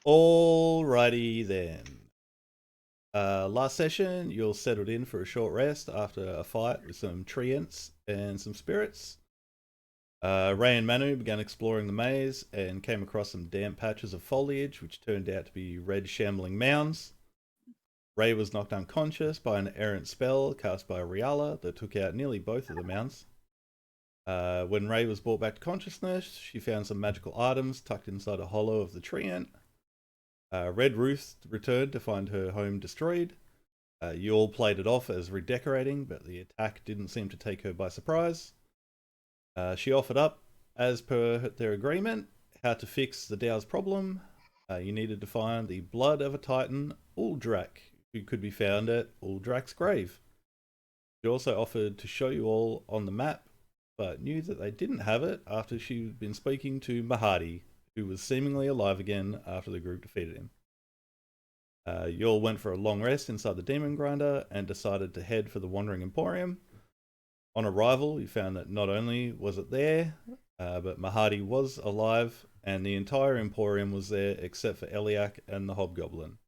Alrighty then. Last session, you all settled in for a short rest after a fight with some treants and some spirits. Ray and Manu began exploring the maze and came across some damp patches of foliage, which turned out to be red shambling mounds. Ray was knocked unconscious by an errant spell cast by Riala that took out nearly both of the mounds. When Ray was brought back to consciousness, she found some magical items tucked inside a hollow of the treant. Red Ruth returned to find her home destroyed. You all played it off as redecorating, but the attack didn't seem to take her by surprise. She offered up, as per their agreement, how to fix the Dow's problem. You needed to find the blood of a Titan, Uldrak, who could be found at Uldrak's grave. She also offered to show you all on the map, but knew that they didn't have it after she'd been speaking to Mahadi, who was seemingly alive again after the group defeated him. You all went for a long rest inside the Demon Grinder and decided to head for the Wandering Emporium. On arrival, you found that not only was it there, but Mahadi was alive, and the entire Emporium was there except for Eliak and the Hobgoblin.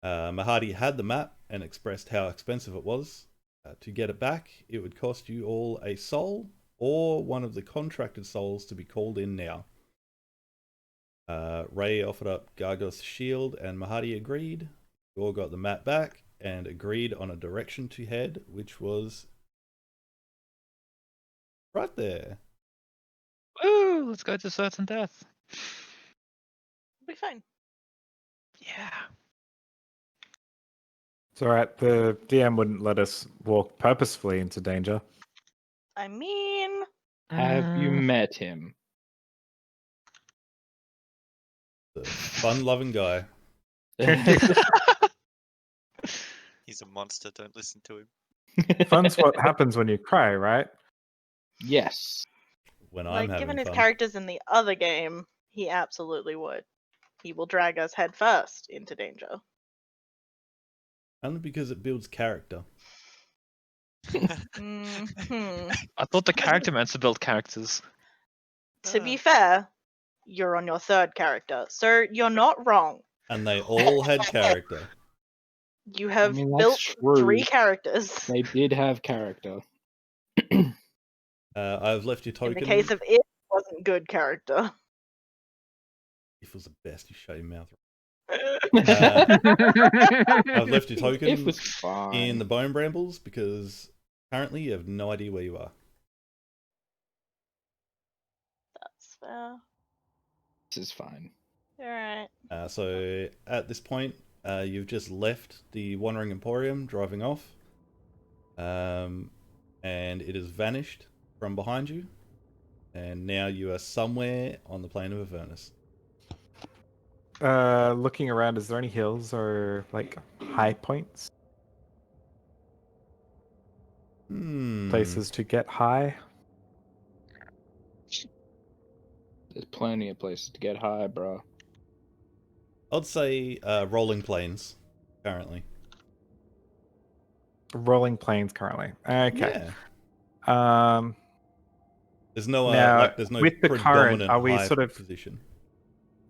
Mahadi had the map and expressed how expensive it was. To get it back, it would cost you all a soul, or one of the contracted souls to be called in now. Ray offered up Gargoth's shield, and Mahadi agreed. You all got the map back and agreed on a direction to head, which was right there. Woo! Let's go to certain death. We'll be fine. Yeah. It's alright, the DM wouldn't let us walk purposefully into danger. I mean, Have you met him? The fun-loving guy. He's a monster, don't listen to him. Fun's what happens when you cry, right? Yes. When I'm like having given his fun. characters in the other game, he absolutely would. He will drag us headfirst into danger. Only because it builds character. Mhm. I thought the character meant to build characters. To be fair, you're on your third character, so you're not wrong. And they all had character. You have mean, that's built true. 3 characters. They did have character. I've left your token. In the case of it, wasn't good character. If was the best, you shut your mouth. I've left your token It was fine. in the Bone Brambles because currently you have no idea where you are. That's fair. This is fine. Alright. So at this point, you've just left the Wandering Emporium, driving off, and it has vanished from behind you, and now you are somewhere on the plane of Avernus. Looking around, is there any hills or like high points? Places to get high? There's plenty of places to get high, bro. I'd say rolling plains currently. Rolling plains currently. Okay. Yeah. There's no now, there's no with the current, predominant are we high sort of position.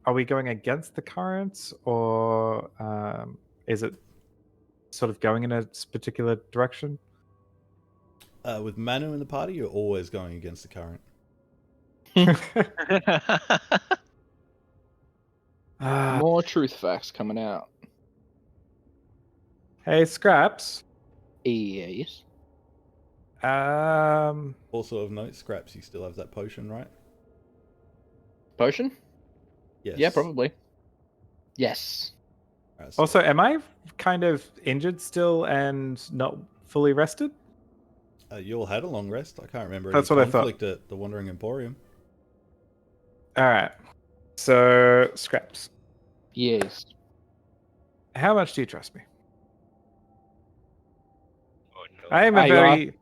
Are we going against the currents, or is it sort of going in a particular direction? With Manu in the party, you're always going against the current. More truth facts coming out. Hey, Scraps. Yes. Also of note, Scraps, you still have that potion, right? Potion? Yes. Yeah, probably. Yes. Right, so Also, am I kind of injured still and not fully rested? you all had a long rest. I can't remember That's any what I thought. conflict at the Wandering Emporium. All right. So, Scraps, Yes. how much do you trust me? Oh, no. I am a Are you very.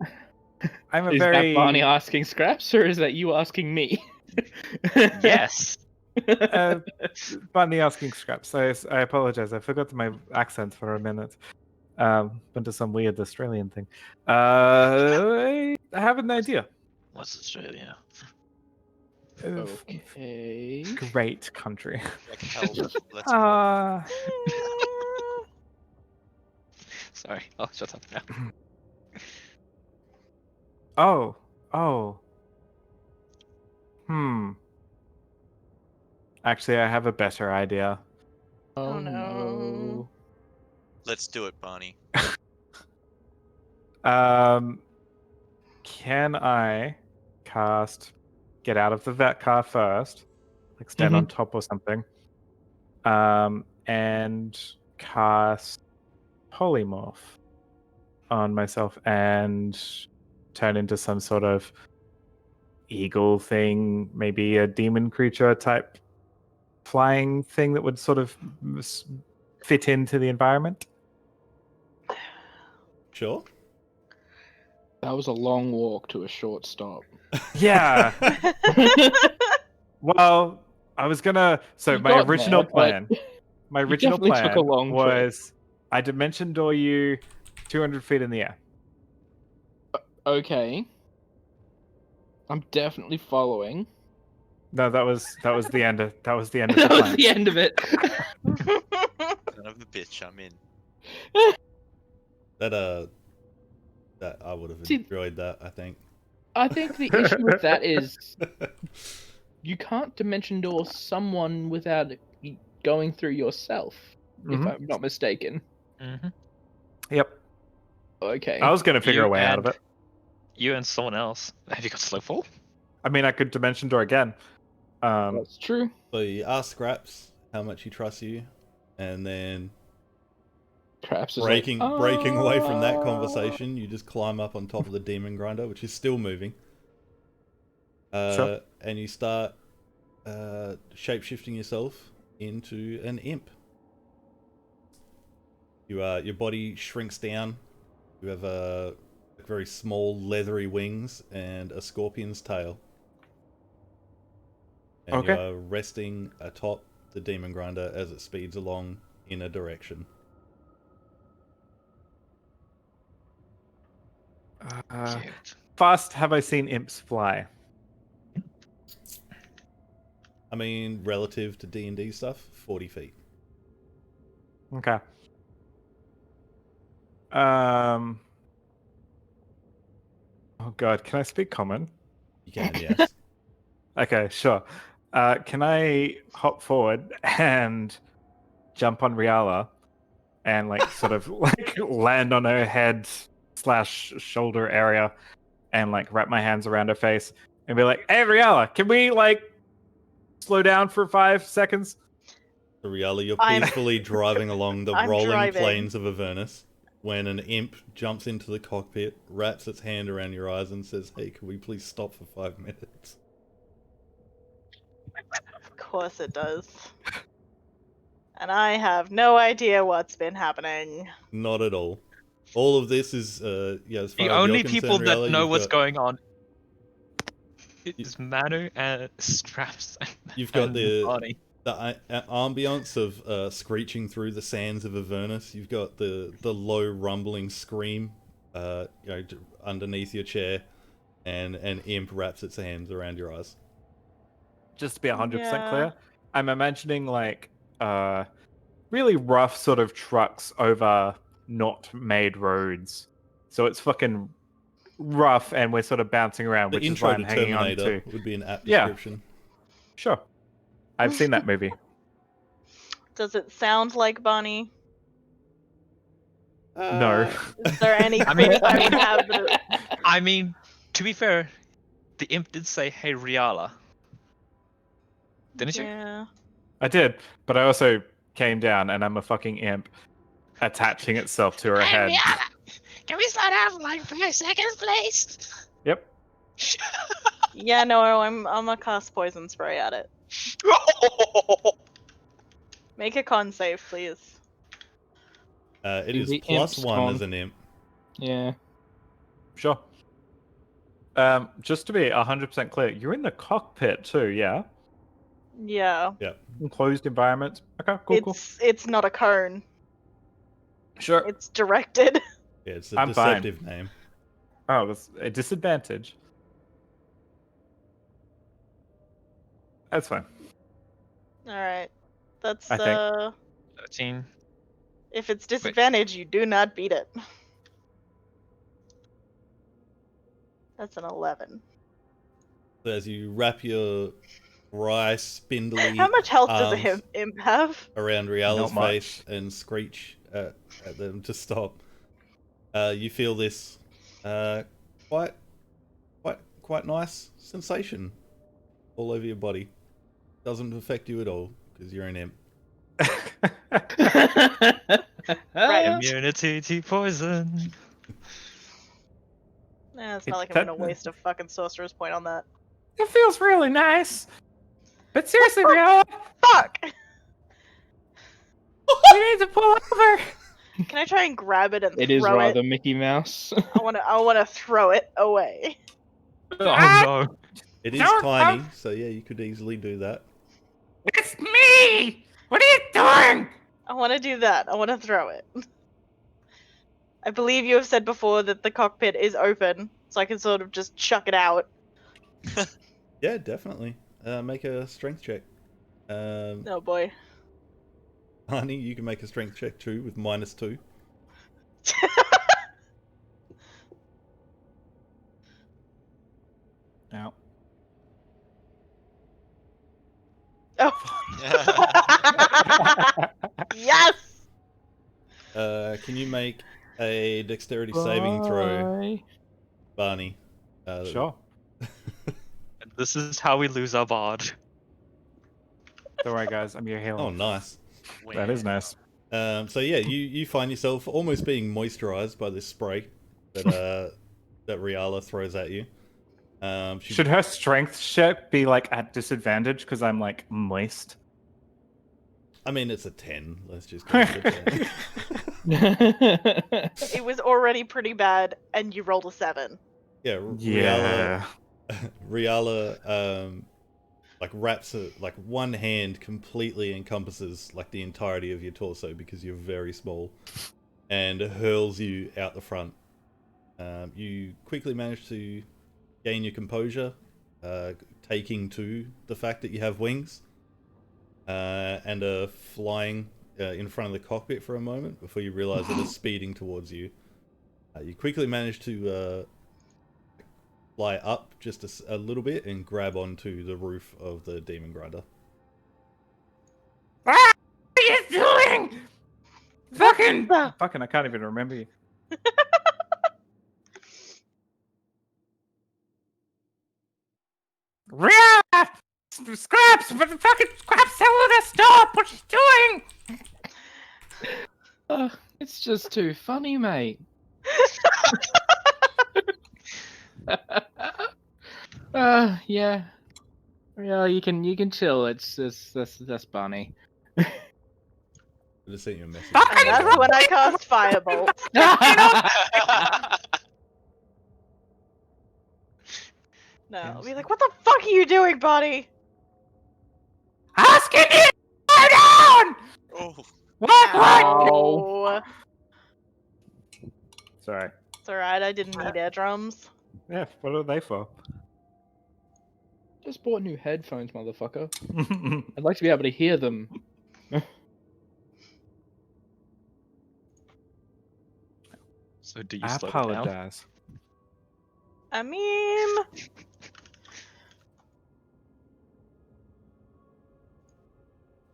I'm a Is very. that Barney asking Scraps, or is that you asking me? Yes. Barney asking Scraps. I apologize. I forgot my accent for a minute. Went to some weird Australian thing. I have an idea. What's Australia? Okay. Great country. Like hell. Let's Sorry, I'll shut up now. Oh. Actually, I have a better idea. Oh, no. let's do it, Barney. Can I cast get out of the vet car first, like stand on top or something, and cast polymorph on myself and turn into some sort of eagle thing, maybe a demon creature type flying thing that would sort of fit into the environment? Sure. That was a long walk to a short stop. Yeah. Well, I was gonna. So You my got original there, but plan. My you original definitely took plan a long trip. was I dimension door you 200 feet in the air. Okay. I'm definitely following. No, that was the end of the end of That the was plan. the end of it. Son of a bitch, I'm in. That I would have See- enjoyed that, I think. I think the issue with that is you can't dimension door someone without it going through yourself, if Mhm. I'm not mistaken. Mm-hmm. Yep. Okay. I was gonna figure You a way out of and- it. You and someone else. Have you got Slowfall? I mean, I could dimension door again. That's true. So you ask Scraps how much he trusts you, and then Perhaps it's breaking away from that "Ah." conversation, you just climb up on top of the demon grinder, which is still moving. Sure. And you start shape-shifting yourself into an imp. Your body shrinks down. You have very small leathery wings and a scorpion's tail. And you Okay. are resting atop the demon grinder as it speeds along in a direction. Cute. Fast have I seen imps fly? I mean, relative to D&D stuff, 40 feet. Okay. Oh god, can I speak common? You can, yes. Okay, sure. Can I hop forward and jump on Riala and like sort of like land on her head / shoulder area and like wrap my hands around her face and be like, "Hey, Riala, can we like slow down for 5 seconds?" So Riala, you're I'm- peacefully driving along the I'm rolling driving. plains of Avernus when an imp jumps into the cockpit, wraps its hand around your eyes and says, "Hey, can we please stop for 5 minutes?" Of course it does. And I have no idea what's been happening. Not at all. All of this is, yeah, as far The as only you're people concerned, that Riala, know you've what's got, going on is Manu and Straps You've got and the Barney. ambience of screeching through the sands of Avernus. You've got the low rumbling scream, underneath your chair, and an imp wraps its hands around your eyes. Just to be 100% Yeah. clear, I'm imagining like really rough sort of trucks over not made roads. So it's fucking rough and we're sort of bouncing around, The which is intro why to I'm hanging on Terminator to. would be an apt Yeah. description. Sure. I've seen that movie. Does it sound like Bonnie? No. Is there any I mean- clues I would have that it- I mean, to be fair, the imp did say, "Hey, Riala." Didn't you? Yeah. I did, but I also came down and I'm a fucking imp attaching itself to her head. Can we slow down for like 5 seconds, please? Yep. Yeah, no, I'm gonna cast poison spray at it. Make a con save, please. It is The plus imp's 1 con. as an imp. Yeah. Sure. Just to be 100% clear, you're in the cockpit too, yeah? Yeah. Enclosed environment. Okay, cool. It's not a cone. Sure. It's directed. Yeah, it's a I'm fine. deceptive name. Oh, that's a disadvantage. That's fine. All right. That's I think. 13. if it's disadvantage, you do not beat it. That's an 11. So as you wrap your wry, spindly How much health does a arms imp have? around Riala's Not much. face and screech at them to stop, you feel this quite nice sensation all over your body. Doesn't affect you at all because you're an imp. Right. Immunity to poison. Nah, it's It- not like I'm that- gonna waste a fucking sorcerer's point on that. It feels really nice. But seriously, Riala, Fuck! you need to pull over. Can I try and grab it and It is throw rather it? Mickey Mouse. I wanna throw it away. Oh no. It is Don't- tiny, so yeah, you could easily do that. It's me. What are you doing? I wanna do that. I wanna throw it. I believe you have said before that the cockpit is open, so I can sort of just chuck it out. Yeah, definitely. Make a strength check. Oh boy. Honey, you can make a strength check too with -2. No. Oh. Yes! Can you make a dexterity saving throw, Bye. Barney? Sure. This is how we lose our bard. Don't worry, guys. I'm your healer. Oh, nice. That is nice. So yeah, you find yourself almost being moisturized by this spray that that Riala throws at you. Should her strength check be like at disadvantage because I'm like moist? I mean, it's a 10. Let's just go with a 10. It was already pretty bad, and you rolled a 7. Yeah, Yeah. Riala like wraps it, like one hand completely encompasses like the entirety of your torso because you're very small, and hurls you out the front. You quickly manage to gain your composure, taking to the fact that you have wings, and are flying in front of the cockpit for a moment before you realize that it's speeding towards you. You quickly manage to fly up just a little bit and grab onto the roof of the demon grinder. What are you doing? Fucking, the- fucking! I can't even remember you. Rhea! Scraps! But the fucking Scraps telling her to stop! What she's doing? It's just too funny, mate. Yeah. Yeah, you can chill. That's Barney. I just sent you a message. And that's when I cast Firebolt. No, I'll be like, what the fuck are you doing, buddy? Asking you to slow down! Oh, What? Ow. Sorry. It's alright, I didn't need air drums. Yeah, what are they for? Just bought new headphones, motherfucker. I'd like to be able to hear them. So do you I slow down? apologize. I mean...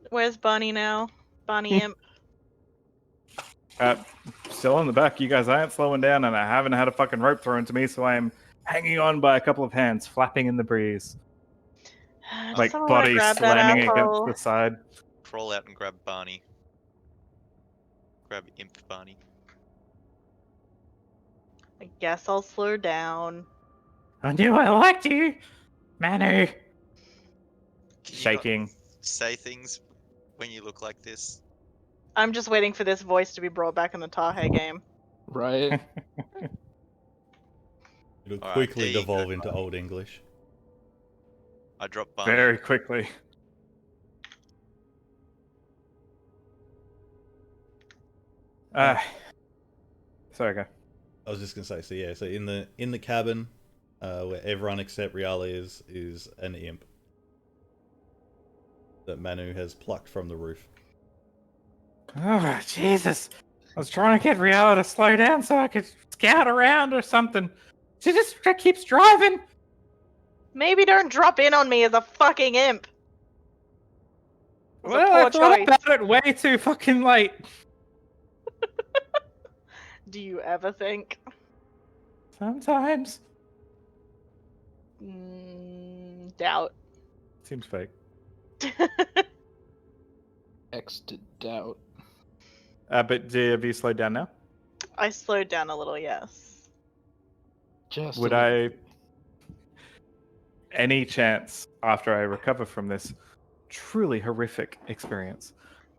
Where's Bonnie now? Bonnie Imp. Still on the back. You guys aren't slowing down, and I haven't had a fucking rope thrown to me, so I am hanging on by a couple of hands, flapping in the breeze. Like Someone wanna body grab that slamming asshole? against the side. crawl out and grab Barney. Grab Imp Barney. I guess I'll slow down. I knew I liked you, Manu. Can you not Shaking. say things when you look like this? I'm just waiting for this voice to be brought back in the Tahe game. Right. It'll Alright, quickly there you devolve go. into Old English. I drop Barney. Very quickly. Sorry, go. I was just gonna say, so yeah, so in the cabin, where everyone except Riala is an imp. that Manu has plucked from the roof. Oh, Jesus. I was trying to get Riala to slow down so I could scout around or something. She just keeps driving. Maybe don't drop in on me as a fucking imp. That's a Well, poor I thought choice. about it way too fucking late. Do you ever think? Sometimes. Doubt. Seems fake. X to doubt. But have you slowed down now? I slowed down a little, yes. Just Would a little I, bit. any chance after I recover from this truly horrific experience,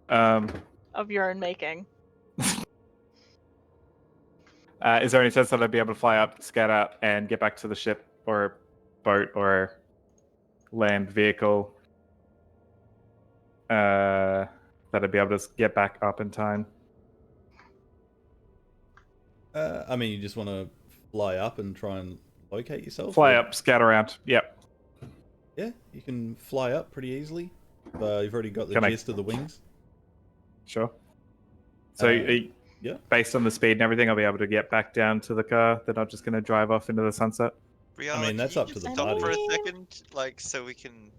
Of your own making. is there any chance that I'd be able to fly up, scout out, and get back to the ship or boat or land vehicle? That I'd be able to get back up in time. I mean, you just want to fly up and try and locate yourself? Fly or- up, scout around. Yep. Yeah, you can fly up pretty easily. You've already got the Can I- gist of the wings. Sure. So, yeah. based on the speed and everything, I'll be able to get back down to the car. They're not just going to drive off into the sunset. Riala, I mean, can that's you up to just the stop for a party. second, like, so we can.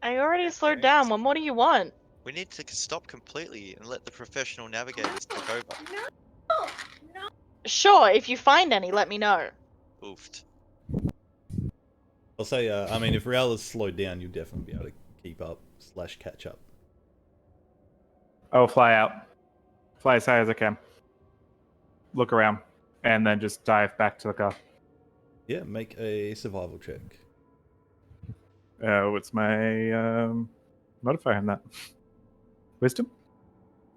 I already slowed Okay. down. What more do you want? We need to stop completely and let the professional navigators take over. Sure, if you find any, let me know. Oofed. I'll say, I mean, if Riala's slowed down, you'll definitely be able to keep up / catch up. I'll fly out. Fly as high as I can. Look around. And then just dive back to the car. Yeah, make a survival check. What's my modifier on that? Wisdom?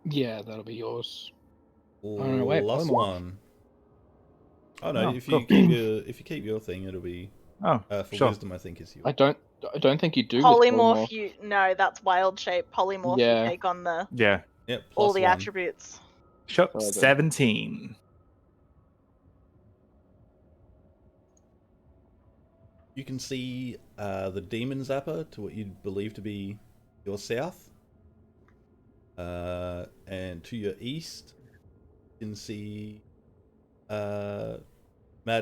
Yeah, that'll be yours. no, wait, Plus polymorph. 1. Oh no, Oh, if cool. you keep your thing, it'll be Oh, for sure. wisdom. I think is yours. I don't think you do with Polymorph, no, that's wild shape. Polymorph, Yeah. you take on the Yeah. Yep, all plus the 1. attributes. Sure. Further. 17. You can see the demon zapper to what you'd believe to be your south. And to your east, you can see Mad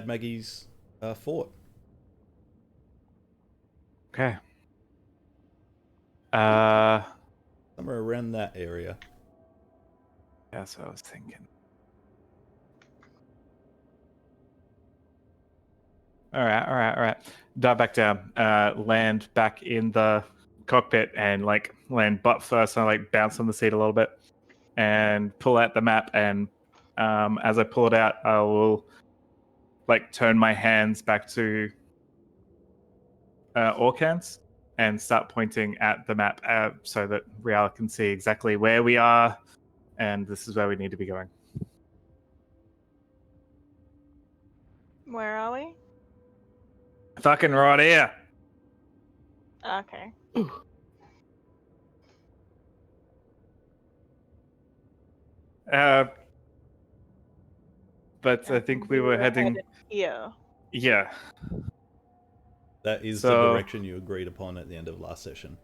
Maggie's fort. Okay. Somewhere around that area. That's what I was thinking. All right. Dive back down. Land back in the cockpit and like land butt first and like bounce on the seat a little bit and pull out the map. And as I pull it out, I will like turn my hands back to Orcans and start pointing at the map so that Rial can see exactly where we are. And this is where we need to be going. Where are we? Fucking right here. Okay. But I think we were heading. headed here. Yeah. That is So- the direction you agreed upon at the end of last session.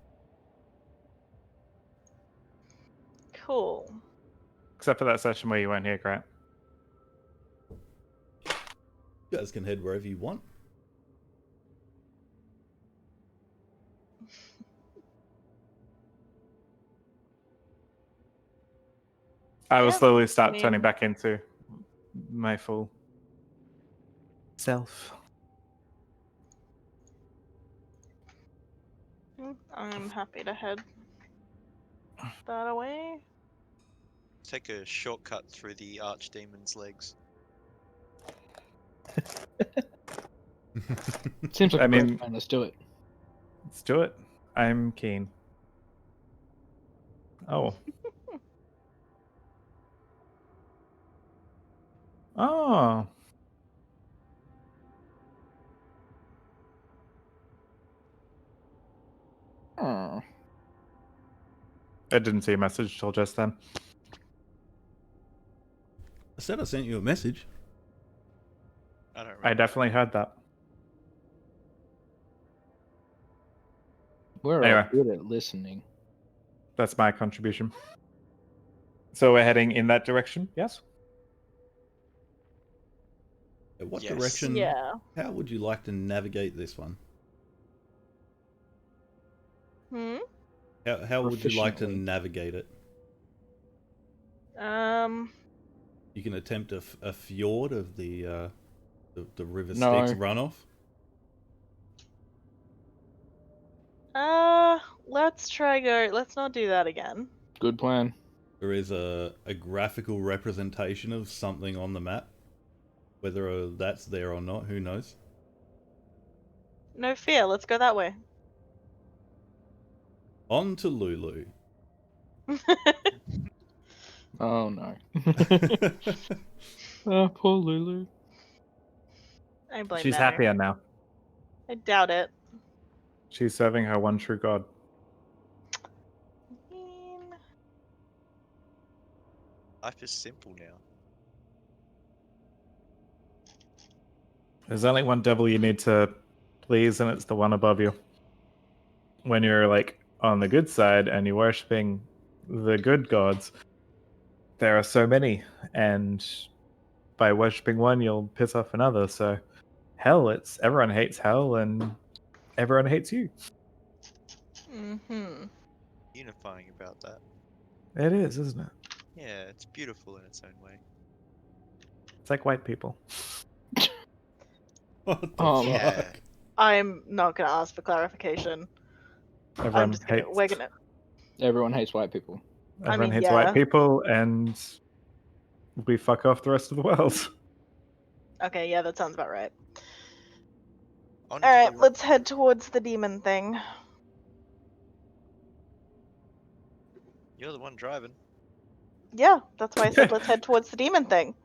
Cool. Except for that session where you weren't here, Grant. You guys can head wherever you want. I will Yeah, slowly start I turning mean- back into my full self. I'm happy to head that away. Take a shortcut through the archdemon's legs. Seems like I a great mean- plan. Let's do it. Let's do it. I'm keen. Oh. Oh. Oh. I didn't see a message till just then. I said I sent you a message. I don't I remember. definitely heard that. We're all Anyway. good at listening. That's my contribution. So we're heading in that direction, yes? What Yes. direction? Yeah. How would you like to navigate this one? Hmm. How would you like to Proficiently. navigate it? Um. You can attempt a fjord of the river No. Styx runoff. Let's try go. Let's not do that again. Good plan. There is a graphical representation of something on the map. Whether that's there or not, who knows? No fear. Let's go that way. On to Lulu. Oh no. Oh, poor Lulu. I blame She's Manu. happier now. I doubt it. She's serving her one true god. Life is simple now. There's only one devil you need to please, and it's the one above you. When you're like on the good side and you're worshipping the good gods, there are so many, and by worshipping one, you'll piss off another. So, hell, it's everyone hates hell, and everyone hates you. Mm-hmm. Unifying about that. It is, isn't it? Yeah, it's beautiful in its own way. It's like white people. What the Yeah. fuck? I'm not gonna ask for clarification. Everyone just gonna. hates. We're gonna. Everyone hates white people. Everyone mean, hates yeah. white people, and we fuck off the rest of the world. Okay, yeah, that sounds about right. On to Alright, the- let's head towards the demon thing. You're the one driving. Yeah, that's why I said let's head towards the demon thing.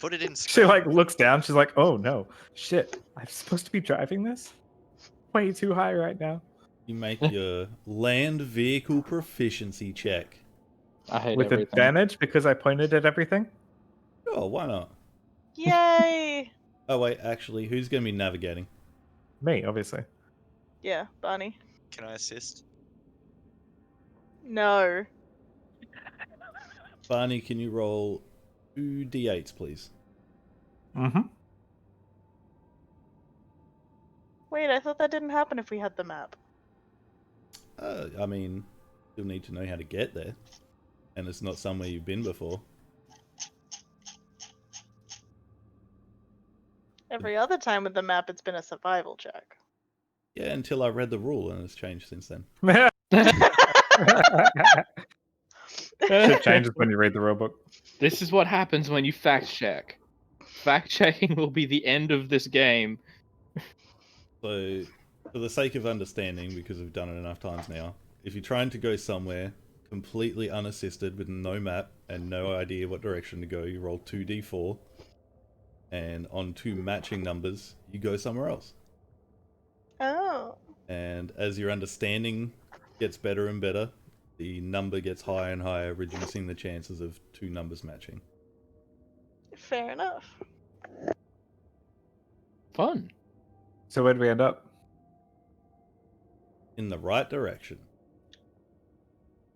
Put it in She screen. like looks down. She's like, "Oh no, shit! I'm supposed to be driving this? Way too high right now." You make your land vehicle proficiency check. I hate With everything. advantage because I pointed at everything. Oh, why not? Yay! Oh wait, actually, who's going to be navigating? Me, obviously. Yeah, Barney. Can I assist? No. Barney, can you roll 2 d8s, please? Mm-hmm. Wait, I thought that didn't happen if we had the map. I mean, you'll need to know how to get there. And it's not somewhere you've been before. Every other time with the map, it's been a survival check. Yeah, until I read the rule, and it's changed since then. Shit changes when you read the rulebook. This is what happens when you fact check. Fact checking will be the end of this game. So, for the sake of understanding, because we've done it enough times now, if you're trying to go somewhere completely unassisted with no map and no idea what direction to go, you roll 2d4, and on 2 matching numbers, you go somewhere else. Oh. And as your understanding gets better and better, the number gets higher and higher, reducing the chances of 2 numbers matching. Fair enough. Fun. So where do we end up? In the right direction.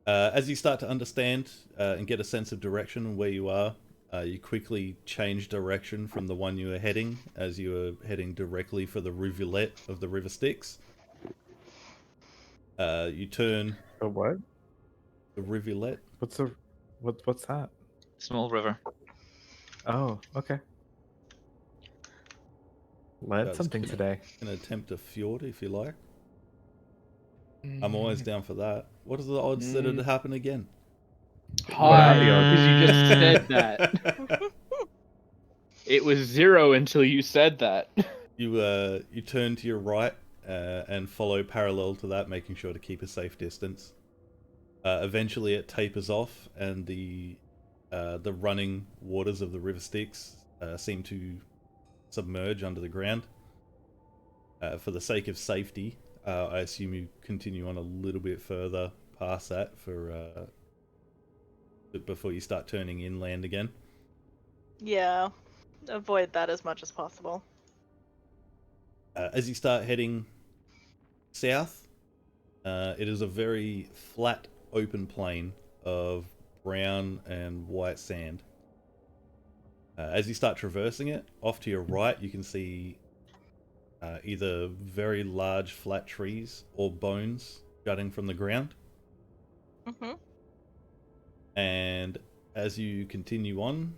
As you start to understand and get a sense of direction and where you are, you quickly change direction from the one you were heading, as you were heading directly for the rivulet of the River Styx. You turn The what? the rivulet. What's that? Small river. Oh, okay. Learned That's something gonna- today. Can attempt a fjord if you like. I'm always down for that. What are the odds that it'd happen again? High, are the odds? because you just said that. It was 0 until you said that. You turn to your right and follow parallel to that, making sure to keep a safe distance. Eventually, it tapers off, and the running waters of the River Styx seem to submerge under the ground. For the sake of safety, I assume you continue on a little bit further past that before you start turning inland again. Yeah. Avoid that as much as possible. As you start heading south, It is a very flat, open plain of brown and white sand. As you start traversing it, off to your right, you can see either very large flat trees or bones jutting from the ground. Mm-hmm. And as you continue on,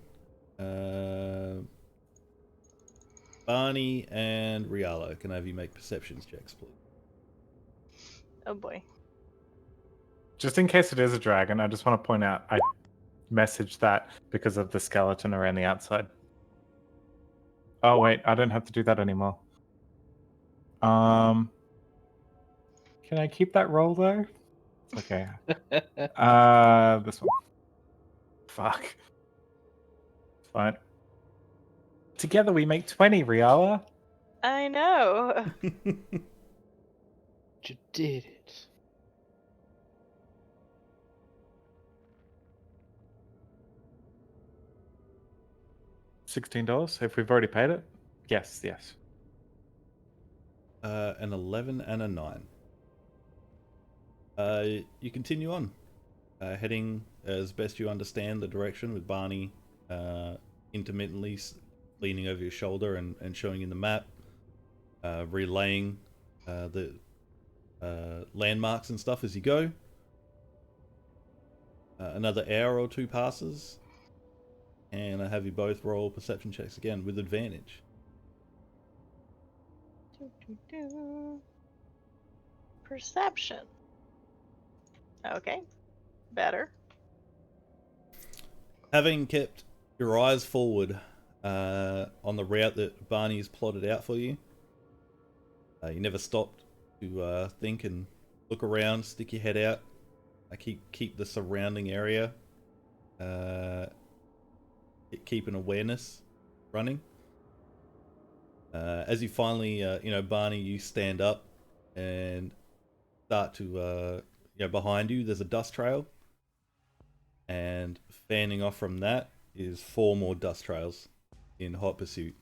Barney and Riala, can I have you make perceptions checks, please? Oh boy. Just in case it is a dragon, I just want to point out I messaged that because of the skeleton around the outside. Oh wait, I don't have to do that anymore. Can I keep that roll though? It's okay. This one. Fuck. Fine. Together we make 20, Riala. I know. You did it. $16 if we've already paid it. Yes. An 11 and a 9. You continue on, heading as best you understand the direction, with Barney intermittently leaning over your shoulder and showing you the map, relaying the landmarks and stuff as you go. Another hour or two passes, and I have you both roll perception checks again with advantage. Perception. Okay. Better. Having kept your eyes forward on the route that Barney's plotted out for you, you never stopped to think and look around, stick your head out. I keep the surrounding area, keep an awareness running. As you finally, Barney, you stand up and start to, behind you, there's a dust trail. And fanning off from that is 4 more dust trails in hot pursuit.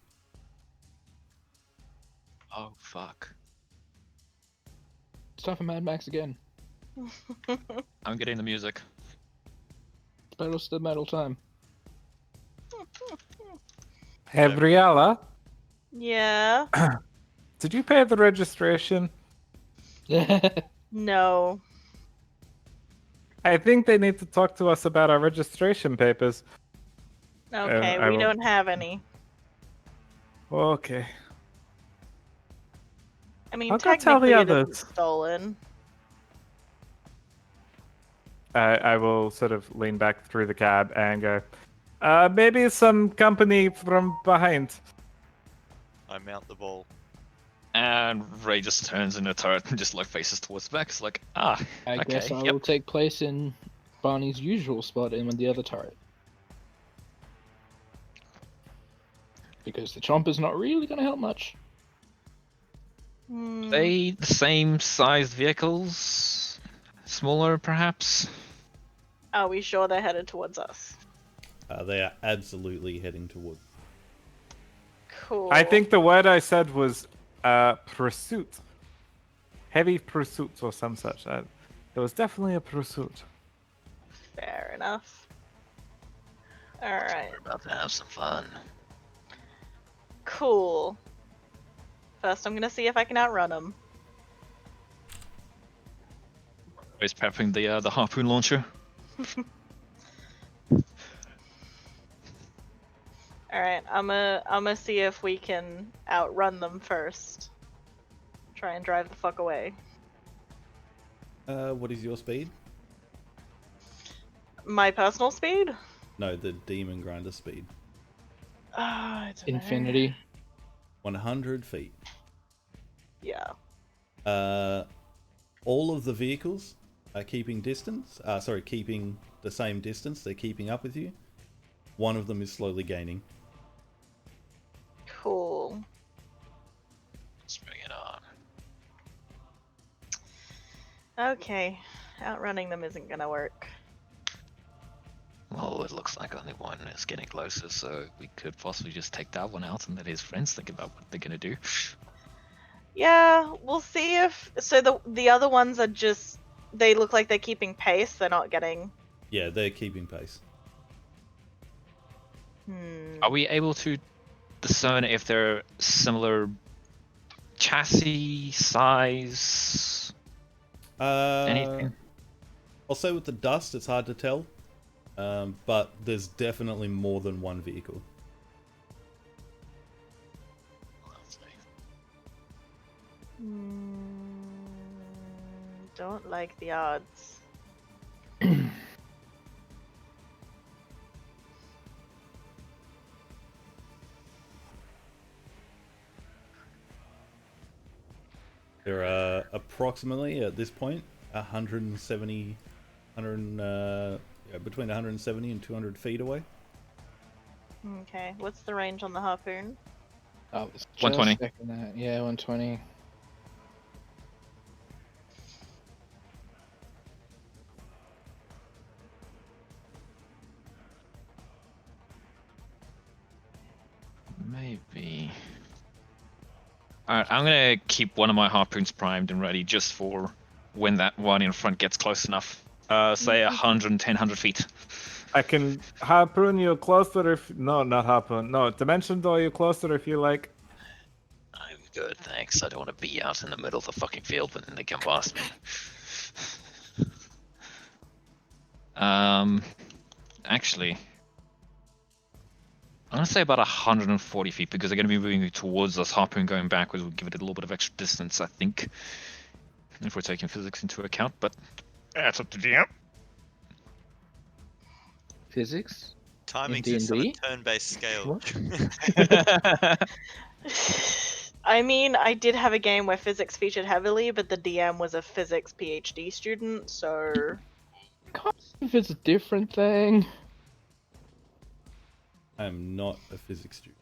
Oh fuck! It's time for Mad Max again. I'm getting the music. It's Battle to the Metal time. Hey, Riala, Yeah. did you pay the registration? No. I think they need to talk to us about our registration papers. Okay, I we will- don't have any. Okay. I mean, I'll go tell the technically it isn't others. stolen. I will sort of lean back through the cab and go, maybe some company from behind. I mount the ball. And Ray just turns in the turret and just faces towards the back. It's like, I okay, guess I yep. will take place in Barney's usual spot in the other turret. Because the chomper's not really going to help much. Hmm. They the same sized vehicles, smaller perhaps. Are we sure they're headed towards us? They are absolutely heading toward. Cool. I think the word I said was pursuit. Heavy pursuit or some such. There was definitely a pursuit. Fair enough. Alright. We're about to have some fun. Cool. First, I'm gonna see if I can outrun them. Ray's prepping the harpoon launcher. Alright, I'm gonna see if we can outrun them first. Try and drive the fuck away. What is your speed? My personal speed? No, the demon grinder speed. I don't know. Infinity. 100 feet. Yeah. All of the vehicles are keeping distance. Keeping the same distance. They're keeping up with you. One of them is slowly gaining. Cool. Let's bring it on. Okay. Outrunning them isn't gonna work. Well, it looks like only one is getting closer, so we could possibly just take that one out and let his friends think about what they're gonna do. Yeah, we'll see if so the other ones are just they look like they're keeping pace, they're not getting Yeah, they're keeping pace. Are we able to discern if they're similar chassis, size, anything? I'll say with the dust, it's hard to tell, but there's definitely more than one vehicle. Don't like the odds. There are approximately, at this point, 170, between 170 and 200 feet away. Okay, what's the range on the harpoon? I was just 120. checking that. Yeah, 120. Maybe. Alright, I'm gonna keep one of my harpoons primed and ready just for when that one in front gets close enough. Say 110, 100 feet. I can harpoon you closer if no, not harpoon. No, dimension door you closer if you like. I'm good, thanks. I don't want to be out in the middle of the fucking field when they come past me. Actually, I'm gonna say about 140 feet because they're gonna be moving towards us. Harpoon going backwards will give it a little bit of extra distance, I think, if we're taking physics into account. But that's up to DM. Physics? Timing In is on a D&D? turn-based scale. I mean, I did have a game where physics featured heavily, but the DM was a physics PhD student, so If it's a different thing. I am not a physics student.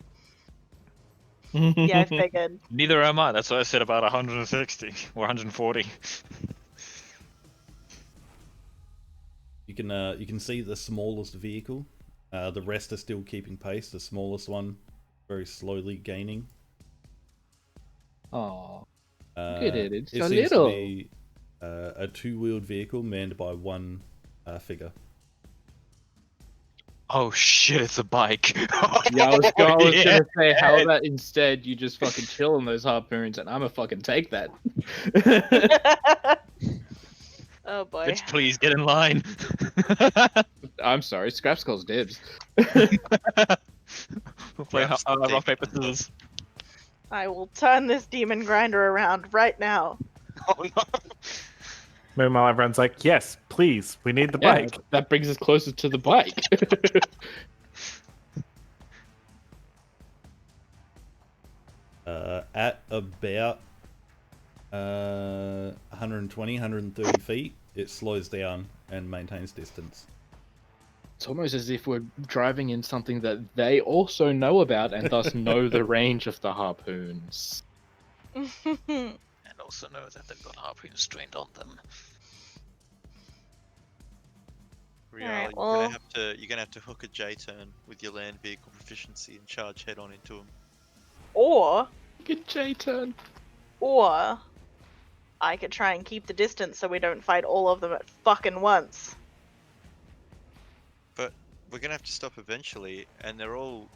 yeah, I figured. Neither am I. That's why I said about 160 or 140. You can see the smallest vehicle. The rest are still keeping pace. The smallest one, very slowly gaining. Oh, Uh, look at it. It's it so seems little. to be a two-wheeled vehicle manned by one figure. Oh shit! It's a bike. Yeah, I was gonna Yeah. say, how about instead you just fucking chill on those harpoons and I'ma fucking take that. oh boy. Bitch, please get in line. I'm sorry, Scrap Skull's dibs. We'll play Perhaps the rock paper demon. scissors. I will turn this demon grinder around right now. Oh no! Meanwhile, everyone's like, "Yes, please, we need the Yeah, bike." that brings us closer to the bike. At about 120, 130 feet, it slows down and maintains distance. It's almost as if we're driving in something that they also know about and thus know the range of the harpoons. And also know that they've got harpoons trained on them. Real, Alright, you're well- gonna have to hook a J-turn with your land vehicle proficiency and charge head-on into them. or Good J-turn. Or I could try and keep the distance so we don't fight all of them at fucking once. But we're gonna have to stop eventually, and they're all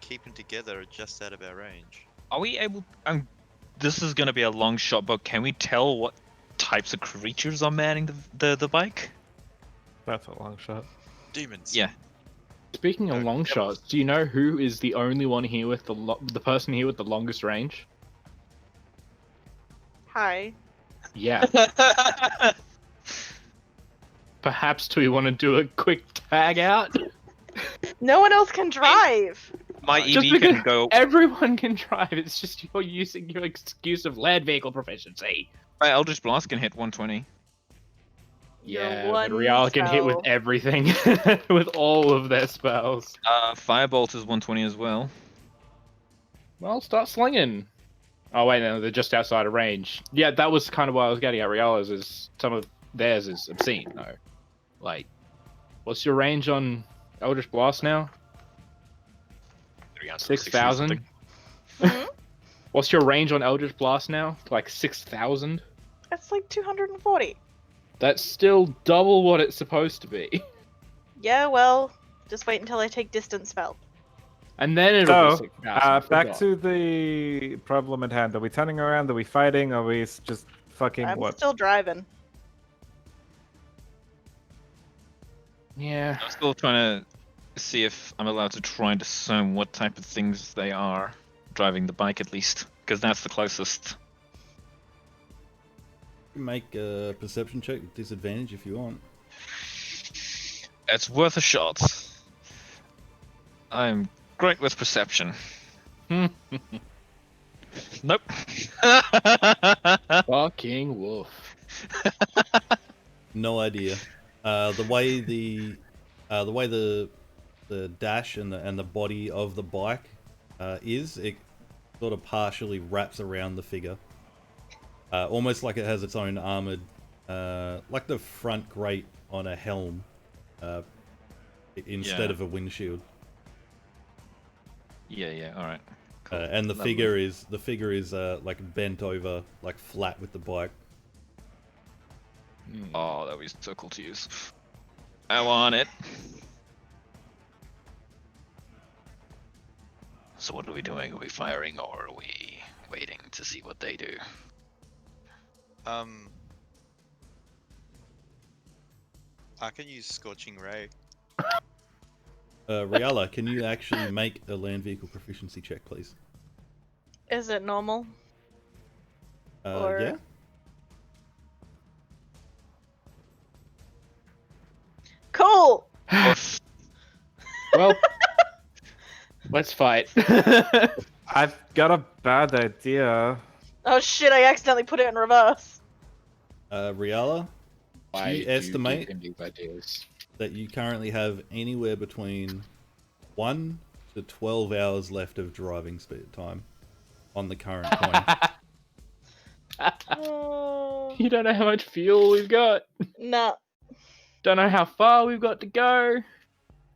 keeping together just out of our range. Are we able? This is gonna be a long shot, but can we tell what types of creatures are manning the bike? That's a long shot. Demons. Yeah. Speaking of long shots, do you know who is the only one here with the person here with the longest range? Hi. Yeah. Perhaps do we want to do a quick tag out? No one else can drive. My Just EV because can go. everyone can drive, it's just you're using your excuse of land vehicle proficiency. My Eldritch Blast can hit 120. Your Yeah, one but Rial can hit with spell. everything, with all of their spells. Firebolt is 120 as well. Well, start slinging. Oh wait, no, they're just outside of range. Yeah, that was kind of what I was getting at. Riala's is some of theirs is obscene though. Like, what's your range on Eldritch Blast now? 6,000. Hmm? What's your range on Eldritch Blast now? Like 6,000? That's like 240. That's still double what it's supposed to be. Yeah, well, just wait until I take distance spell. And then it'll be So, 6,000. back to the problem at hand. Are we turning around? Are we fighting? Are we just fucking I'm what? still driving. Yeah. I'm still trying to see if I'm allowed to try and discern what type of things they are driving the bike, at least, because that's the closest. Make a perception check with disadvantage if you want. It's worth a shot. I'm great with perception. Nope. Fucking wolf. No idea. The way the dash and the body of the bike it sort of partially wraps around the figure, almost like it has its own armored, like the front grate on a helm, instead of a windshield. Yeah. All right. Cool. And the Lovely. figure is like bent over, like flat with the bike. Oh, that would be so cool to use. I want it. So what are we doing? Are we firing or are we waiting to see what they do? I can use Scorching Ray. Riala, can you actually make a land vehicle proficiency check, please? Is it normal? Or- Yeah. Cool! Well, let's fight. I've got a bad idea. Oh shit, I accidentally put it in reverse. Riala, Why you do estimate give him these ideas? that you currently have anywhere between 1 to 12 hours left of driving speed time on the current coin. Oh, You don't know how much fuel we've got. nah. Don't know how far we've got to go.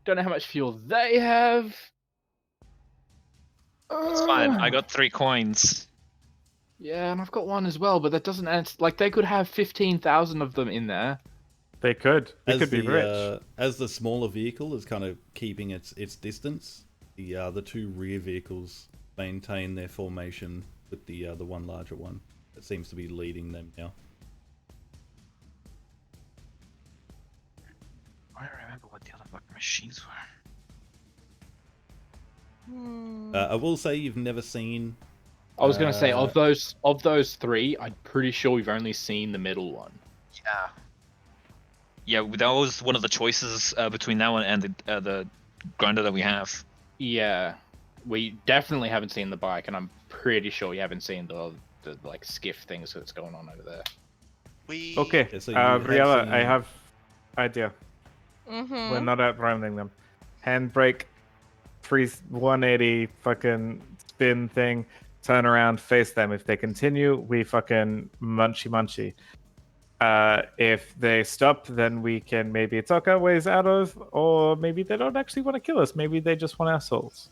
Don't know how much fuel they have. It's fine. I got 3 coins. Yeah, and I've got one as well, but that doesn't answer. Like, they could have 15,000 of them in there. They could. We As could be the rich. as the smaller vehicle is kind of keeping its distance, the 2 rear vehicles maintain their formation with the one larger one that seems to be leading them now. I don't remember what the other fucking machines were. I will say you've never seen. I was gonna say Uh, of those 3, I'm pretty sure we've only seen the middle one. Yeah. Yeah, that was one of the choices between that one and the grinder that we have. Yeah, we definitely haven't seen the bike, and I'm pretty sure we haven't seen the like skiff things that's going on over there. We Okay, Yeah, so you have Riella, I seen- have idea. Mm-hmm. We're not outrounding them. Handbrake, 180 fucking spin thing, turn around, face them. If they continue, we fucking munchy. If they stop, then we can maybe talk our ways out of, or maybe they don't actually want to kill us. Maybe they just want our souls,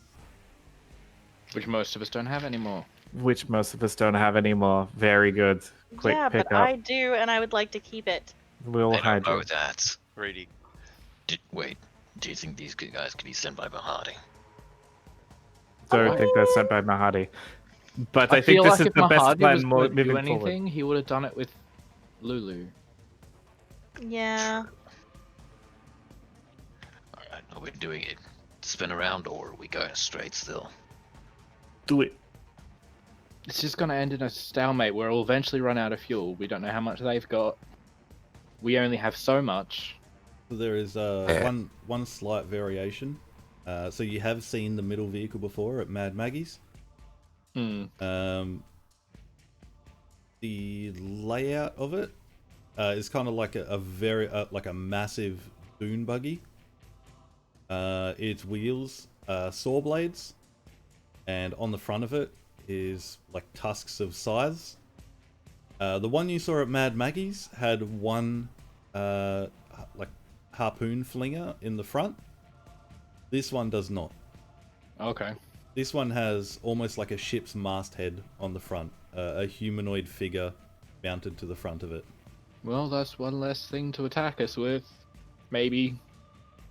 Which most of us don't have anymore. which most of us don't have anymore. Very good. Quick Yeah, pick but up. I do, and I would like to keep it. We'll I hide don't know you. that. Reedy. Wait, do you think these guys could be sent by Mahadi? Don't think they're sent by Mahadi. But I think feel this like is if the best Mahadi plan was gonna do moving anything, forward. he would have done it with Lulu. Yeah. Alright, are we doing it spin around or are we going straight still? Do it. It's just gonna end in a stalemate where we'll eventually run out of fuel. We don't know how much they've got. We only have so much. So there is one slight variation. So you have seen the middle vehicle before at Mad Maggie's. The layout of it is kind of like a very like a massive dune buggy. Its wheels are saw blades, and on the front of it is like tusks of scythes. The one you saw at Mad Maggie's had one like harpoon flinger in the front. This one does not. Okay. This one has almost like a ship's masthead on the front, a humanoid figure mounted to the front of it. Well, that's one less thing to attack us with. Maybe.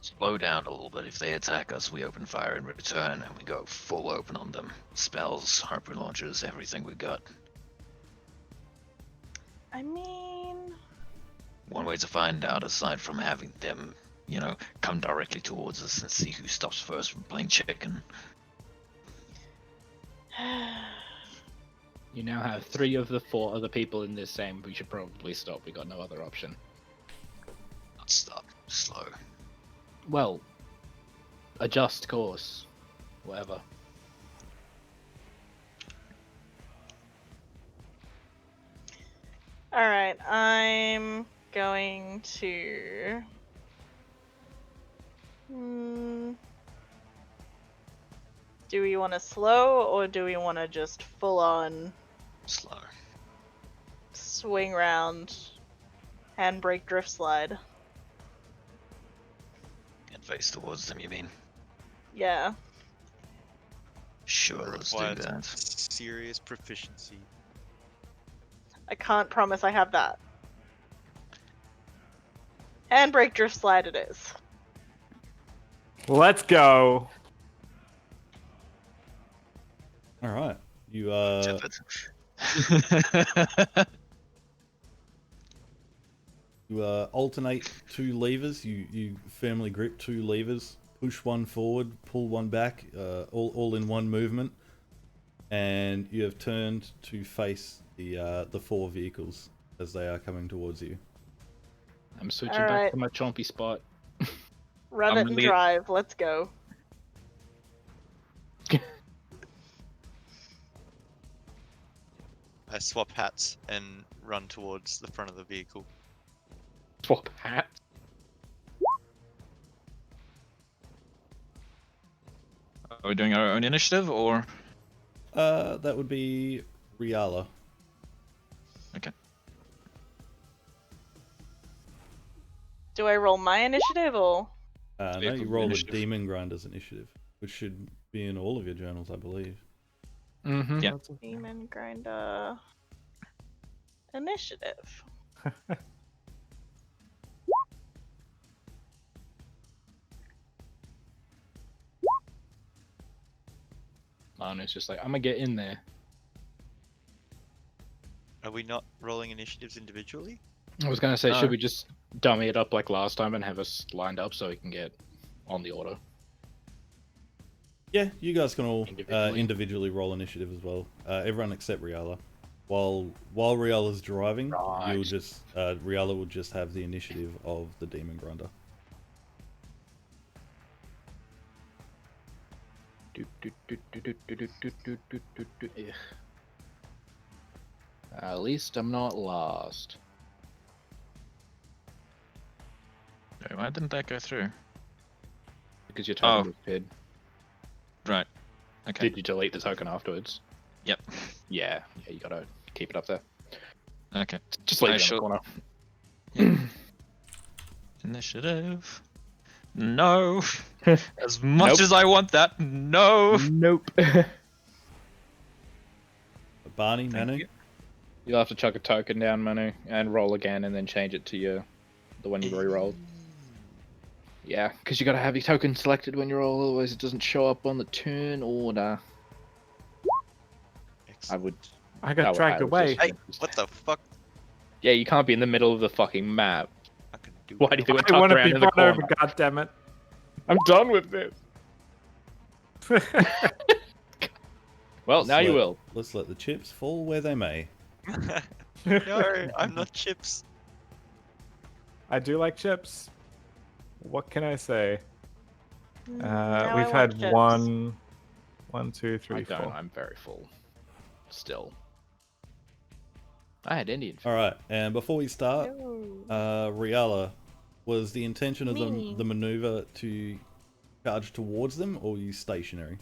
Slow down a little bit. If they attack us, we open fire in return, and we go full open on them. Spells, harpoon launchers, everything we got. I mean, One way to find out, aside from having them, you know, come directly towards us and see who stops first from playing chicken. You now have 3 of the 4 other people in this same. We should probably stop. We got no other option. Not stop. Slow. Well, adjust course. Whatever. alright, I'm going to... Do we want to slow, or do we want to just full on Slow. swing round, handbrake drift slide? And face towards them, you mean? Yeah. Sure, let's do Required that. serious proficiency. I can't promise I have that. Handbrake drift slide it is. Let's go. All right, you Tip it. you alternate 2 levers. You firmly grip 2 levers, push one forward, pull one back, all in one movement, and you have turned to face the 4 vehicles as they are coming towards you. I'm switching Alright. back to my chompy spot. Run I'm it and really- drive. Let's go. I swap hats and run towards the front of the vehicle. Swap hat. Are we doing our own initiative, or? That would be Riala. Okay. Do I roll my initiative or? No, Vehicle you roll initiative. a Demon Grinder's initiative, which should be in all of your journals, I believe. Mm-hmm. Yeah. Demon Grinder initiative. Manu's just like, I'm gonna get in there. Are we not rolling initiatives individually? I was gonna say, No. should we just dummy it up like last time and have us lined up so we can get on the order? Yeah, you guys can all Individually. individually roll initiative as well. Everyone except Riala. While Riala's driving, Right. you'll just Riala will just have the initiative of the Demon Grinder. Ugh. At least I'm not lost. Wait, why didn't that go through? Because your token Oh. was hid. Right. Okay. Did you delete the token afterwards? Yep. Yeah, you gotta keep it up there. Okay. Just leave I it shall- in the corner. Initiative. No. As much Nope. as I want that, no. Nope. Barney, Thank Manu, you. You'll have to chuck a token down, Manu, and roll again, and then change it to the one you re-rolled. Yeah, because you gotta have your token selected when you roll, otherwise it doesn't show up on the turn order. I would. I I got would dragged highly away. Hey, suggest- what the fuck? Yeah, you can't be in the middle of the fucking map. I can do Why do you think I we're want tucked to be around in the run over, corner? goddammit. I'm done with this. Well, now you will. Let's let the chips fall where they may. No, I'm not chips. I do like chips. What can I say? Now I We've want had chips. one, two, I three, don't. four. I'm very full. Still. I had Indian food. All right, and before we start, Ooh. Riala, was the intention of Me. the maneuver to charge towards them, or you stationary?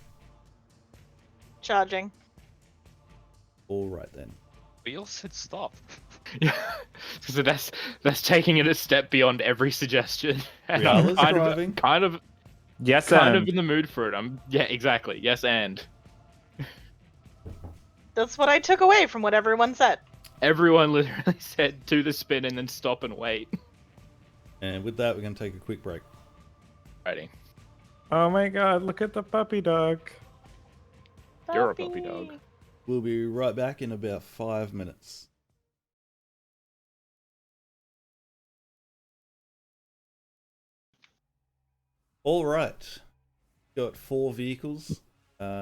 Charging. All right then. We all said stop. Yeah, so that's taking it a step beyond every suggestion. And I'm Riala's driving. kind of Yes, kind and of in the mood for it. Yeah, exactly. Yes, and That's what I took away from what everyone said. Everyone literally said do the spin and then stop and wait. And with that, we're going to take a quick break. Righty. Oh my god, look at the puppy dog. You're a puppy dog. We'll be right back in about 5 minutes. All right. Got 4 vehicles,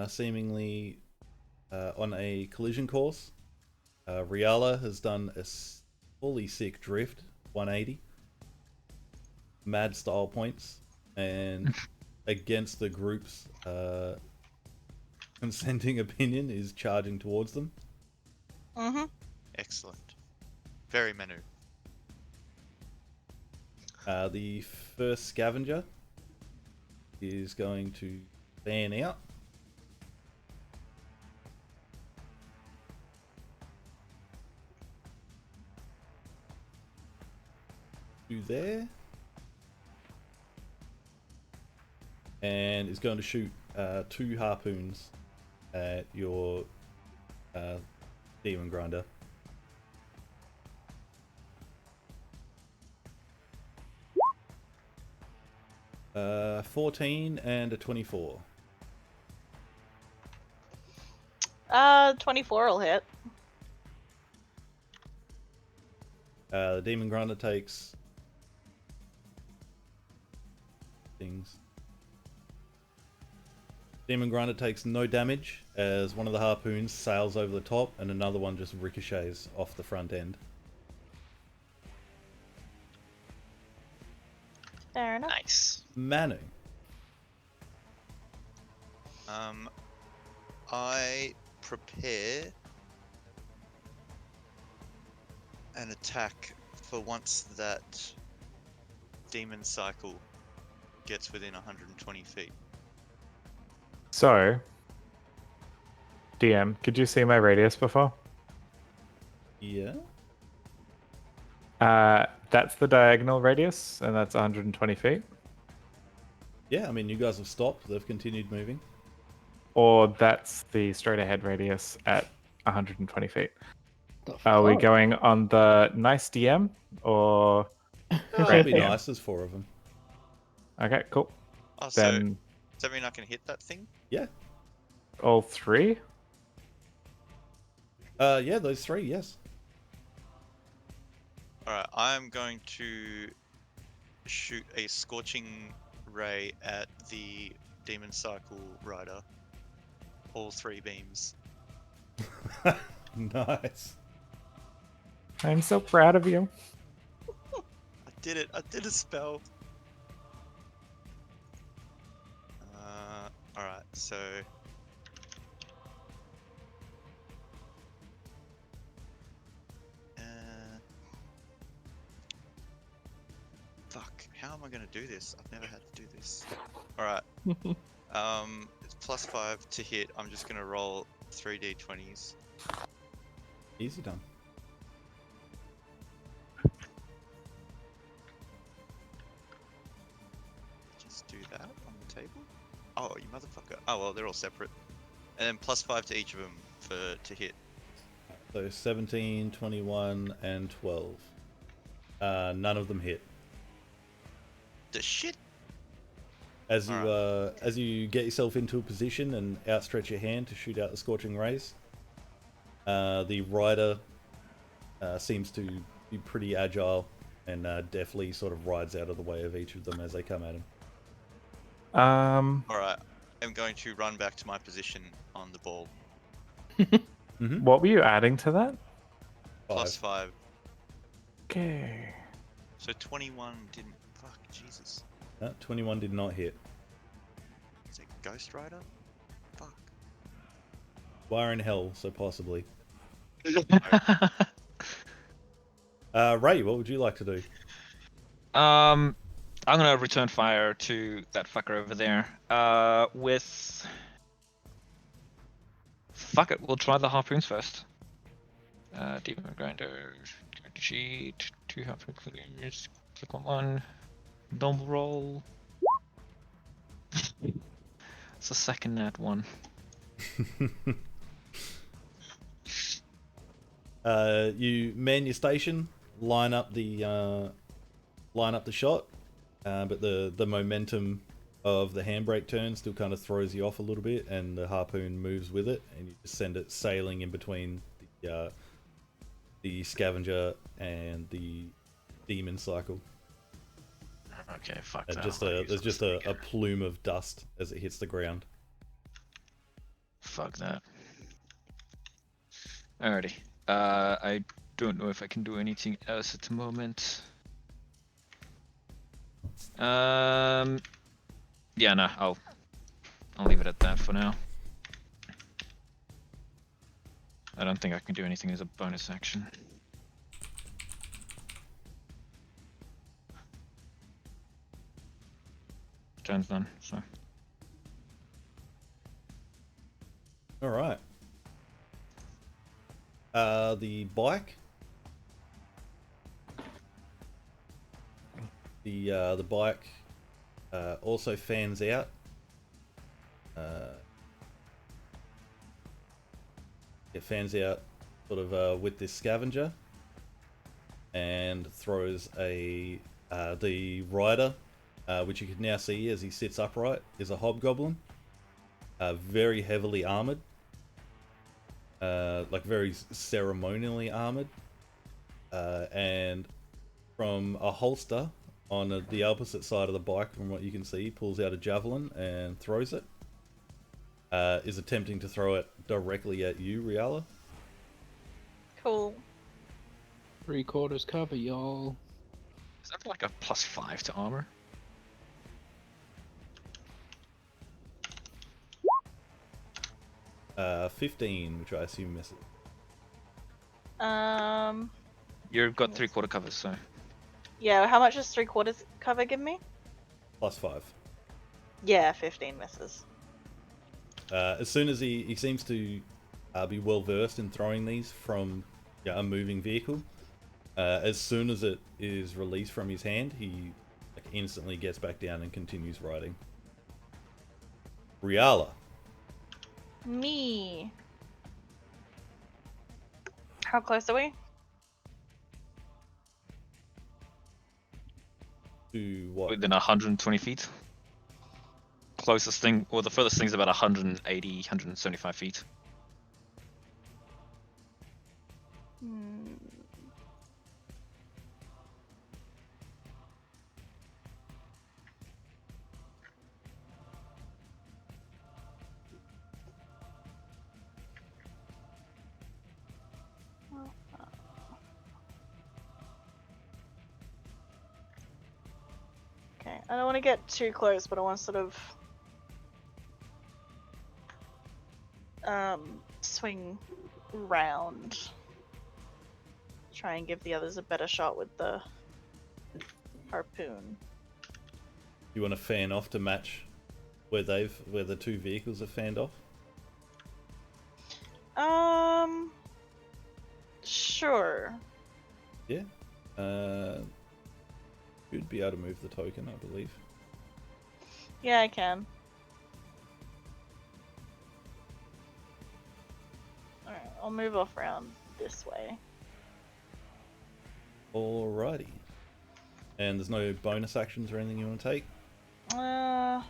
seemingly on a collision course. Riala has done a fully sick drift, 180. Mad style points, and against the group's consenting opinion is charging towards them. Mm-hmm. Excellent. Very Manu. The first scavenger is going to fan out. To there. And is going to shoot 2 harpoons at your demon grinder. Uh, 14 and a 24. 24 will hit. The demon grinder takes things. Demon grinder takes no damage as one of the harpoons sails over the top and another one just ricochets off the front end. Fair enough. Nice. Manu. I prepare an attack for once that demon cycle gets within 120 feet. So, DM, could you see my radius before? Yeah. That's the diagonal radius, and that's 120 feet. Yeah, I mean, you guys have stopped. They've continued moving. Or that's the straight ahead radius at 120 feet. Are we going on the nice DM or? That'd be DM? nice. There's 4 of them. Okay, cool. Oh, so Then does that mean I can hit that thing? Yeah. all 3? Yeah, those 3, yes. Alright, I'm going to shoot a scorching ray at the demon cycle rider. All 3 beams. Nice. I'm so proud of you. I did it! I did a spell! Alright, so... Fuck, how am I gonna do this? I've never had to do this. Alright. It's +5 to hit. I'm just gonna roll 3d20s. Easy done. Just do that on the table. Oh, you motherfucker. Oh well, they're all separate. And then +5 to each of them to hit. So 17, 21, and 12. None of them hit. The shit. As you get yourself into a position and outstretch your hand to shoot out the scorching rays, the rider seems to be pretty agile and definitely sort of rides out of the way of each of them as they come at him. Alright, I'm going to run back to my position on the ball. What were you adding to that? +5. Okay. So 21 didn't. Fuck, Jesus. 21 did not hit. Is it Ghost Rider? Fuck. Wire in hell, so possibly. Ray, what would you like to do? I'm gonna return fire to that fucker over there. With fuck it, we'll try the harpoons first. Demon grinder, sheet, 2 harpoon clears. Click on 1. Double roll. It's the second nat 1. You man your station, line up the shot, but the momentum of the handbrake turn still kind of throws you off a little bit, and the harpoon moves with it, and you just send it sailing in between the scavenger and the demon cycle. Okay, fuck And that. there's just a plume of dust as it hits the ground. Fuck that. Alrighty. I don't know if I can do anything else at the moment. Yeah, no, I'll leave it at that for now. I don't think I can do anything as a bonus action. Turn's done, so. All right. The bike. The bike also fans out. It fans out sort of with this scavenger, and throws the rider, which you can now see as he sits upright, is a hobgoblin, very heavily armored, like very ceremonially armored, and from a holster on the opposite side of the bike, from what you can see, pulls out a javelin and throws it. Is attempting to throw it directly at you, Riala. Cool. 3/4 cover, y'all. Is that like a +5 to armor? Uh, 15, which I assume misses. You've got 3/4 cover, so. Yeah, how much does 3/4 cover give me? +5. Yeah, 15 misses. As soon as he seems to be well versed in throwing these from a moving vehicle, as soon as it is released from his hand, he instantly gets back down and continues riding. Riala. Me. How close are we? To what? Within 120 feet. Closest thing, or the furthest thing's about 180, 175 feet. Hmm. Okay, I don't want to get too close, but I want to sort of swing round. Try and give the others a better shot with the harpoon. You want to fan off to match where the two vehicles have fanned off? Sure. Yeah. You'd be able to move the token, I believe. Yeah, I can. Alright, I'll move off around this way. Alrighty. And there's no bonus actions or anything you want to take? I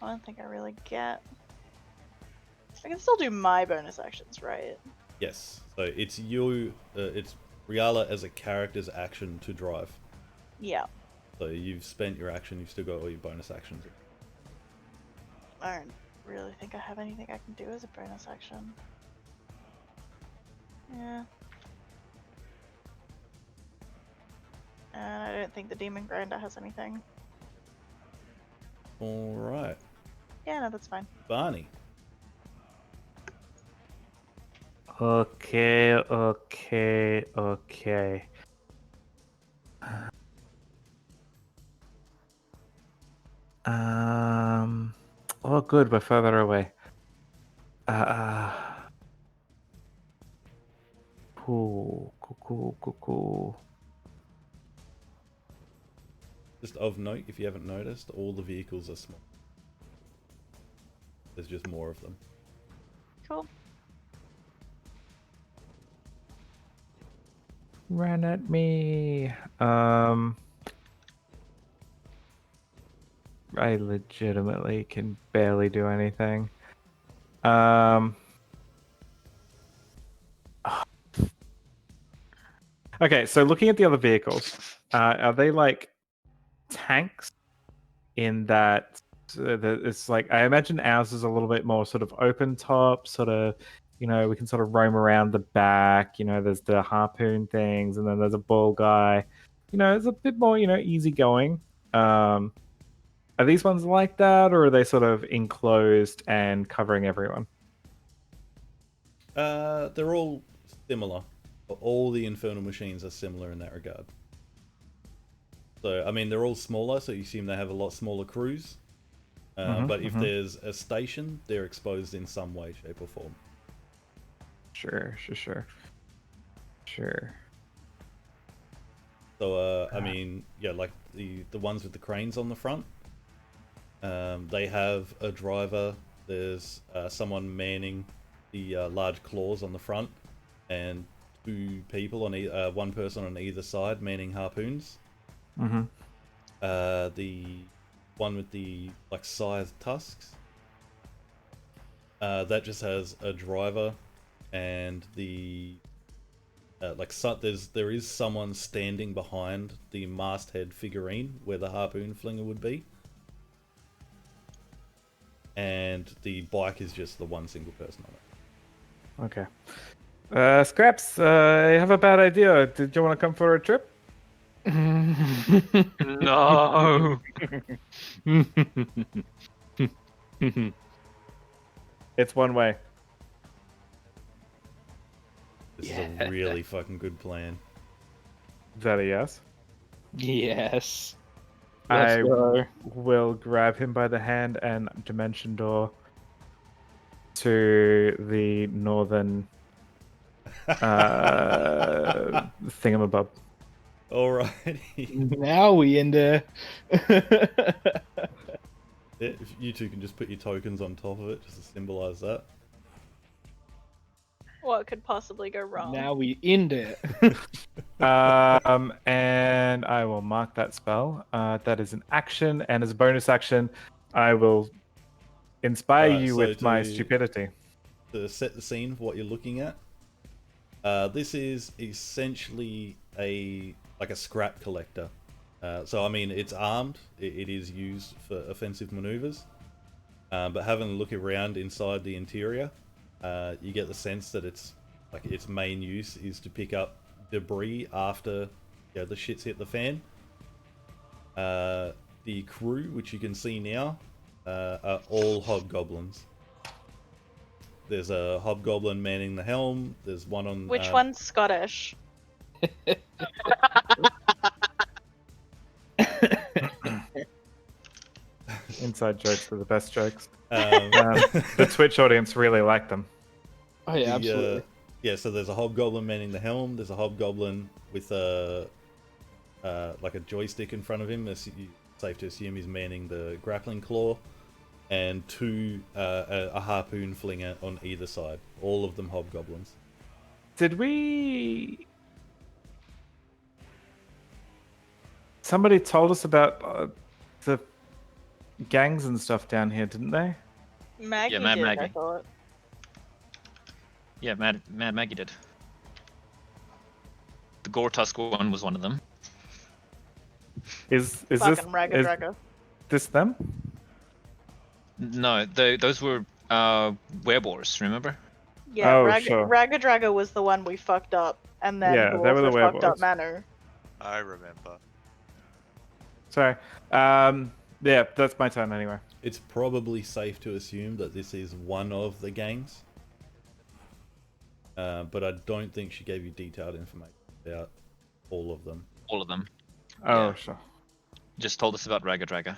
don't think I really get. I can still do my bonus actions, right? Yes. So it's you. It's Riala as a character's action to drive. Yeah. So you've spent your action. You've still got all your bonus actions. I don't really think I have anything I can do as a bonus action. Yeah. And I don't think the demon grinder has anything. All right, Yeah, no, that's fine. Barney. Okay. Oh, good. We're further away. Cool. Just of note, if you haven't noticed, all the vehicles are small. There's just more of them. Cool. ran at me. I legitimately can barely do anything. Okay, so looking at the other vehicles, are they like tanks in that it's like, I imagine ours is a little bit more sort of open top, sort of, we can sort of roam around the back, there's the harpoon things, and then there's a ball guy. It's a bit more, easygoing. Are these ones like that, or are they sort of enclosed and covering everyone? They're all similar. All the infernal machines are similar in that regard. So, I mean, they're all smaller, so you assume they have a lot smaller crews. But if there's a station, they're exposed in some way, shape, or form. Sure. So, I mean, yeah, like the ones with the cranes on the front, they have a driver. There's someone manning the large claws on the front, and two people on one person on either side manning harpoons. The one with the like scythe tusks, that just has a driver, and the there is someone standing behind the masthead figurine where the harpoon flinger would be, and the bike is just the one single person on it. Okay. Scraps, I have a bad idea. Did you want to come for a trip? No. It's one way. This is a really fucking good plan. Is that a yes? Yes. Let's I go. will grab him by the hand and dimension door to the northern thingamabob. Alrighty. Now we in there. If you two can just put your tokens on top of it, just to symbolize that. What could possibly go wrong? Now we in there. And I will mark that spell. That is an action, and as a bonus action, I will inspire Alright, you so with my stupidity. To set the scene for what you're looking at, this is essentially a scrap collector. So I mean, it's armed. It is used for offensive maneuvers. But having a look around inside the interior, you get the sense that its main use is to pick up debris after the shit's hit the fan. The crew, which you can see now, are all hobgoblins. There's a hobgoblin manning the helm. There's one on. Which one's Scottish? Inside jokes are the best jokes. Um, The Twitch audience really like them. Oh yeah, absolutely. So there's a hobgoblin manning the helm. There's a hobgoblin with a joystick in front of him. It's safe to assume he's manning the grappling claw, and a harpoon flinger on either side. All of them hobgoblins. Did we? Somebody told us about the gangs and stuff down here, didn't they? Maggie Yeah, Mad did, I Maggie. thought. Yeah, Mad Maggie did. The Gore Tusk one was one of them. Is this Fucking Ragga is Dragga. this them? No, those were werewolves. Remember? Yeah, Oh, sure. Ragga Dragga was the one we fucked up, and then Yeah, who they were also the fucked up werewolves. Manu. I remember. Sorry. Yeah, that's my turn anyway. It's probably safe to assume that this is one of the gangs. But I don't think she gave you detailed information about all of them. All of them. Oh, Yeah. sure. Just told us about Ragga Dragga.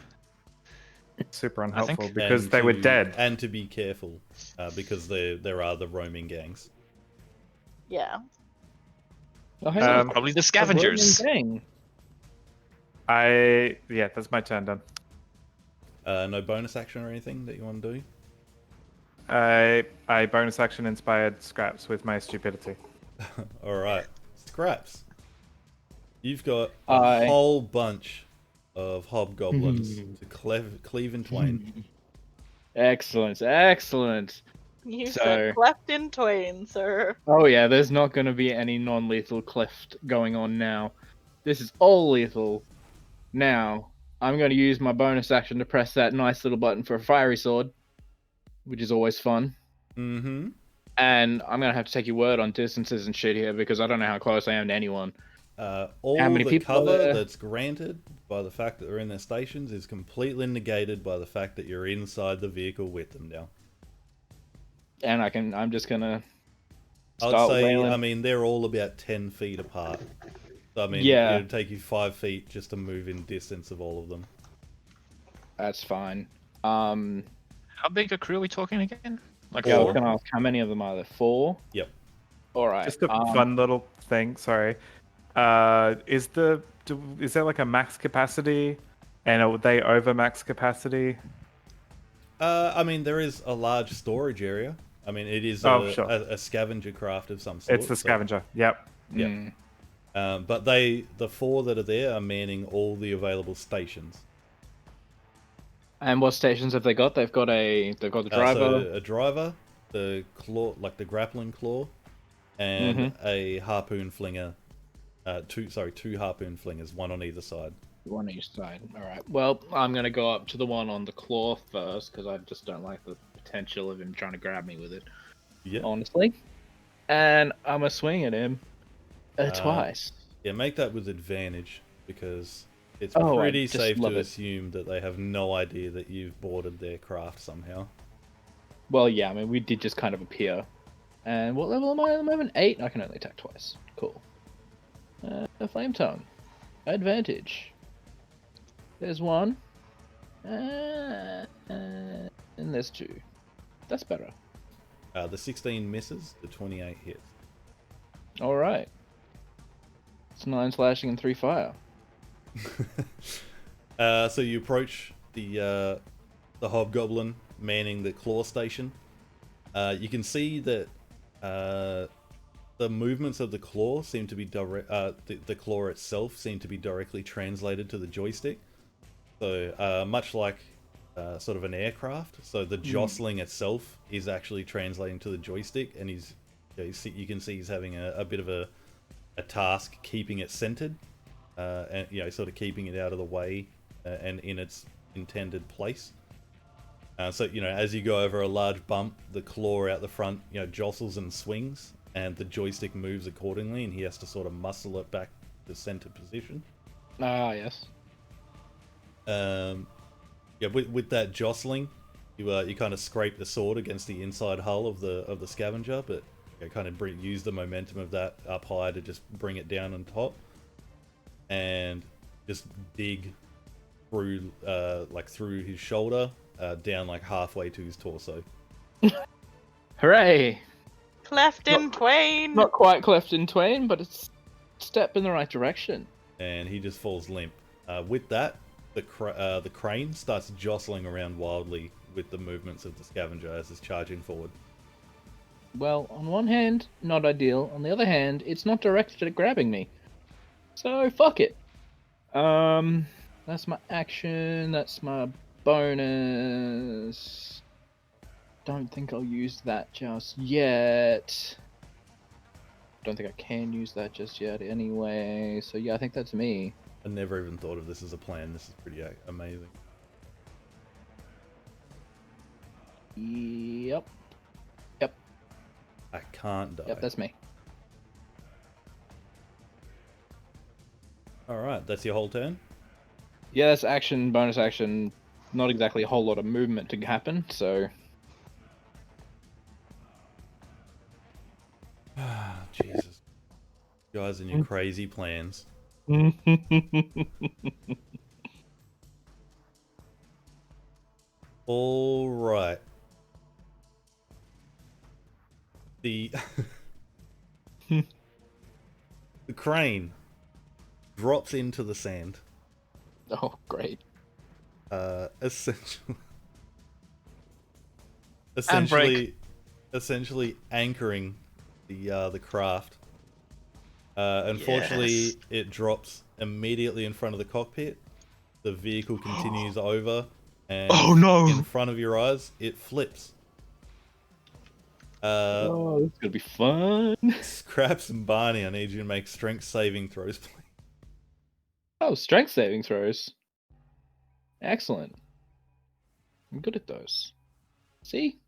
Super think. unhelpful because And they were to- dead. And to be careful, because there are the roaming gangs. Yeah. Oh, hang on. Probably the A scavengers. Roman gang. Yeah, that's my turn done. No bonus action or anything that you want to do? I bonus action inspired Scraps with my stupidity. Alright. Scraps. You've got a I- whole bunch of hobgoblins to cleave in twain. Excellent, excellent. You So- said cleft in twain, sir. Oh yeah, there's not going to be any non-lethal cleft going on now. This is all lethal. Now, I'm going to use my bonus action to press that nice little button for a fiery sword, which is always fun. Mm-hmm. And I'm going to have to take your word on distances and shit here because I don't know how close I am to anyone. All How many the people are cover there? that's granted by the fact that they're in their stations is completely negated by the fact that you're inside the vehicle with them now. And I'm just going to I'd start say, wailing. I mean, they're all about 10 feet apart. So, I mean, Yeah. it'd take you 5 feet just to move in distance of all of them. That's fine. How big a crew are we talking again? Like Yeah, I was Four. going to ask how many of them are there? 4? Yep. All right. Just a fun little thing. Sorry. Is there like a max capacity, and are they over max capacity? I mean, there is a large storage area. I mean, it is Oh, sure. a scavenger craft of some sort. It's the so- scavenger. Yep. Yep. Mm. But the 4 that are there are manning all the available stations. And what stations have they got? They've got the driver. So a driver, the claw, like the grappling claw, and a harpoon flinger. Two harpoon flingers, one on either side. One each side. All right. Well, I'm gonna go up to the one on the claw first because I just don't like the potential of him trying to grab me with it. Yeah. Honestly. And I'm gonna swing at him twice. Yeah, make that with advantage because it's Oh, I pretty just safe love to it. assume that they have no idea that you've boarded their craft somehow. Well, yeah. I mean, we did just kind of appear. And what level am I at the moment? 8. I can only attack twice. Cool. A flame tongue. Advantage. There's 1. And there's 2. That's better. The 16 misses, the 28 hits. All right. It's 9 slashing and 3 fire. So you approach the hobgoblin manning the claw station. You can see that the movements of the claw seem to be direct. The claw itself seem to be directly translated to the joystick. So much like sort of an aircraft, so the jostling itself is actually translating to the joystick, and you can see he's having a bit of a task keeping it centered, and sort of keeping it out of the way and in its intended place. So as you go over a large bump, the claw out the front jostles and swings, and the joystick moves accordingly, and he has to sort of muscle it back to center position. Ah, yes. With that jostling, you kind of scrape the sword against the inside hull of the scavenger, but kind of use the momentum of that up high to just bring it down on top, and just dig through through his shoulder, down like halfway to his torso. Hooray! Cleft in twain. Not quite cleft in twain, but it's a step in the right direction. And he just falls limp. With that, the crane starts jostling around wildly with the movements of the scavenger as it's charging forward. Well, on one hand, not ideal. On the other hand, it's not directed at grabbing me. So, fuck it. That's my action. That's my bonus. Don't think I'll use that just yet. Don't think I can use that just yet anyway. So, yeah, I think that's me. I never even thought of this as a plan. This is pretty amazing. Yep. I can't die. Yep, that's me. Alright, that's your whole turn? Yeah, that's action, bonus action. Not exactly a whole lot of movement to happen, so... Jesus. You guys and your crazy plans. Alright. The crane drops into the sand. Oh, great. Essentially anchoring the craft. Unfortunately, Yes. it drops immediately in front of the cockpit. The vehicle continues over, and Oh, no! in front of your eyes, it flips. Oh, this is gonna be fun. Scraps and Barney, I need you to make strength saving throws, please. Oh, strength saving throws. Excellent. I'm good at those. See?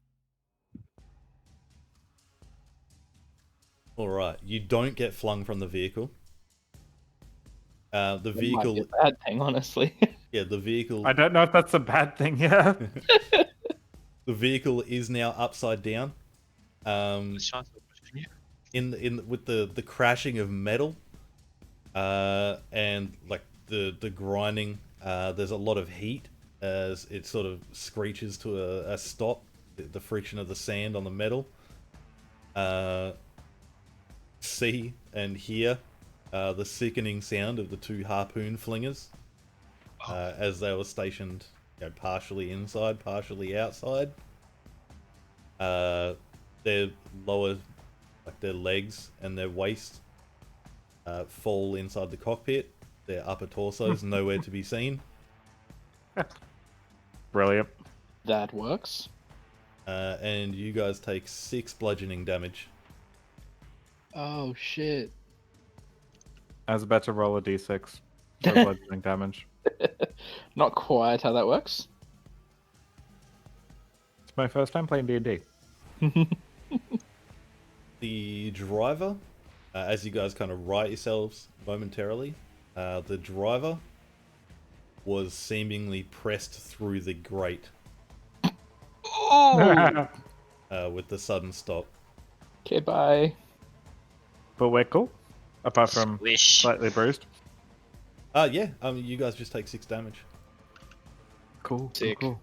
Alright, you don't get flung from the vehicle. The That might be vehicle, a bad thing, honestly. yeah, the vehicle, I don't know if that's a bad thing. Yeah. the vehicle is now upside down. With the crashing of metal, and like the grinding, there's a lot of heat as it sort of screeches to a stop. The friction of the sand on the metal. See and hear the sickening sound of the two harpoon flingers as they were stationed, partially inside, partially outside. Their lower, like their legs and their waist, fall inside the cockpit. Their upper torsos nowhere to be seen. Brilliant. That works. And you guys take 6 bludgeoning damage. Oh shit. I was about to roll a d6 for bludgeoning damage. Not quite how that works. It's my first time playing D&D. The driver, as you guys kind of right yourselves momentarily, the driver was seemingly pressed through the grate Oh! with the sudden stop. Okay, bye. But we're cool. Apart from Squish. slightly bruised. Yeah, you guys just take 6 damage. Cool. Sick. Cool.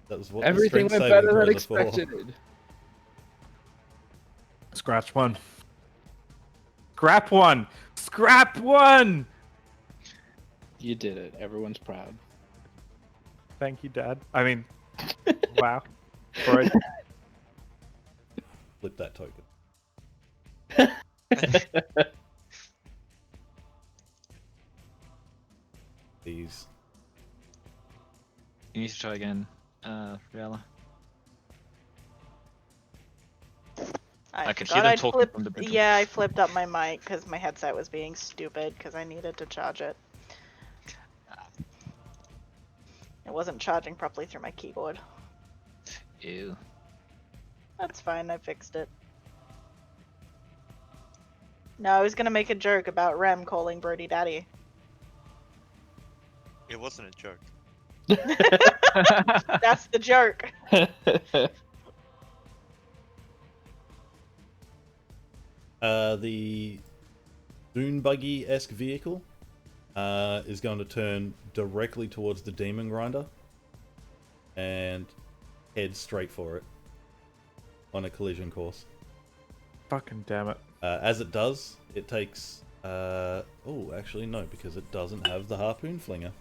That was what Everything the went strength better than saving throws are for. expected. Scratch one. Scrap one. Scrap one. You did it. Everyone's proud. Thank you, Dad. I mean, wow. Freud. Flip that token. These. You need to try again, Riala. I could forgot hear them I'd talking flip- from the bedroom. Yeah, I flipped up my mic because my headset was being stupid because I needed to charge it. It wasn't charging properly through my keyboard. Ew. That's fine, I fixed it. No, I was gonna make a joke about Rem calling Brody Daddy. It wasn't a joke. That's the joke. The dune buggy-esque vehicle is going to turn directly towards the demon grinder and head straight for it on a collision course. Fucking damn it. As it does, it takes... oh, actually no, because it doesn't have the harpoon flinger.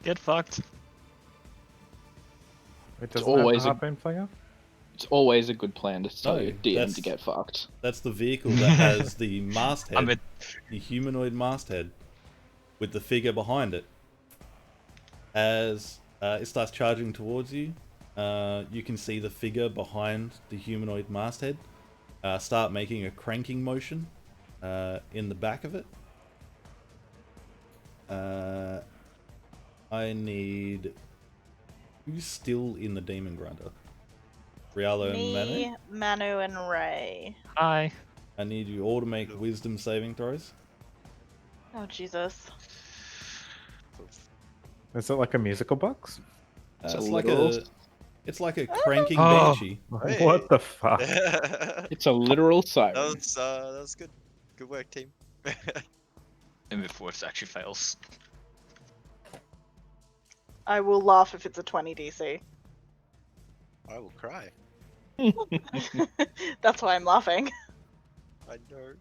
Get fucked. It doesn't always a- have a harpoon flinger? It's always a good plan to tell No, your DM that's- to get fucked. That's the vehicle that has the masthead, I'm a- the humanoid masthead, with the figure behind it. As it starts charging towards you, you can see the figure behind the humanoid masthead start making a cranking motion in the back of it. I need... Who's still in the demon grinder? Rialo and Manu? Me, Manu, and Ray. Hi. I need you all to make wisdom saving throws. Oh, Jesus. Is it like a musical box? It's a It's like literal- it's like a cranking Oh. banshee. Hey. What the fuck? that It's a literal siren. was good. Good work, team. And before it actually fails. I will laugh if it's a 20 DC. I will cry. That's why I'm laughing. I know.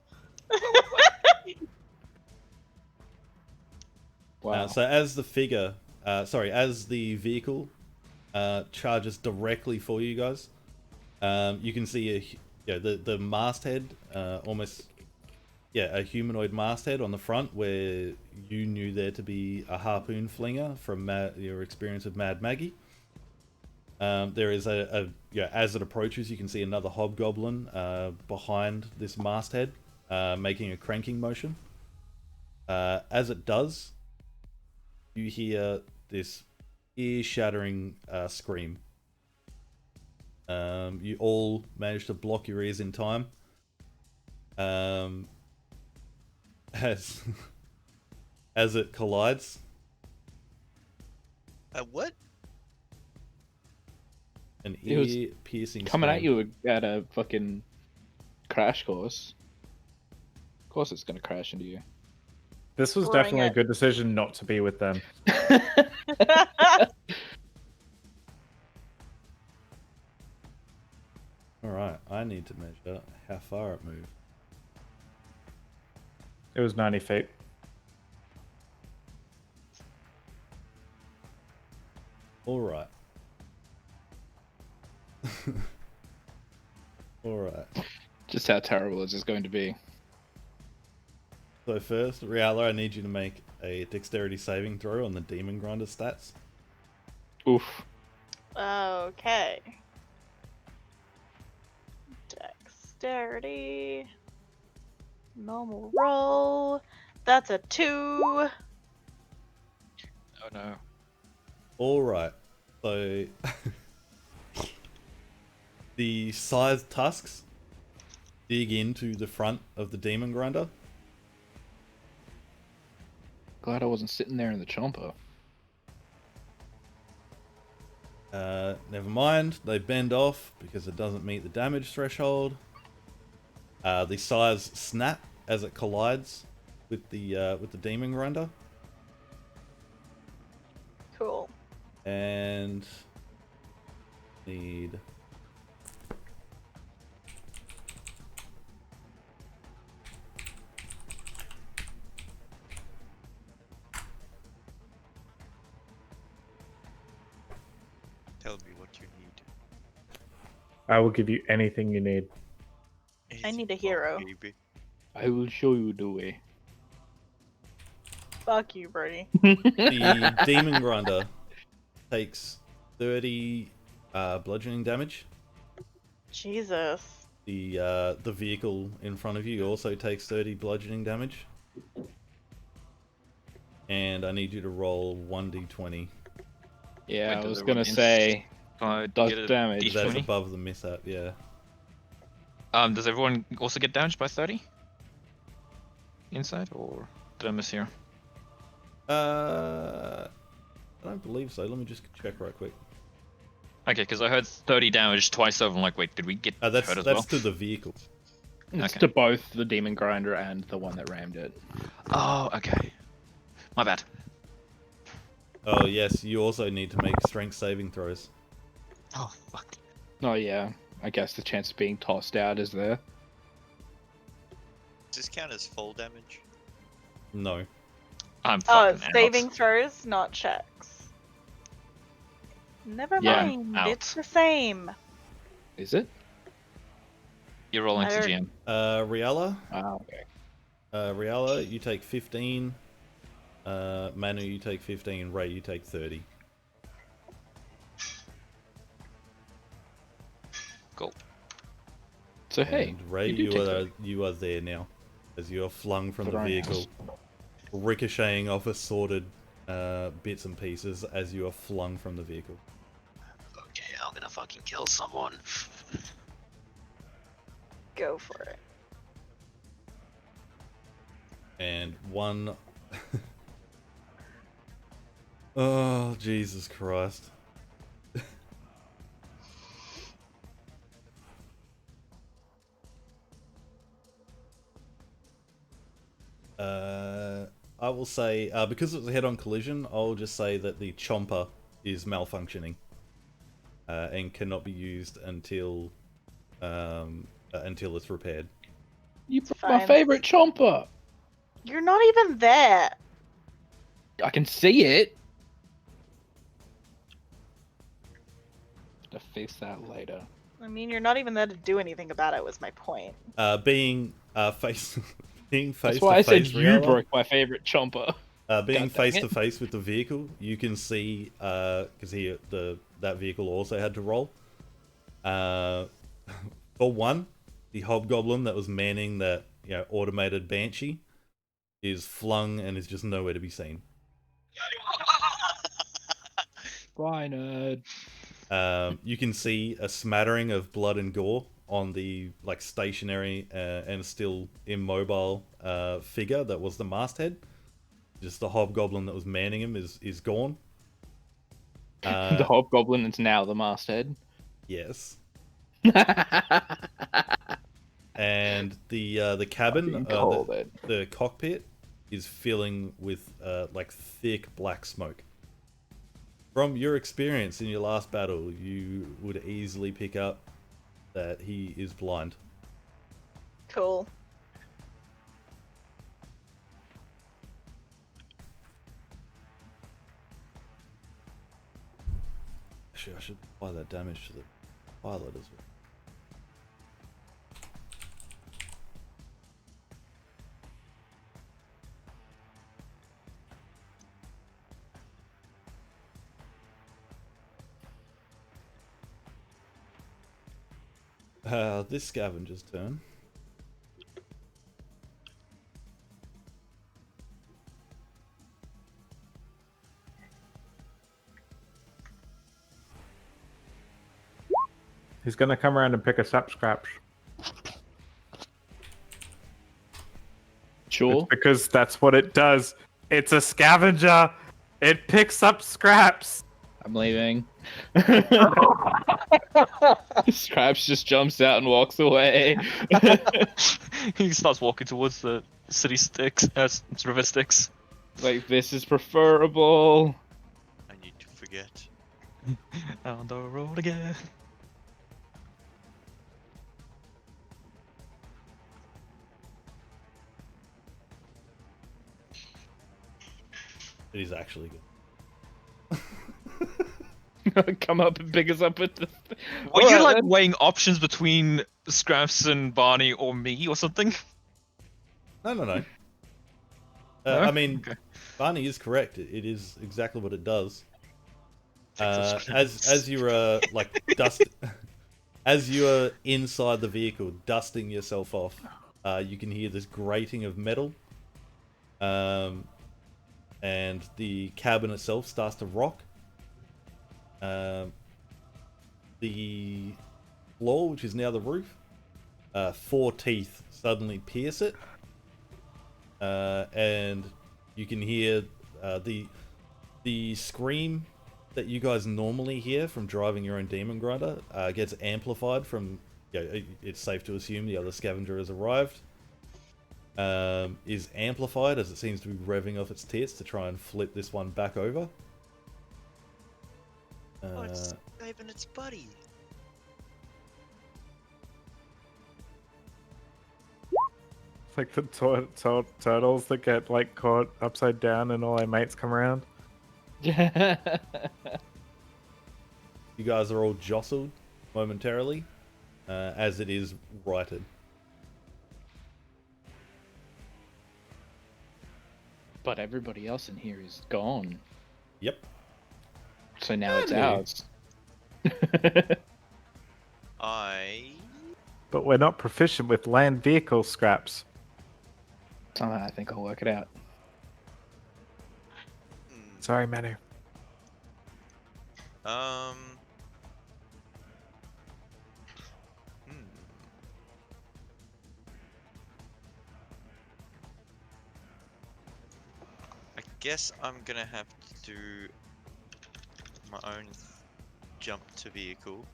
Wow. So as the figure, as the vehicle charges directly for you guys, you can see the masthead, almost, a humanoid masthead on the front, where you knew there to be a harpoon flinger from your experience with Mad Maggie. There is as it approaches, you can see another hobgoblin behind this masthead, making a cranking motion. As it does, you hear this ear-shattering scream. You all manage to block your ears in time. As as it collides. What? An It was ear-piercing Coming at scream. you at a fucking crash course. Of course it's gonna crash into you. This was Bring definitely a it. good decision not to be with them. Alright, I need to measure how far it moved. It was 90 feet. Alright. Alright. Just how terrible is this going to be? So first, Riala, I need you to make a dexterity saving throw on the Demon Grinder stats. Oof. Okay. Dexterity. Normal roll. That's a 2. Oh no. Alright, so the scythe tusks dig into the front of the Demon Grinder. Glad I wasn't sitting there in the chomper. Never mind, they bend off because it doesn't meet the damage threshold. The scythes snap as it collides with the Demon Grinder. Cool. And need Tell me what you need. I will give you anything you need. I need a Anything, hero. baby. I will show you the way. Fuck you, Brody. the Demon Grinder takes 30 bludgeoning damage. Jesus. The vehicle in front of you also takes 30 bludgeoning damage. And I need you to roll 1d20. Yeah, Wait, I does was everyone gonna say Does does get a damage. That's D20? above the mishap, yeah. Does everyone also get damaged by 30? Inside, or did I miss here? I don't believe so. Let me just check right quick. Okay, because I heard 30 damage twice over. I'm like, wait, did we get That's hurt as that's well? to the vehicle. It's Okay. to both the Demon Grinder and the one that rammed it. Oh, okay. My bad. Oh yes, you also need to make strength saving throws. Oh, fuck. Oh yeah, I guess the chance of being tossed out is there. Does this count as fall damage? No. I'm Oh, fucking saving out. throws, not checks. Never Yeah, mind. out. It's the same. Is it? You're rolling I to don't- GM. Riala, Ah, okay. Riala, you take 15. Manu, you take 15. Ray, you take 30. Cool. So hey, And Ray, you do take that. you are there now, as you are flung from the Thrown out. vehicle, ricocheting off assorted bits and pieces as you are flung from the vehicle. Okay, I'm gonna fucking kill someone. Go for it. And one. Oh, Jesus Christ. I will say, because it was a head-on collision, I'll just say that the chomper is malfunctioning and cannot be used until it's repaired. You It's broke my fine. favorite chomper. You're not even there. I can see it. To fix that later. I mean, you're not even there to do anything about it. Was my point. Being face being face That's why to I said face, you Riala, broke my favorite chomper. being God dang face to it. face with the vehicle, you can see because that vehicle also had to roll. For one, the hobgoblin that was manning that automated banshee is flung and is just nowhere to be seen. Why, nerd? You can see a smattering of blood and gore on the stationary and still immobile figure that was the masthead. Just the hobgoblin that was manning him is gone. The hobgoblin is now the masthead. Yes. And the cabin, Called it. the cockpit, is filling with thick black smoke. From your experience in your last battle, you would easily pick up that he is blind. Cool. Actually, I should apply that damage to the pilot as well. This scavenger's turn. He's gonna come around and pick us up scraps. Sure. It's because that's what it does. It's a scavenger. It picks up scraps. I'm leaving. Scraps just jumps out and walks away. He starts walking towards the city sticks, river sticks. Like, this is preferable. I need to forget. On the road again. It is actually good. Come up and pick us up with the. Were you Alright, like weighing options between Scraps and Barney or me or something? No. No? I mean, Okay. Barney is correct. It is exactly what it does. Takes us- As you're as you are inside the vehicle, dusting yourself off, you can hear this grating of metal, and the cabin itself starts to rock. The floor, which is now the roof, 4 teeth suddenly pierce it, and you can hear the scream that you guys normally hear from driving your own demon grinder gets amplified from. It's safe to assume the other scavenger has arrived. Is amplified as it seems to be revving off its tits to try and flip this one back over. Oh, it's saving its buddy. It's like the turtles that get like caught upside down and all their mates come around. You guys are all jostled momentarily as it is righted. But everybody else in here is gone. Yep. So now it's Really? ours. But we're not proficient with land vehicle scraps. Somehow I think I'll work it out. Sorry, Manu. I guess I'm gonna have to do my own jump to vehicle.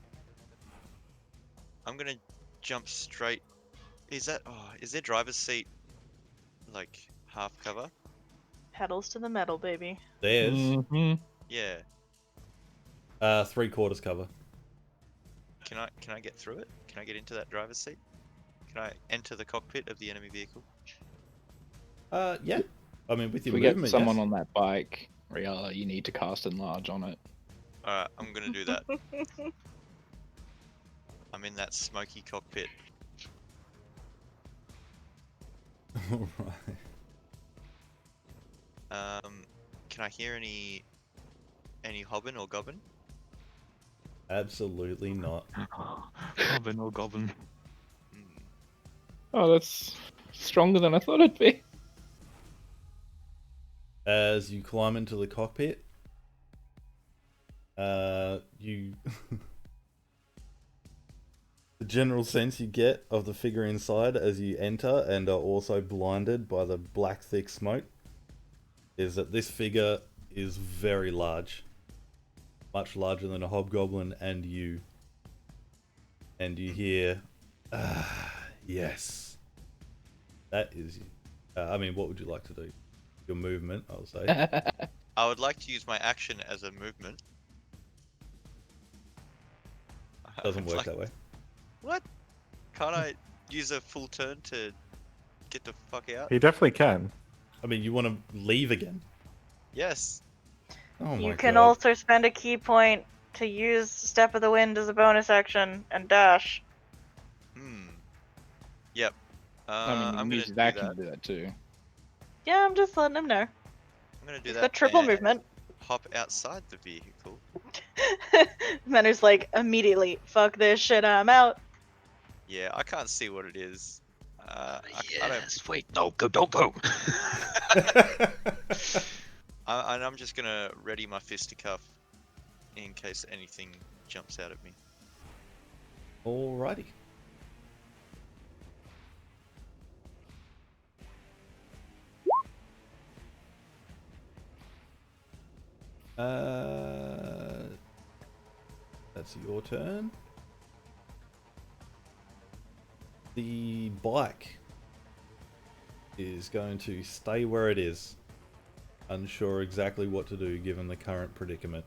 I'm gonna jump straight. Is there driver's seat like half cover? Pedals to the metal, baby. There's Mm-hmm. Yeah. 3/4 cover. Can I get through it? Can I get into that driver's seat? Can I enter the cockpit of the enemy vehicle? Yeah. I mean, with If your we get movement, someone yes. on that bike, Riala, you need to cast enlarge on it. Alright, I'm gonna do that. I'm I'm in that smoky cockpit. Alright. Can I hear any hobbin or gobbin? Absolutely not. Goblin or goblin. Hmm. Oh, that's stronger than I thought it'd be. As you climb into the cockpit, you the general sense you get of the figure inside as you enter and are also blinded by the black thick smoke is that this figure is very large, much larger than a hobgoblin, and you hear, yes, that is you. I mean, what would you like to do? Your movement, I'll say. I would like to use my action as a movement. Doesn't I'd work like- that way. What? Can't I use a full turn to get the fuck out? He definitely can. I mean, you want to leave again? Yes. Oh my You can god. also spend a key point to use Step of the Wind as a bonus action and dash. Hmm. Yep. I mean, you I'm can gonna use do his action that. to do that too. Yeah, I'm just letting him know. I'm gonna do He's that. got triple and movement. Hop outside the vehicle. Manu's like, immediately, fuck this shit, I'm out. Yeah, I can't see what it is. I don't. Wait, no, go, don't go. And I'm just gonna ready my fisticuff in case anything jumps out at me. Alrighty. That's your turn. The bike is going to stay where it is, unsure exactly what to do given the current predicament.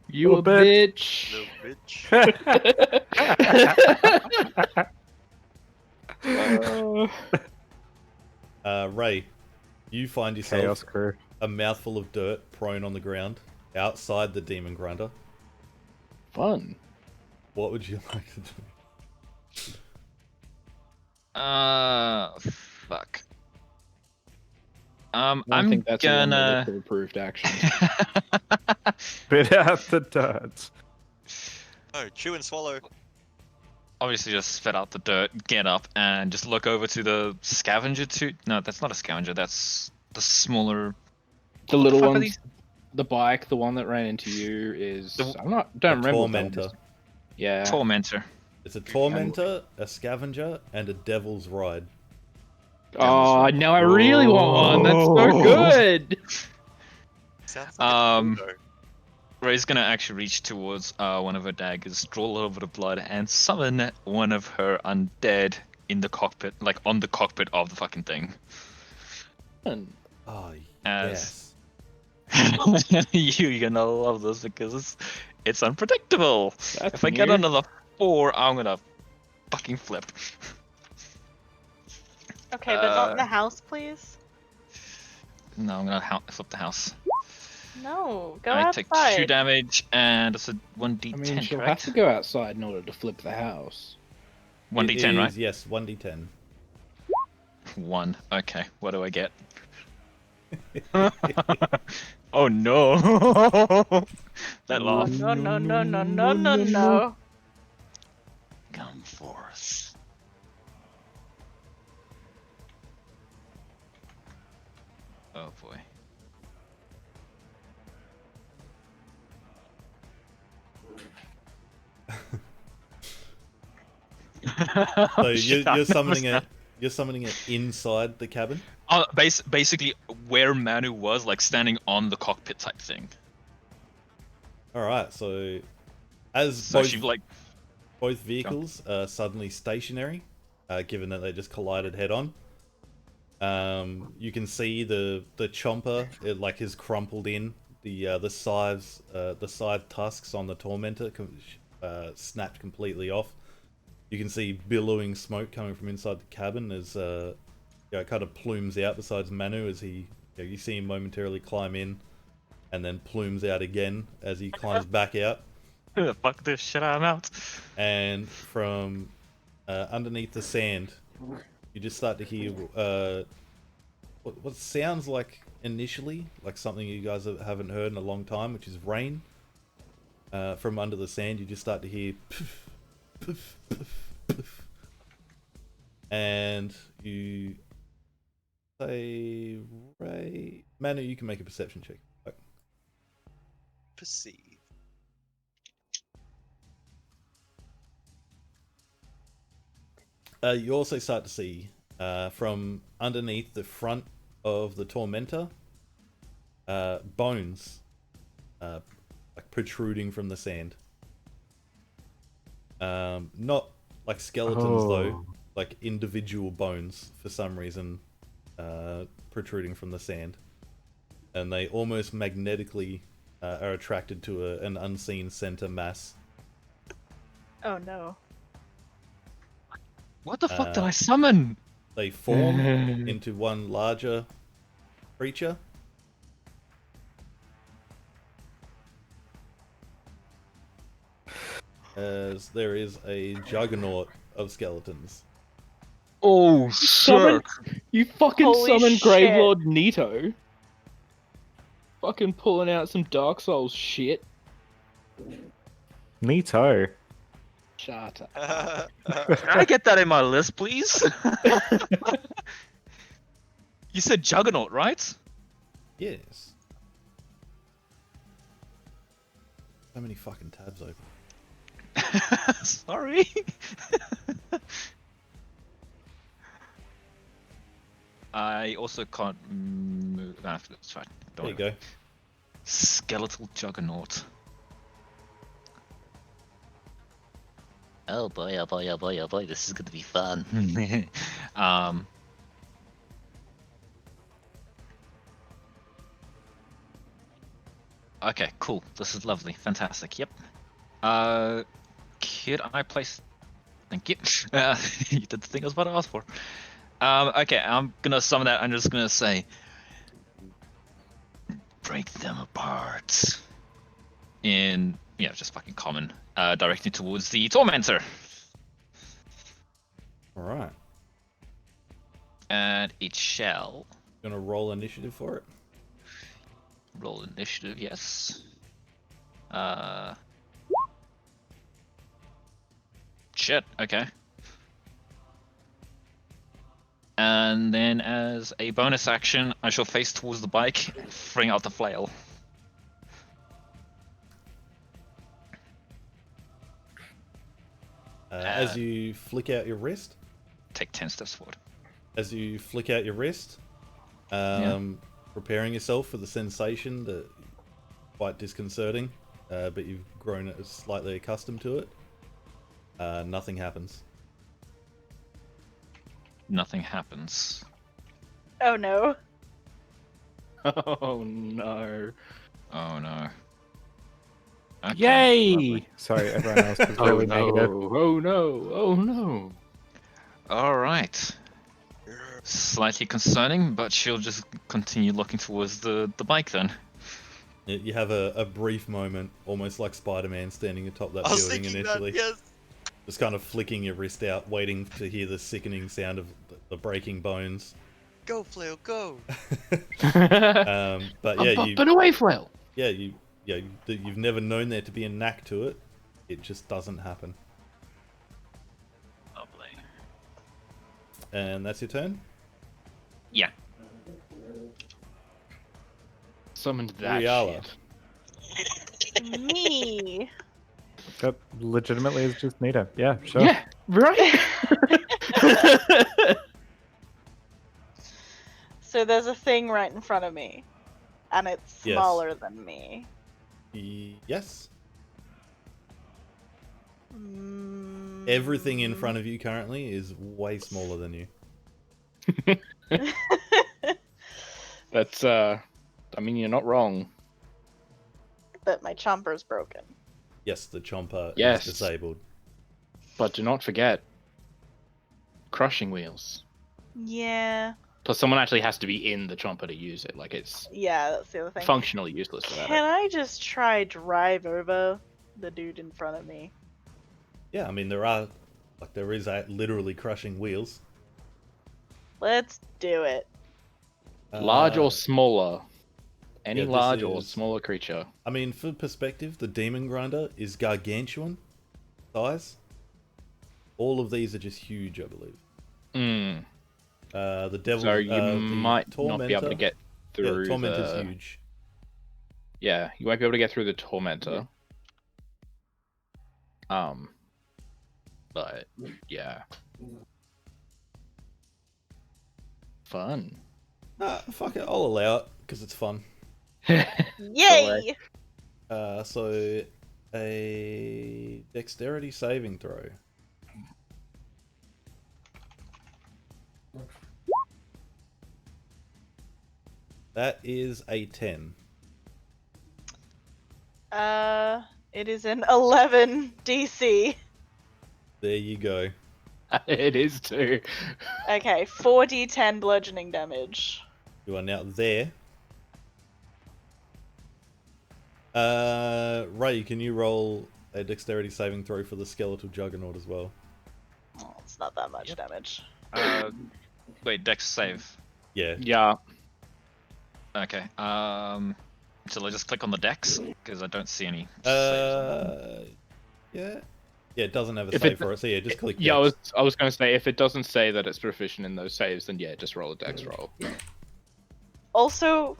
You a Little bit. bitch. Little bitch. Ray, you find yourself Chaos crew. a mouthful of dirt prone on the ground outside the demon grinder. Fun. What would you like to do? Fuck. I don't I'm think that's one of gonna. the approved actions. Spit out the dirt. Oh, chew and swallow. Obviously, just spit out the dirt, get up, and just look over to the scavenger. No, that's not a scavenger. That's the smaller. The little fuck are ones, these? the bike, the one that ran into you is. The- I'm not. Don't A remember. What that one tormentor. is. Yeah. Tormentor. It's a tormentor, a scavenger, and a devil's ride. Oh, now I really want one. That's so Oh. good. Sounds like a dildo. Ray's gonna actually reach towards one of her daggers, draw a little bit of blood, and summon one of her undead in the cockpit, like on the cockpit of the fucking thing. Fun. Oh, As- yes. You're gonna love this because it's unpredictable. That's If I get new. another 4, I'm gonna fucking flip. Okay, but not in the house, please. No, I'm gonna flip the house. No, go I outside. take 2 damage, and it's a 1d10, I mean, she'll have correct? to go outside in order to flip the house. 1d10, It right? is, yes, 1d10. 1. Okay, what do I get? Oh no! That Oh, laugh. no, no, no, no, no, no, no. Come forth. Oh boy. So you're summoning it. You're summoning it inside the cabin. Basically, where Manu was, like standing on the cockpit type thing. All right. So as So she like, both vehicles are suddenly stationary, given that they just collided head on. You can see the chomper, it like is crumpled in. The side tusks on the tormentor snapped completely off. You can see billowing smoke coming from inside the cabin as it kind of plumes out besides Manu as he you see him momentarily climb in and then plumes out again as he climbs back out. Fuck this shit, I'm out. And from underneath the sand, you just start to hear what sounds like initially like something you guys haven't heard in a long time, which is rain. From under the sand, you just start to hear poof, poof, poof, poof. And you say, Ray, Manu, you can make a perception check. Perceive. You also start to see from underneath the front of the Tormentor bones like protruding from the sand. Not like skeletons though, like individual bones for some reason protruding from the sand. And they almost magnetically are attracted to an unseen center mass. Oh no. What the fuck did I summon? They form into one larger creature. As there is a juggernaut of skeletons. Oh Summon, you fucking Holy summoned shit. Gravelord Nito. Fucking pulling out some Dark Souls shit. Neato. Shut up. Can I get that in my list, please? You said Juggernaut, right? Yes. So many fucking tabs open. Sorry. I also can't move. Nah, that's fine. There you go. Skeletal Juggernaut. Oh boy, oh boy, oh boy, oh boy, this is gonna be fun. Okay, cool. This is lovely. Fantastic. Yep. Could I place... Thank you. You did the thing I was about to ask for. Okay, I'm gonna summon that. I'm just gonna say... Break them apart. In, yeah, just fucking common. Directing towards the Tormentor. Alright. And it shall... Gonna roll initiative for it? Roll initiative, yes. Shit, okay. And then as a bonus action, I shall face towards the bike, bring out the flail. As you flick out your wrist, Take 10 steps forward. as you flick out your wrist, preparing yourself for the sensation that quite disconcerting, but you've grown slightly accustomed to it. Nothing happens. Nothing happens. Oh no. Oh no. Oh no. Okay, Yay! lovely. Sorry, everyone else was Oh really no. negative. Oh no. Oh no. Alright. Slightly concerning, but she'll just continue looking towards the bike then. You have a brief moment, almost like Spider-Man standing atop that I was building thinking initially. that, yes. Just kind of flicking your wrist out, waiting to hear the sickening sound of the breaking bones. Go, Flail, go. But yeah, But away, Flail. you've never known there to be a knack to it. It just doesn't happen. Lovely. And that's your turn? Yeah. Summoned that Riala. shit. Me. That legitimately is just Nita. Yeah, sure. Yeah, right. So there's a thing right in front of me, and it's Yes. smaller than me. Yes. Mm. Everything in front of you currently is way smaller than you. That's I mean, you're not wrong. But my chomper's broken. Yes, the chomper Yes. is disabled. But do not forget crushing wheels. Yeah. Plus, someone actually has to be in the chomper to use it. Like, it's Yeah, that's the other thing. functionally useless without Can it. I just try drive over the dude in front of me. Yeah, I mean there is literally crushing wheels. Let's do it. Large Uh, or smaller? Any yeah, this large or is- smaller creature? I mean, for perspective, the demon grinder is gargantuan size. All of these are just huge, I believe. Hmm. The devil. So you the might tormentor, not be able to get Yeah, through the tormentor's the. huge. Yeah, you won't be able to get through the tormentor. But yeah, fun. Nah, fuck it, I'll allow it because it's fun. Yay! So a dexterity saving throw. That is a 10. It is an 11 DC. There you go. It is too. Okay, 4d10 bludgeoning damage. You are now there. Ray, can you roll a dexterity saving throw for the skeletal juggernaut as well? Oh, it's not that much Yep. damage. Wait, Dex save. Yeah. Yeah. Okay. Shall I just click on the Dex because I don't see any. saves on Yeah. Yeah, it doesn't have a If save it- for it, so yeah, just click Yeah, dex. I was gonna say if it doesn't say that it's proficient in those saves, then yeah, just roll a dex roll. Also,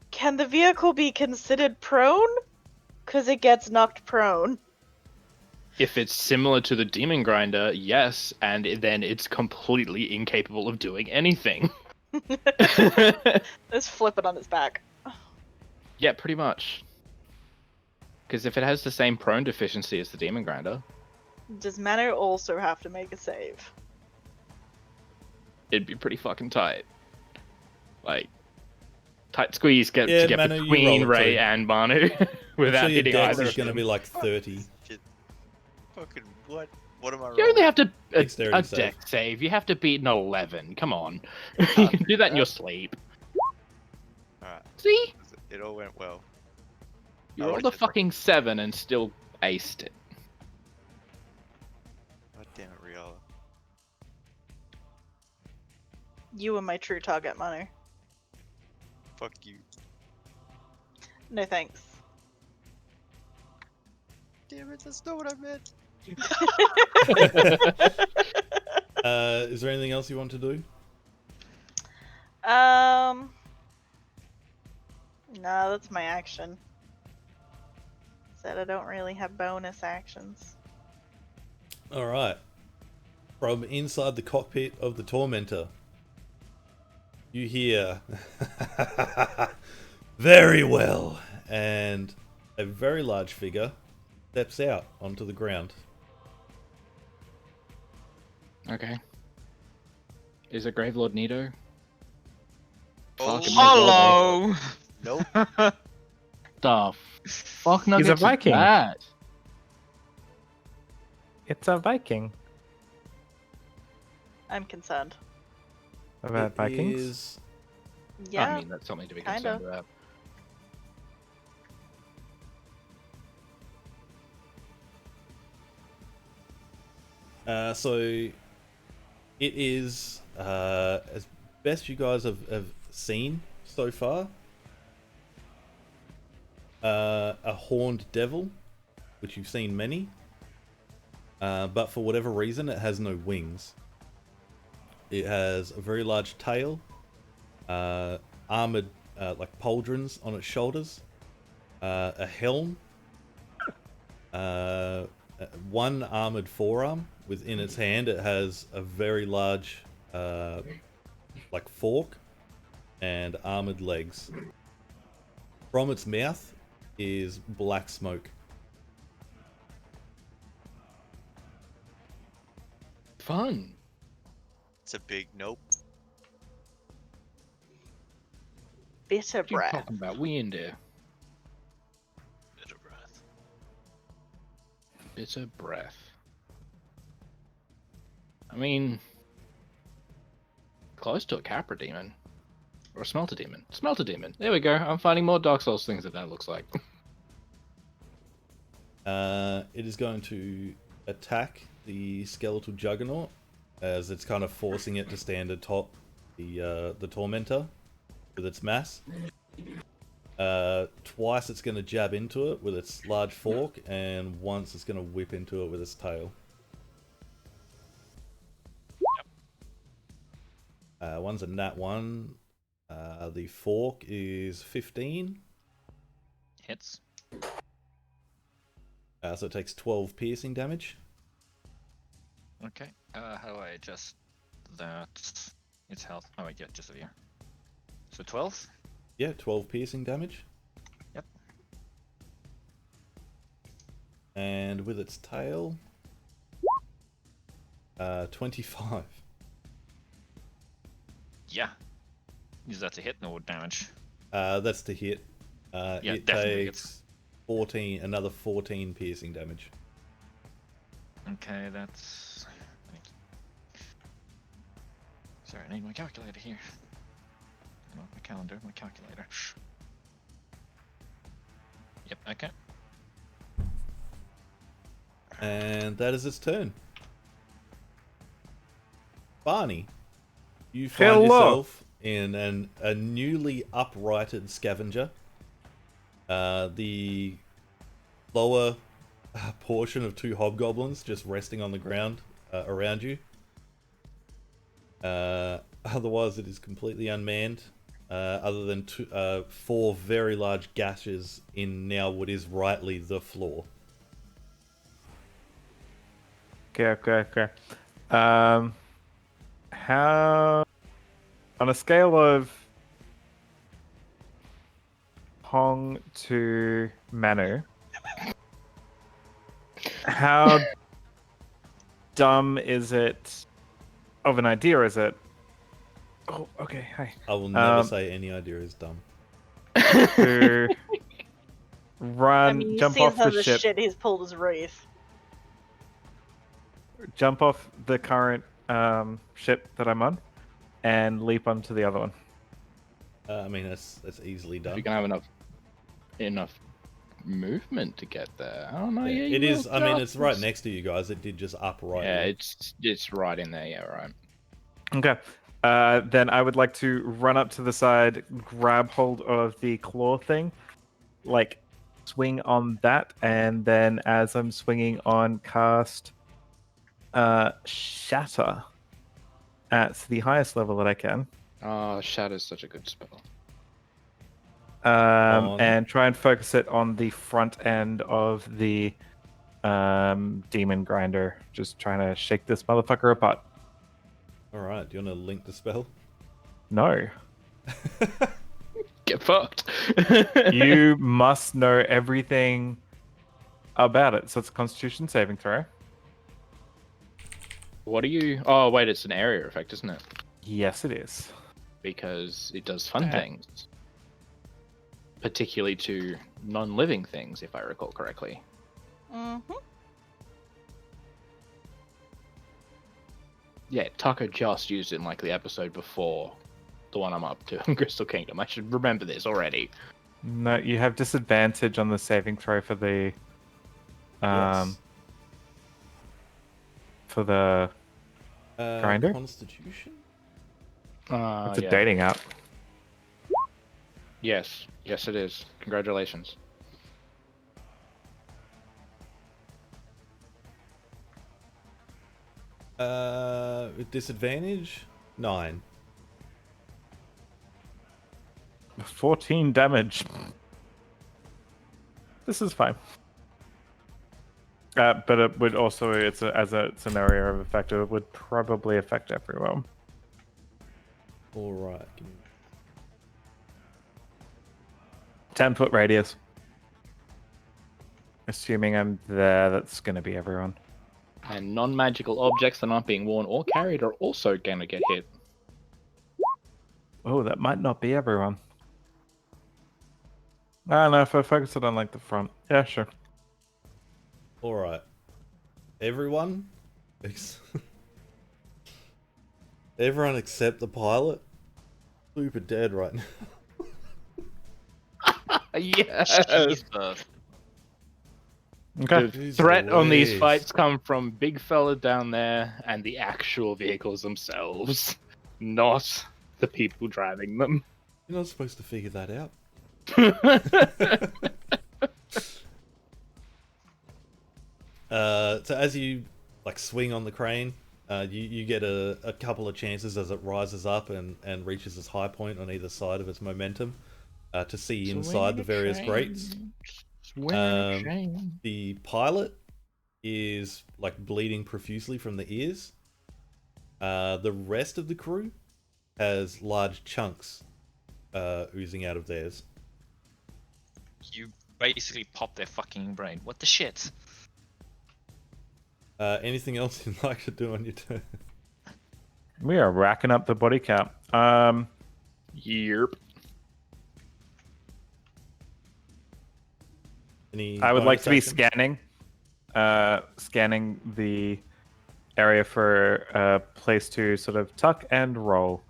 can the vehicle be considered prone? Because it gets knocked prone. If it's similar to the demon grinder, yes, and then it's completely incapable of doing anything. Let's flip it on its back. Yeah, pretty much. Because if it has the same prone deficiency as the demon grinder, Does Mano also have to make a save? it'd be pretty fucking tight. Like, tight squeeze to Yeah, get Manu, you between roll it Ray too. and Manu I'm without sure your hitting dex either is of going to them. be like 30. Shit. Fucking what? What am I You rolling? only have to Dexterity a save. dex save. You have to beat an 11. Come on, you can do that in your sleep. Alright, See, it all went well. you Oh, rolled a shit. fucking 7 and still aced it. God damn it, Riala. You were my true target, Manu. Fuck you. No thanks. Damn it, that's not what I meant. Is there anything else you want to do? No, that's my action. Said I don't really have bonus actions. Alright. From inside the cockpit of the Tormentor, you hear very well, and a very large figure steps out onto the ground. Okay. Is it Gravelord Nito? Oh, Fucking Hello. Nope. The fuck He's a nuggets is Viking. that? It's a Viking. I'm concerned. About It Vikings? is- Yeah. I mean, that's something to be kinda. concerned about. So it is, as best you guys have seen so far, a horned devil, which you've seen many, but for whatever reason it has no wings. It has a very large tail, armored like pauldrons on its shoulders, a helm, one armored forearm. Within its hand, it has a very large, like fork, and armored legs. From its mouth is black smoke. Fun. It's a big nope. Bitter What are you breath. talking about? We in there. Bitter breath. Bitter breath. I mean, close to a Capra demon. Or a Smelter demon. Smelter demon. There we go. I'm finding more Dark Souls things that looks like. It is going to attack the skeletal juggernaut as it's kind of forcing it to stand atop the tormentor with its mass. Twice it's going to jab into it with its large fork, and once it's going to whip into it with its tail. One's a nat 1. The fork is 15. Hits. So it takes 12 piercing damage. Okay. How do I adjust that? Its health. Oh wait, yeah, just over here. So 12. Yeah, 12 piercing damage. Yep. And with its tail, 25. Yeah. Use that to hit, no damage. That's to hit. Yeah, It definitely takes 14, 14 piercing damage. Okay, that's. Sorry, I need my calculator here. Not my calendar, my calculator. Yep, okay. And that is its turn. Barney, you find Hello. yourself in a newly uprighted scavenger. The lower portion of 2 hobgoblins just resting on the ground around you. Otherwise, it is completely unmanned, other than 4 very large gashes in now what is rightly the floor. Okay. How, on a scale of Hong to Manu, how dumb is it? Of an idea is it? Oh, okay. Hi. I will never say any idea is dumb. To run, I mean, you jump see off some of the the ship, shit he's pulled his wreath. jump off the current ship that I'm on, and leap onto the other one. I mean, that's easily If done. you can have enough movement to get there. I don't know. Yeah, Yeah, it is. I mean, it's right next. next to you guys. It did just upright. Yeah, it's right in there. Yeah, right. Okay. Then I would like to run up to the side, grab hold of the claw thing, like swing on that, and then as I'm swinging on, cast Shatter at the highest level that I can, Oh, Shadow's such a good spell. On- and try and focus it on the front end of the demon grinder, just trying to shake this motherfucker apart. All right. Do you want to link the spell? No. Get fucked. You must know everything about it. So it's a Constitution saving throw. What do you? Oh wait, it's an area effect, isn't it? Yes, it is. Because it does fun Yeah. things, particularly to non-living things, if I recall correctly. Mm-hmm. Yeah, Taco just used it in like the episode before the one I'm up to in Crystal Kingdom. I should remember this already. No, you have disadvantage on the saving throw for the Yes. for the grinder? Constitution. it's a yeah. dating app. Yes, it is. Congratulations. With disadvantage, 9. 14 damage. This is fine. But it would also, it's an area of effect, it would probably affect everyone. All right. 10-foot radius. Assuming I'm there, that's going to be everyone. And non-magical objects that aren't being worn or carried are also going to get hit. Oh, that might not be everyone. I don't know, if I focus it on like the front. Yeah, sure. All right. Everyone, everyone except the pilot. Super dead right now. Yes. Jesus. Okay. The Jeez threat on these Louise. fights come from big fella down there and the actual vehicles themselves, not the people driving them. You're not supposed to figure that out. So as you like swing on the crane, you get a couple of chances as it rises up and reaches its high point on either side of its momentum to see inside the various grates. The pilot is like bleeding profusely from the ears. The rest of the crew has large chunks oozing out of theirs. You basically pop their fucking brain. What the shit? Anything else you'd like to do on your turn? We are racking up the body count. Yep. Any I would like bonus to be action? scanning the area for a place to sort of tuck and roll.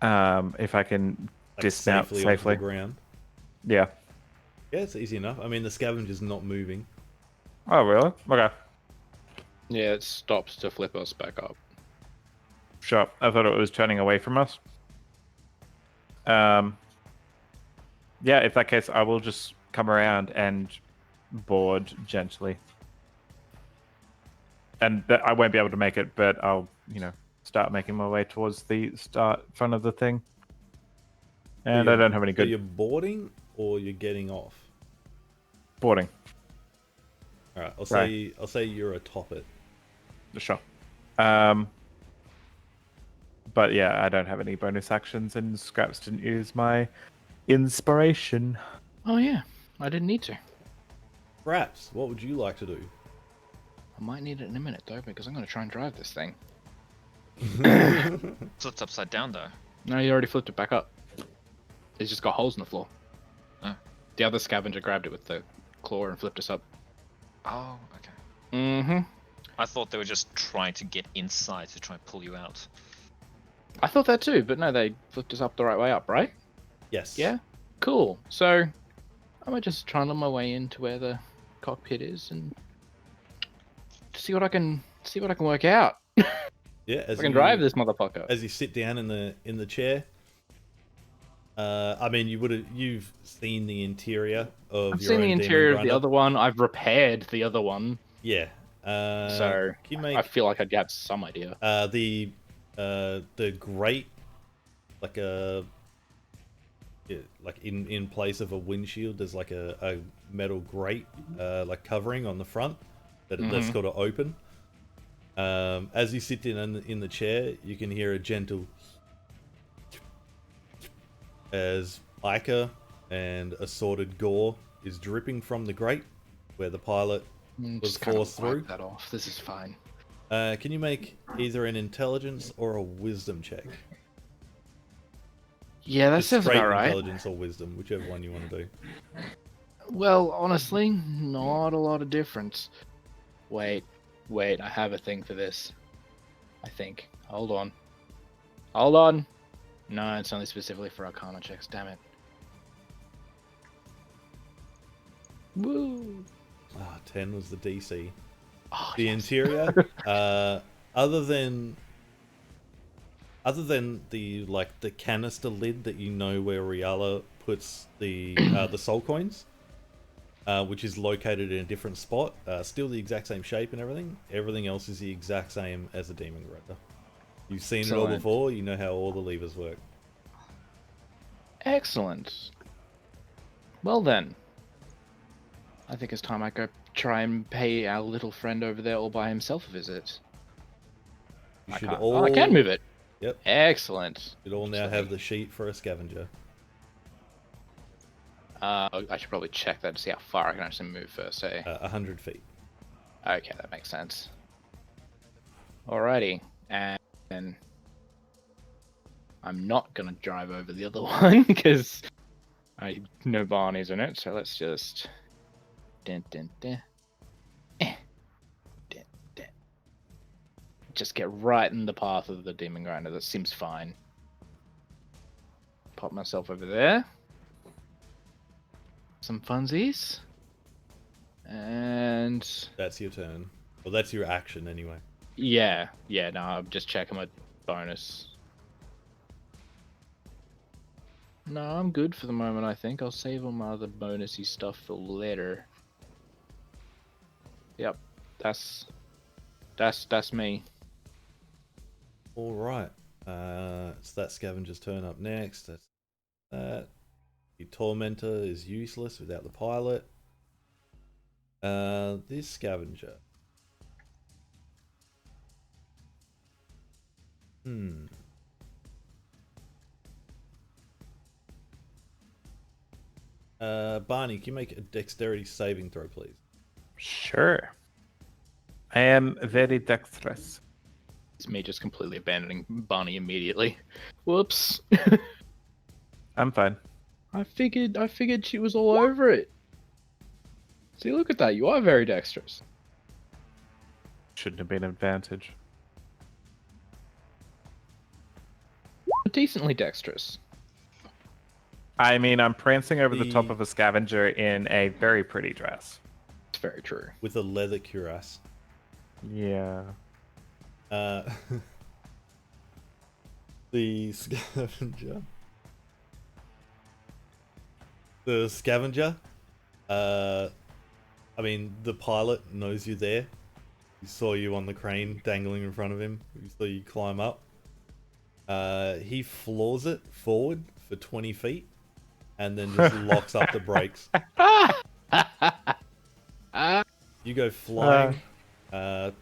If I can Like dismount safely safely. onto the ground. Yeah. Yeah, it's easy enough. I mean, the scavenger's not moving. Oh, really? Okay. Yeah, it stops to flip us back up. Sure. I thought it was turning away from us. Yeah, if that case, I will just come around and board gently. And I won't be able to make it, but I'll, start making my way towards the front of the thing. And I don't have any So good you're boarding or you're getting off? boarding. All right, Right. I'll say you're atop it. Sure. But yeah, I don't have any bonus actions, and Scraps didn't use my inspiration. Oh yeah, I didn't need to. Perhaps, what would you like to do? I might need it in a minute though, because I'm going to try and drive this thing. So it's upside down though. No, you already flipped it back up. It's just got holes in the floor. Oh. The other scavenger grabbed it with the claw and flipped us up. Oh, okay. Mm-hmm. I thought they were just trying to get inside to try and pull you out. I thought that too, but no, they flipped us up the right way up, right? Yes. Yeah? Cool. So, I might just try and on my way into where the cockpit is and see what I can work out. Yeah. As I can drive this motherfucker. As you sit down in the chair. I mean, you've seen the interior of I've your seen own the demon interior of the grinder. other one. I've repaired the other one. Yeah. So can you make I feel like I'd have some idea. the grate like in place of a windshield, there's like a metal grate like covering on the front that's got to open. As you sit in the chair, you can hear a gentle as ichor and assorted gore is dripping from the grate where the pilot was Just kind of forced through. wipe that off. This is fine. Can you make either an intelligence or a wisdom check? Yeah, that Just sounds straight about right. intelligence or wisdom, whichever one you want to do. Well, honestly, not a lot of difference. Wait, I have a thing for this. I think. Hold on. No, it's only specifically for Arcana checks, damn it. Woo! 10 was the DC. Oh, The yes. interior, other than the canister lid that you know where Riala puts the soul coins, which is located in a different spot, still the exact same shape and everything. Everything else is the exact same as a demon grinder. You've seen it all Excellent. before. You know how all the levers work. Excellent. Well then, I think it's time I go try and pay our little friend over there all by himself a visit. You I should can't. all. Oh, I can move it. Yep. Excellent. Should all now have the sheet for a scavenger. I should probably check that to see how far I can actually move first, eh? 100 feet. Okay, that makes sense. Alrighty, and I'm not gonna drive over the other one because I know Barney's in it. So let's just just get right in the path of the demon grinder. That seems fine. Pop myself over there. Some funsies. And That's your turn. Well, that's your action anyway. yeah, no, I'm just checking my bonus. No, I'm good for the moment, I think. I'll save all my other bonusy stuff for later. Yep, that's me. All right. It's that scavenger's turn up next. That's that. The tormentor is useless without the pilot. This scavenger. Barney, can you make a dexterity saving throw, please? Sure. I am very dexterous. It's me just completely abandoning Barney immediately. Whoops. I'm fine. I figured she was all over it. See, look at that. You are very dexterous. Shouldn't have been an advantage. Decently dexterous. I mean, I'm prancing over the top The- of a scavenger in a very pretty dress. It's very true. With a leather cuirass. Yeah. The scavenger. The scavenger. I mean, the pilot knows you're there. He saw you on the crane dangling in front of him. He saw you climb up. He floors it forward for 20 feet and then just locks up the brakes. You go flying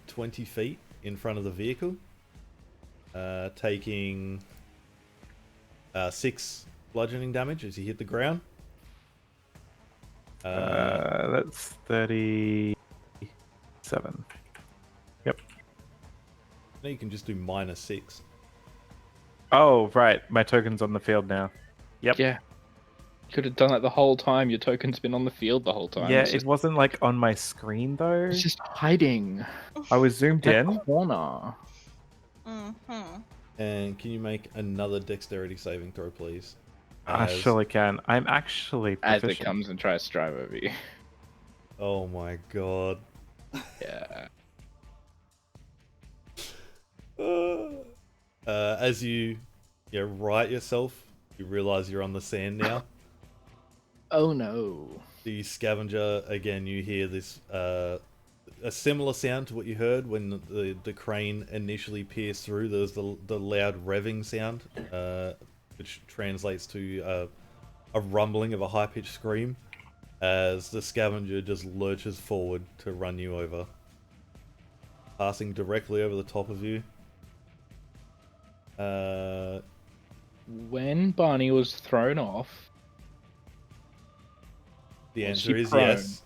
20 feet in front of the vehicle, taking 6 bludgeoning damage as you hit the ground. That's 37. Yep. Now you can just do -6. Oh, right. My token's on the field now. Yep. Yeah. Could have done that the whole time. Your token's been on the field the whole time. Yeah, It's it just, wasn't like on my screen though. it's just hiding. I was zoomed In in. a corner. Mm-hmm. And can you make another dexterity saving throw, please? I As- surely can. I'm actually As proficient. it comes and tries to drive over you. Oh my god. Yeah. As you right yourself, you realize you're on the sand now. Oh no. The scavenger, again, you hear this a similar sound to what you heard when the crane initially pierced through. There's the loud revving sound, which translates to a rumbling of a high-pitched scream as the scavenger just lurches forward to run you over, passing directly over the top of you. When Barney was thrown off, The Was answer she is prone? yes.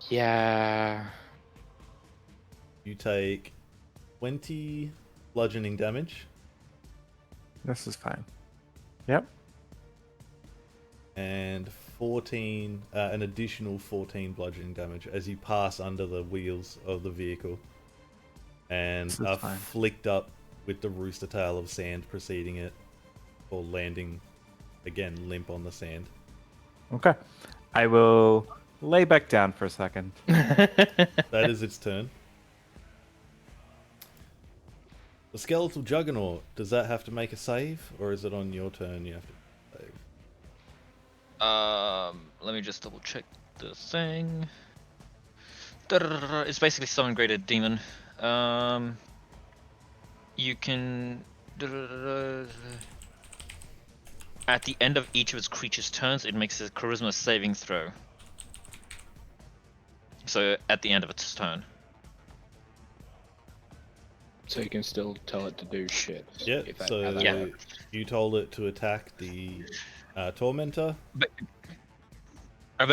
yeah. You take 20 bludgeoning damage This is fine. Yep. and 14, an additional 14 bludgeoning damage as you pass under the wheels of the vehicle and This is are fine. flicked up with the rooster tail of sand preceding it, or landing again limp on the sand. Okay. I will lay back down for a second. That is its turn. The skeletal juggernaut, does that have to make a save, or is it on your turn you have to save? Let me just double check the thing. It's basically summon graded demon. You can at the end of each of its creature's turns, it makes a charisma saving throw. So at the end of its turn. So you can still tell it to do shit. Yeah, if that- so how that Yeah. works. you told it to attack the tormentor. But I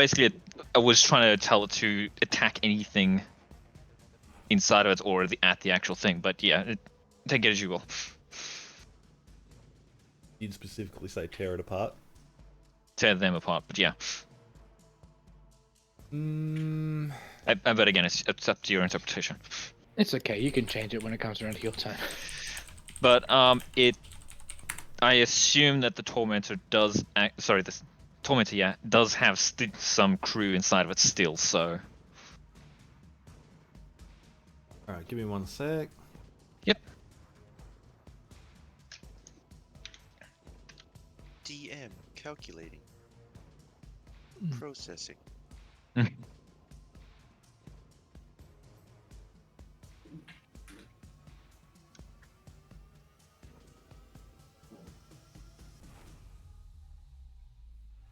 was trying to tell it to attack anything inside of it or at the actual thing. But yeah, take it as you will. You'd specifically say tear it apart. Tear them apart. But yeah, but again, it's up to your interpretation. It's okay. You can change it when it comes around to your turn. But I assume that the tormentor does Tormentor, yeah, does have some crew inside of it still, so... Alright, give me 1 sec. Yep. DM calculating. Processing.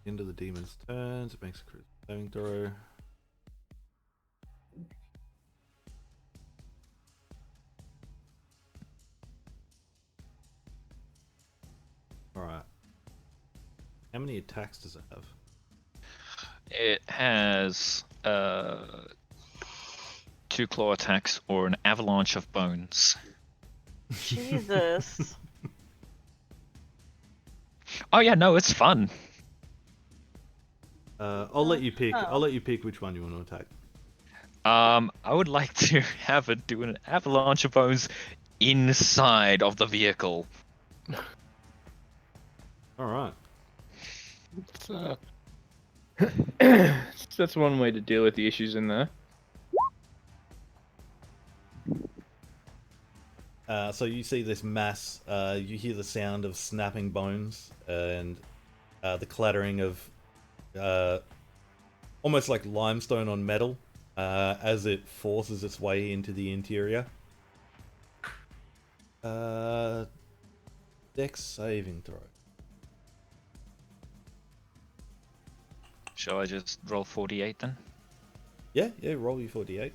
End of the demon's turns. It makes a crit saving throw. Alright. How many attacks does it have? It has 2 claw attacks or an avalanche of bones. Jesus. Oh yeah, no, it's fun. I'll let you pick. Oh. I'll let you pick which one you want to attack. I would like to have it do an avalanche of bones inside of the vehicle. Alright. That's one way to deal with the issues in there. So you see this mass, you hear the sound of snapping bones and the clattering of almost like limestone on metal as it forces its way into the interior. Dex saving throw. Shall I just roll 48 then? Yeah, roll your 48.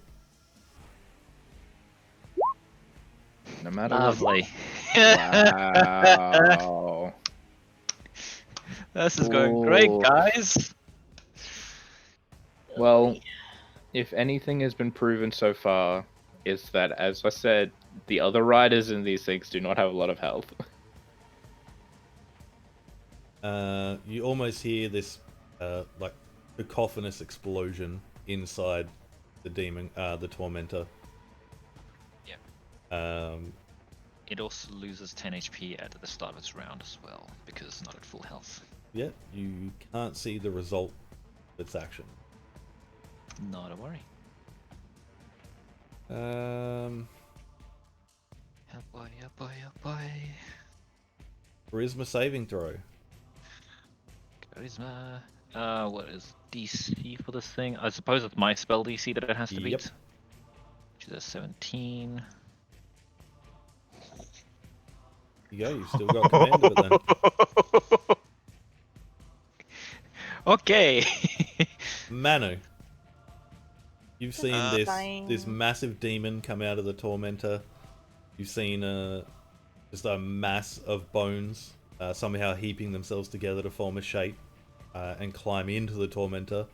No matter Lovely. Wow. This is going great, Ooh. guys. Well, if anything has been proven so far, is that, as I said, the other riders in these things do not have a lot of health. You almost hear this like cacophonous explosion inside the demon, the tormentor. Yeah. It also loses 10 HP at the start of its round as well, because it's not at full health. Yeah, you can't see the result of its action. Not a worry. Oh boy, oh boy, oh boy. Charisma saving throw. Charisma. What is DC for this thing? I suppose it's my spell DC that it has to beat. Yep. Which is a 17. You go, you've still got command of it then. Okay. Manu. You've seen Dying. this massive demon come out of the tormentor. You've seen just a mass of bones somehow heaping themselves together to form a shape and climb into the tormentor.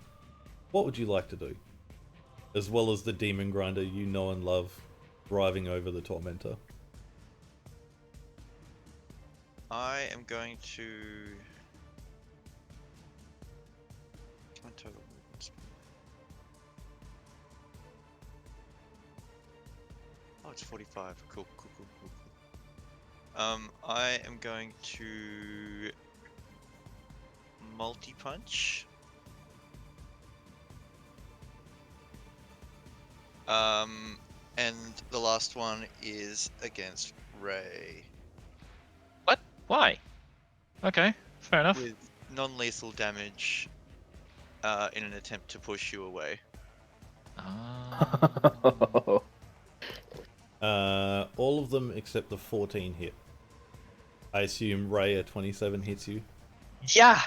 What would you like to do? As well as the demon grinder you know and love driving over the tormentor. I am going to. My total movement speed. Oh, it's 45. Cool. I am going to multi-punch. And the last one is against Ray. What? Why? Okay, fair enough. With non-lethal damage in an attempt to push you away. All of them except the 14 hit. I assume Ray a 27 hits you. Yeah.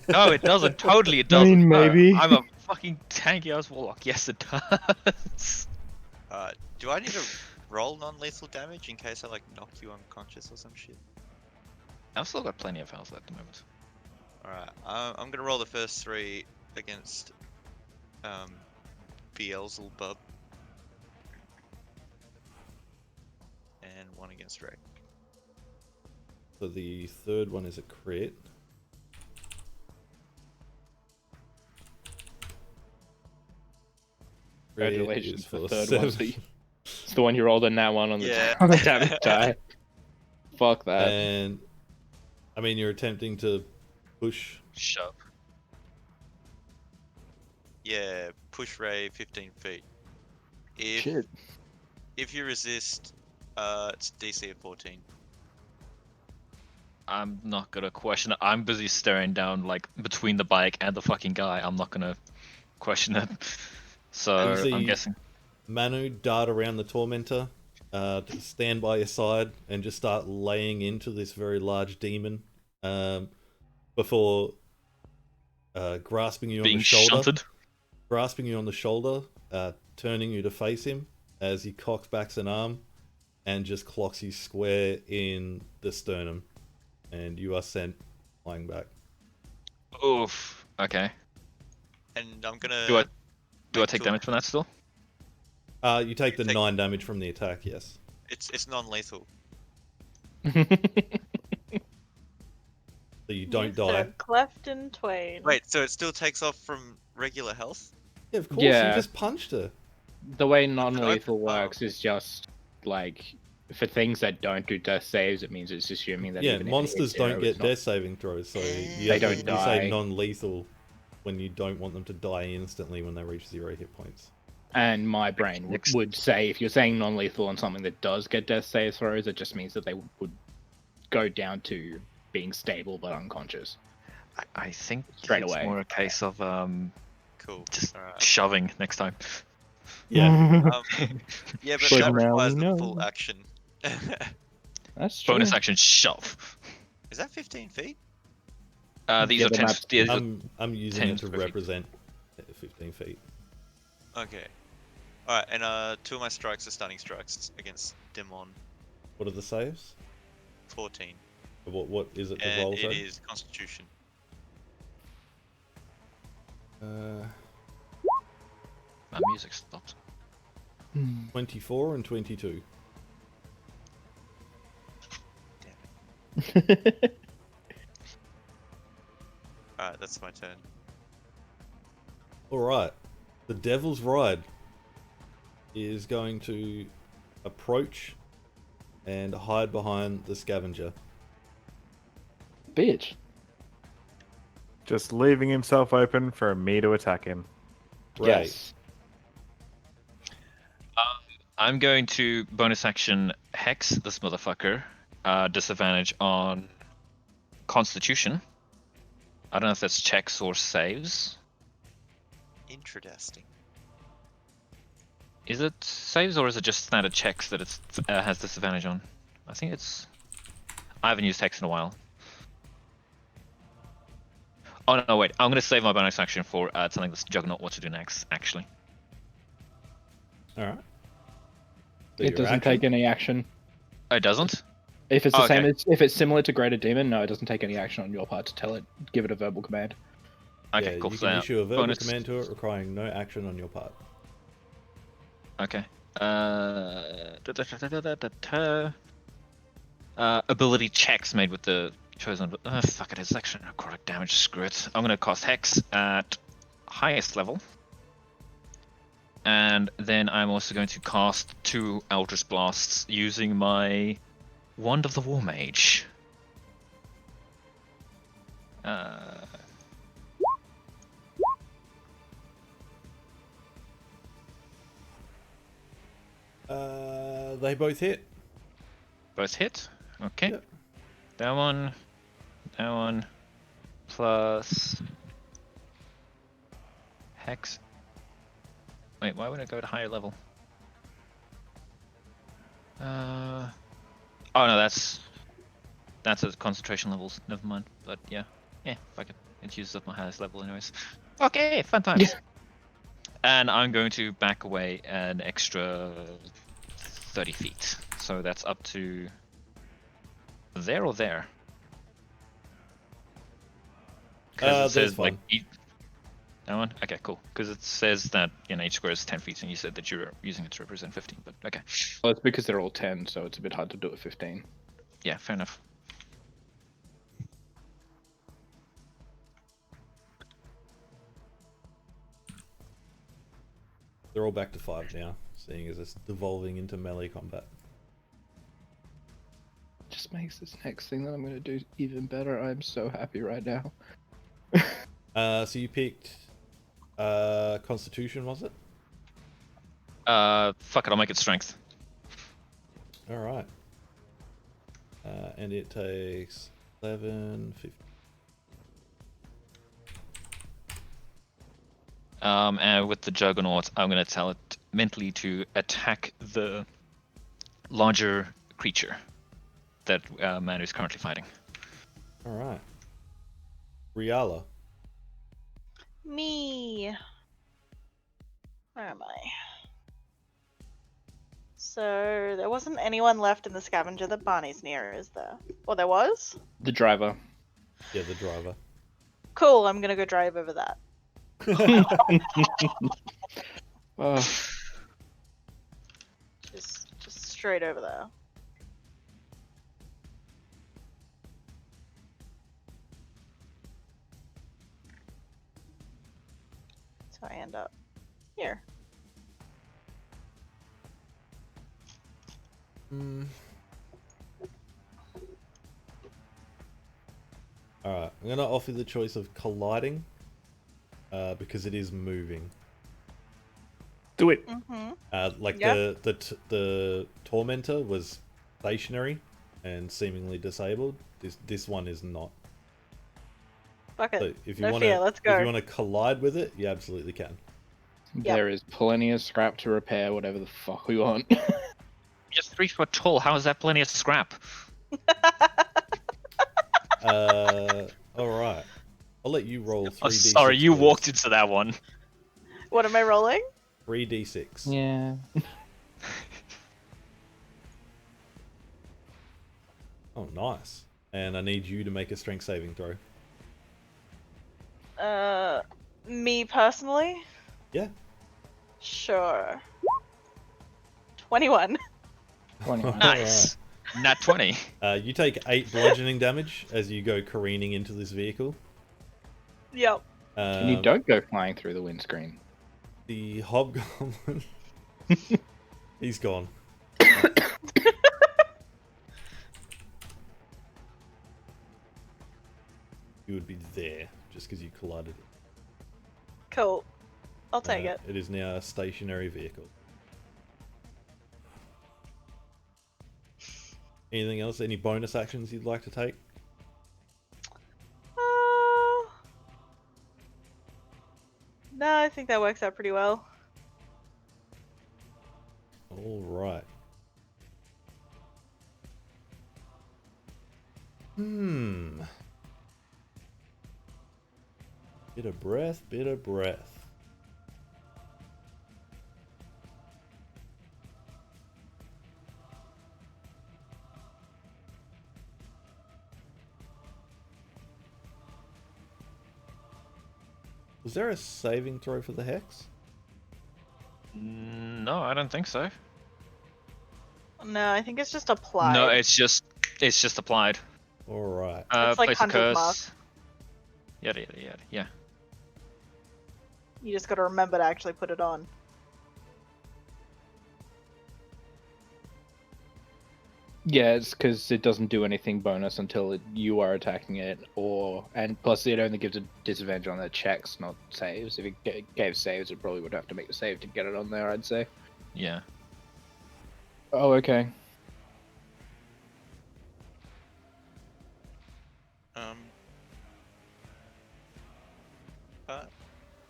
No, it doesn't. Totally, it doesn't. mean, maybe. No, I'm a fucking tanky ass warlock. Yes, it does. Do I need to roll non-lethal damage in case I like knock you unconscious or some shit? I've still got plenty of health at the moment. Alright, I'm gonna roll the first 3 against Beelzebub. And 1 against Ray. So the third one is a crit. Congratulations for for the third one. 7. It's the one you rolled a nat one on the, Yeah. on the damage die. Fuck that. And I mean, you're attempting to push Shove. Yeah, push Ray 15 feet. If Shit. if you resist, it's DC of 14. I'm not gonna question it. I'm busy staring down like between the bike and the fucking guy. I'm not gonna question it. So You see I'm guessing. Manu dart around the tormentor, to stand by your side and just start laying into this very large demon, before grasping you on Being the shoulder, shunted. turning you to face him as he cocks back an arm and just clocks you square in the sternum, and you are sent flying back. Oof. Okay. And I'm gonna. Do I make take two- damage from that still? You take the Take- 9 damage from the attack, yes. It's non-lethal. So you don't You die. said cleft in twain. Wait, so it still takes off from regular health? Yeah, of course, you Yeah. just punched her. The way open non-lethal palm. works is just like for things that don't do death saves. It means it's assuming that Yeah, even monsters if it hits don't zero, get it's not- death saving throws, so They you don't die. say non-lethal when you don't want them to die instantly when they reach 0 hit points. And my brain Next. would say if you're saying non-lethal on something that does get death save throws, it just means that they would go down to being stable but unconscious. I think Straight it's away. more a case of Cool. just Alright. shoving next time. Yeah, Yeah, but But that now requires we the know. full action. That's true. Bonus action shove. Is that 15 feet? These Yeah, are the 10. map's- These are- I'm using 10 it to square feet. represent 15 feet. Okay. Alright, and 2 of my strikes are stunning strikes against Demon. What are the saves? 14. What is it to And roll? it Sorry? is Constitution. My music stopped. 24 and 22. Alright, that's my turn. Alright. The Devil's Ride is going to approach and hide behind the scavenger. Bitch. Just leaving himself open for me to attack him. Ray. Yes. I'm going to bonus action hex this motherfucker. Disadvantage on Constitution. I don't know if that's checks or saves. Interesting. Is it saves or is it just standard checks that it has disadvantage on? I think it's. I haven't used hex in a while. Oh no, wait! I'm gonna save my bonus action for telling this Juggernaut what to do next. Actually, Alright. It doesn't take any action. oh, it doesn't. If it's the Okay. same as if it's similar to Greater Demon, no, it doesn't take any action on your part to tell it. Give it a verbal command. Okay, Yeah, cool. you So can issue a verbal bonus. command to it requiring no action on your part. Okay. Ability checks made with the chosen. Fuck it, it's actually necrotic damage. Screw it. I'm gonna cast Hex at highest level. And then I'm also going to cast 2 Eldritch Blasts using my Wand of the War Mage. They both hit. Both hit. Okay. Yep. That one, plus Hex. Wait, why would I go to higher level? Oh no, that's at concentration levels. Never mind. But yeah, fuck it. It uses up my highest level anyways. Okay, fun times. And I'm going to back away an extra 30 feet. So that's up to there or there? Because it That's says like fine. that one. Okay, cool. Because it says that each square is 10 feet, and you said that you're using it to represent 15. But okay, Well, it's because they're all 10, so it's a bit hard to do it 15. yeah, fair enough. They're all back to 5 now, seeing as it's devolving into melee combat. Just makes this next thing that I'm going to do even better. I'm so happy right now. So you picked Constitution, was it? Fuck it, I'll make it strength. All right. And it takes 11, 15. And with the Juggernaut, I'm gonna tell it mentally to attack the larger creature that Manu is currently fighting. All right. Riala. Me. Where am I? So there wasn't anyone left in the scavenger that Barney's near, is there? Or there was? The driver. Yeah, the driver. Cool, I'm gonna go drive over that. Oh, Just straight over there. So I end up here. Alright, I'm gonna offer the choice of colliding, because it is moving. Do it. Like Yeah. the tormentor was stationary and seemingly disabled. This one is not. Fuck it. So if you No want fear, let's if you go. want to collide with it, you absolutely can. there is plenty of scrap to repair whatever the fuck we want. You're 3 foot tall. How is that plenty of scrap? All right. I'll let you roll 3d6. Oh, sorry, you walked into that one. What am I rolling? 3d6. Yeah. Oh, nice. And I need you to make a strength saving throw. Me personally? Yeah. Sure. 21. 21. Nice. Nat 20. You take 8 bludgeoning damage as you go careening into this vehicle. Yep. And you don't go flying through the windscreen. The hobgoblin. He's gone. You would be there just because you collided. Cool. I'll take it. It is now a stationary vehicle. Anything else? Any bonus actions you'd like to take? No, I think that works out pretty well. All right. Bit of breath, bit of breath. Was there a saving throw for the hex? No, I don't think so. No, I think it's just applied. No, it's just applied. All right. It's like Place a 100 curse. mark. Yada yada yada. Yeah. You just gotta remember to actually put it on. Yeah, it's because it doesn't do anything bonus until you are attacking it, and plus it only gives a disadvantage on the checks, not saves. If it gave saves, it probably would have to make the save to get it on there, I'd say. Yeah. Oh, okay.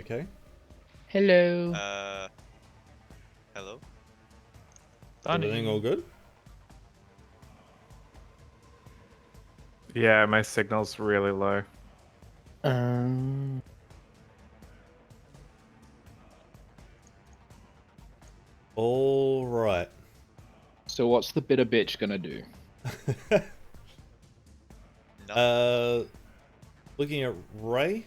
Okay. Hello. Hello? Everything all good? Yeah, my signal's really low. All right. So what's the bitter bitch gonna do? Looking at Ray,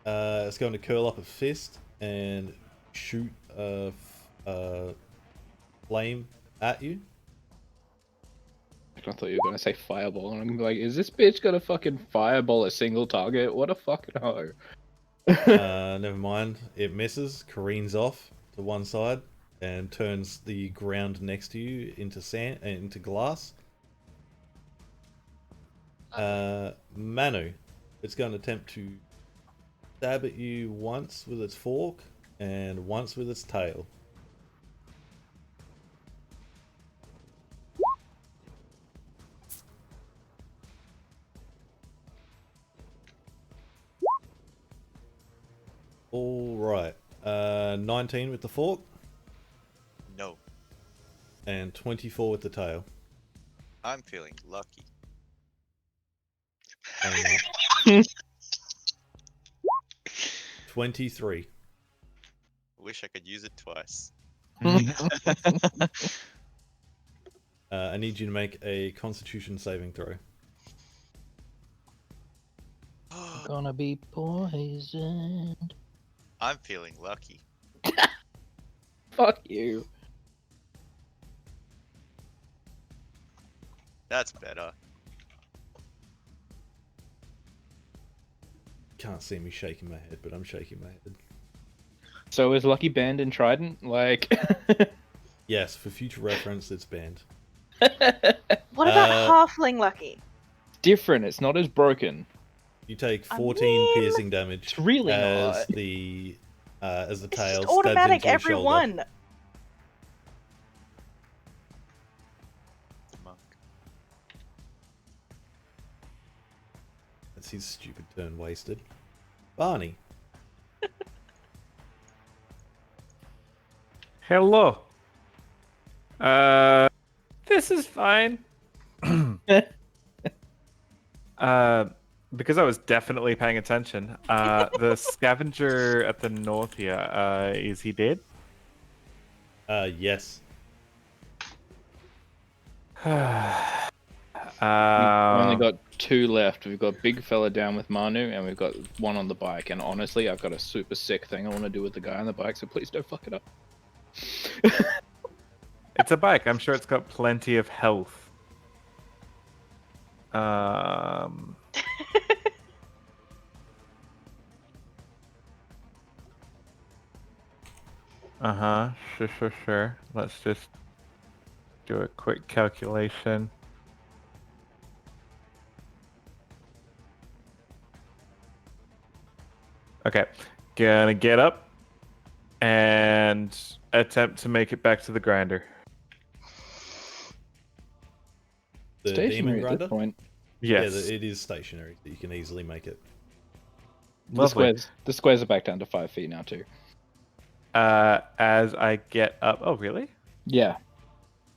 it's going to curl up a fist and shoot a flame at you. I thought you were gonna say fireball, and I'm gonna be like, is this bitch gonna fucking fireball a single target? What a fucking hoe. Never mind. It misses, careens off to one side, and turns the ground next to you into sand, into glass. Manu, it's going to attempt to stab at you once with its fork and once with its tail. All right. 19 with the fork No, and 24 with the tail. I'm feeling lucky. Hang on. 23. Wish I could use it twice. I need you to make a Constitution saving throw. Gonna be poisoned. I'm feeling lucky. Fuck you. That's better. Can't see me shaking my head, but I'm shaking my head. So is Lucky banned in Trident? Like. Yes, for future reference, it's banned. What about Halfling Lucky? Different. It's not as broken. You take I 14 mean, piercing damage It's really as not. the It's tail just stabs automatic into your every shoulder. one. The monk. That's his stupid turn wasted. Barney. Hello. This is fine. Because I was definitely paying attention. The scavenger at the north here, is he dead? Yes. We've only got 2 left. We've got big fella down with Manu, and we've got one on the bike. And honestly, I've got a super sick thing I want to do with the guy on the bike, so please don't fuck it up. It's a bike. I'm sure it's got plenty of health. Uh-huh. Sure. Let's just do a quick calculation. Okay. Gonna get up and attempt to make it back to the grinder. The demon Stationary at grinder? this point. Yes. Yeah, it is stationary, so you can easily make it. Lovely. The squares are back down to 5 feet now too. As I get up. Oh, really? Yeah,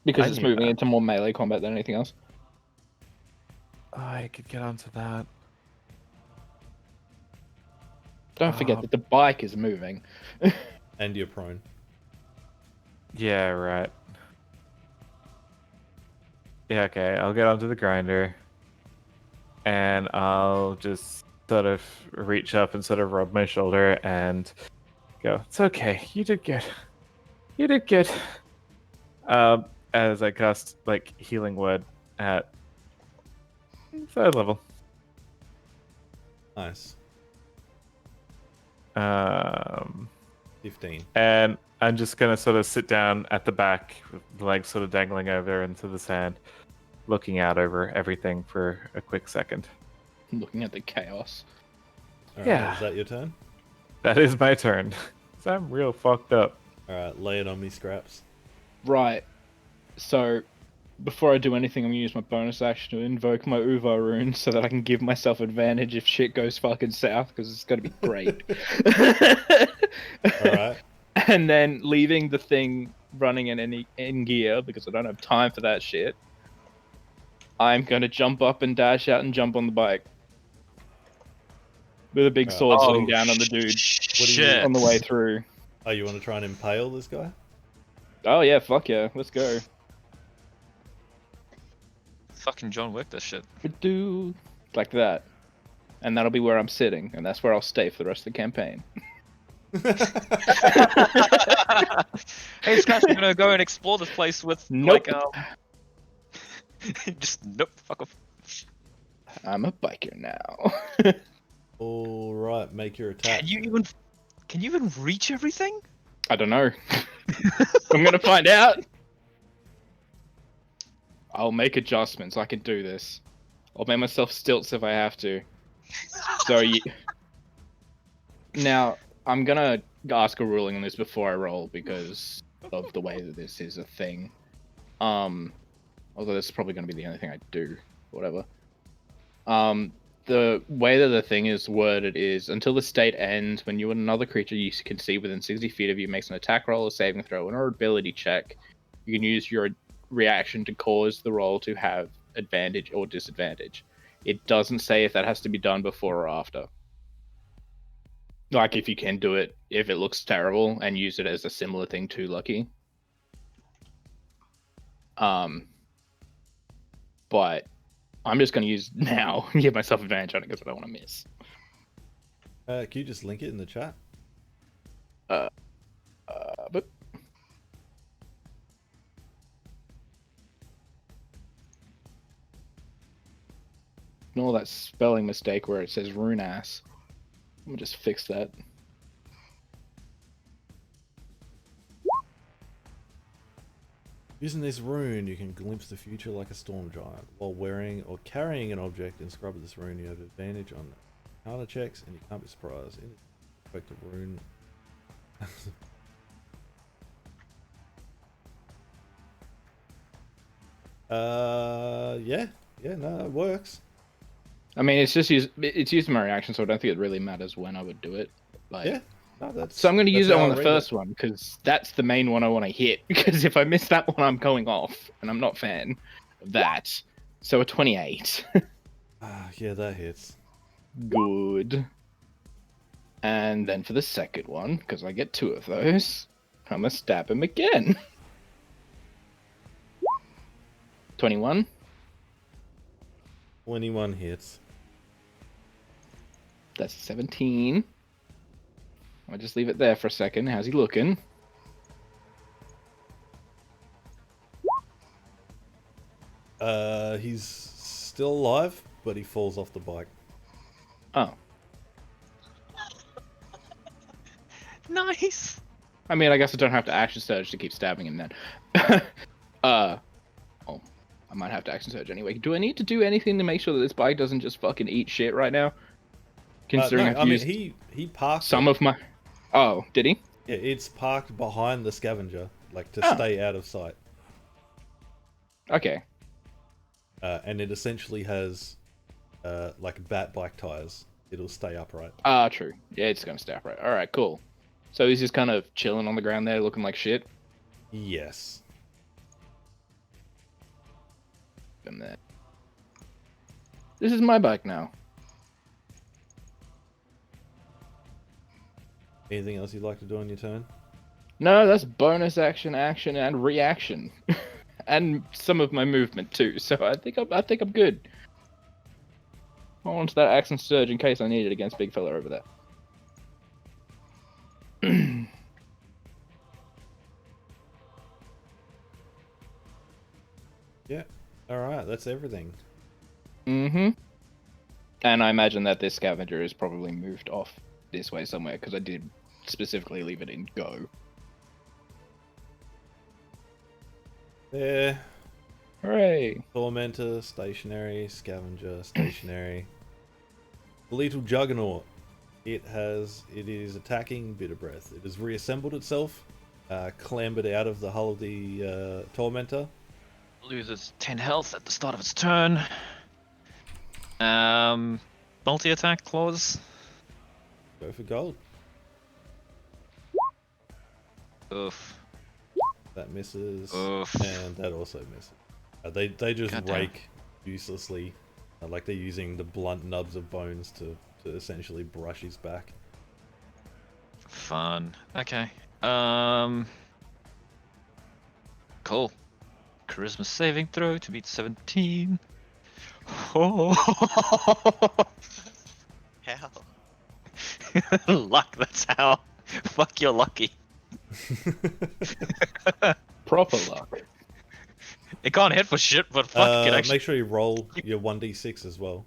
because I it's knew moving that. into more melee combat than anything else. I could get onto that. Don't forget that the bike is moving. And you're prone. Yeah, right. Yeah, okay. I'll get onto the grinder. And I'll just sort of reach up and sort of rub my shoulder and go, it's okay. You did good. You did good. As I cast, like, healing word at 3rd level. Nice. 15. And I'm just gonna sort of sit down at the back, with the legs sort of dangling over into the sand, looking out over everything for a quick second. Looking at the chaos. Alright, Yeah. is that your turn? That is my turn. 'Cause I'm real fucked up. Alright, lay it on me, Scraps. Right. So, before I do anything, I'm gonna use my bonus action to invoke my Uvar rune so that I can give myself advantage if shit goes fucking south, because it's gonna be great. Alright. And then leaving the thing running in gear, because I don't have time for that shit, I'm gonna jump up and dash out and jump on the bike. With a big sword sitting down on the dude Shit. on the way through. Oh, you want to try and impale this guy? Oh yeah, fuck yeah, let's go. Fucking John Wick this shit. Do like that. And that'll be where I'm sitting, and that's where I'll stay for the rest of the campaign. Hey, Scratch, I'm gonna go and explore this place with Nope. just nope, fuck off. I'm a biker now. Alright, make your attack. Can you even reach everything? I don't know. I'm gonna find out. I'll make adjustments. I can do this. I'll make myself stilts if I have to. So Now, I'm gonna ask a ruling on this before I roll because of the way that this is a thing. Although this is probably gonna be the only thing I do, whatever. The way that the thing is worded is until the state ends, when you and another creature you can see within 60 feet of you makes an attack roll, a saving throw, and or ability check, you can use your reaction to cause the roll to have advantage or disadvantage. It doesn't say if that has to be done before or after. Like if you can do it if it looks terrible and use it as a similar thing to Lucky. But I'm just going to use now and give myself advantage on it because I don't want to miss. Can you just link it in the chat? But ignore that spelling mistake where it says rune ass. Let me just fix that. Using this rune, you can glimpse the future like a storm giant. While wearing or carrying an object inscribed with this rune, you have advantage on counter checks, and you can't be surprised. Any effective rune. Yeah, no, it works. I mean, it's used in my reaction, so I don't think it really matters when I would do it. Like, Yeah, no, that's. so I'm going to use it that's how on I the read first it. one because that's the main one I want to hit. Because if I miss that one, I'm going off, and I'm not a fan of that. So a 28. Yeah, that hits. Good. And then for the second one, because I get 2 of those, I'm going to stab him again. 21. 21 hits. That's 17. I'll just leave it there for a second. How's he looking? He's still alive, but he falls off the bike. Oh. Nice. I mean, I guess I don't have to action surge to keep stabbing him then. Oh, I might have to action surge anyway. Do I need to do anything to make sure that this bike doesn't just fucking eat shit right now? Considering No, I've I mean, used he parked some of my... Oh, did he? Yeah, it's parked behind the scavenger, like to Oh. stay out of sight. Okay. And it essentially has like bat bike tires. It'll stay upright. Ah, true. Yeah, it's gonna stay upright. Alright, cool. So he's just kind of chilling on the ground there, looking like shit. Yes. And then... This is my bike now. Anything else you'd like to do on your turn? No, that's bonus action, action, and reaction, and some of my movement too. So I think I'm good. Hold on to that action surge in case I need it against big fella over there. Yeah. All right, that's everything. Mm-hmm. And I imagine that this scavenger is probably moved off this way somewhere because I did specifically leave it in go. There. Hooray! Tormentor, stationary. Scavenger, stationary. The Lethal Juggernaut. It is attacking Bitter Breath. It has reassembled itself, clambered out of the hull of the Tormentor. Loses 10 health at the start of its turn. Multi-attack clause. Go for gold. Oof. That misses. Oof. And that also misses. They just Goddamn. rake uselessly. Like they're using the blunt nubs of bones to essentially brush his back. Fun. Okay. Cool. Charisma saving throw to beat 17. Oh. How? Luck, that's how. Fuck, you're lucky. Proper luck. It can't hit for shit, but fuck, it can actually... Make sure you roll your 1d6 as well.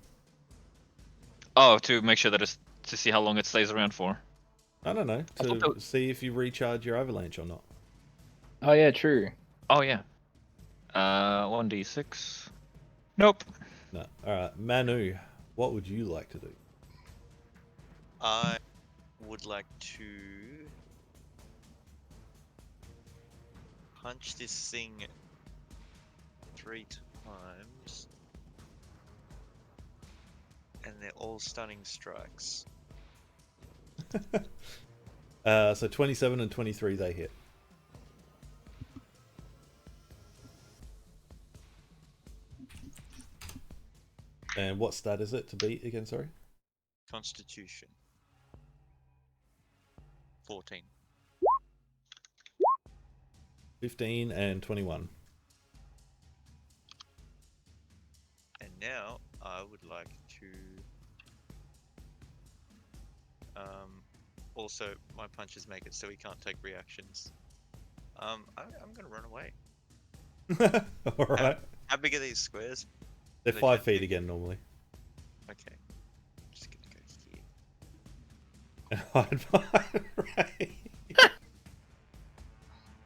Oh, to make sure that it's... to see how long it stays around for. I don't know. I thought To that- see if you recharge your avalanche or not. Oh yeah, true. Oh, yeah. 1d6. Nope. No. Alright. Manu, what would you like to do? I would like to punch this thing 3 times. And they're all stunning strikes. So 27 and 23 they hit. And what stat is it to beat again, sorry? Constitution. 14. 15 and 21. And now I would like to also my punches make it so he can't take reactions. I'm gonna run away. Alright. How big are these squares? They're they 5 don't feet do- again normally. Okay. Just gonna go here. And hide behind Ray.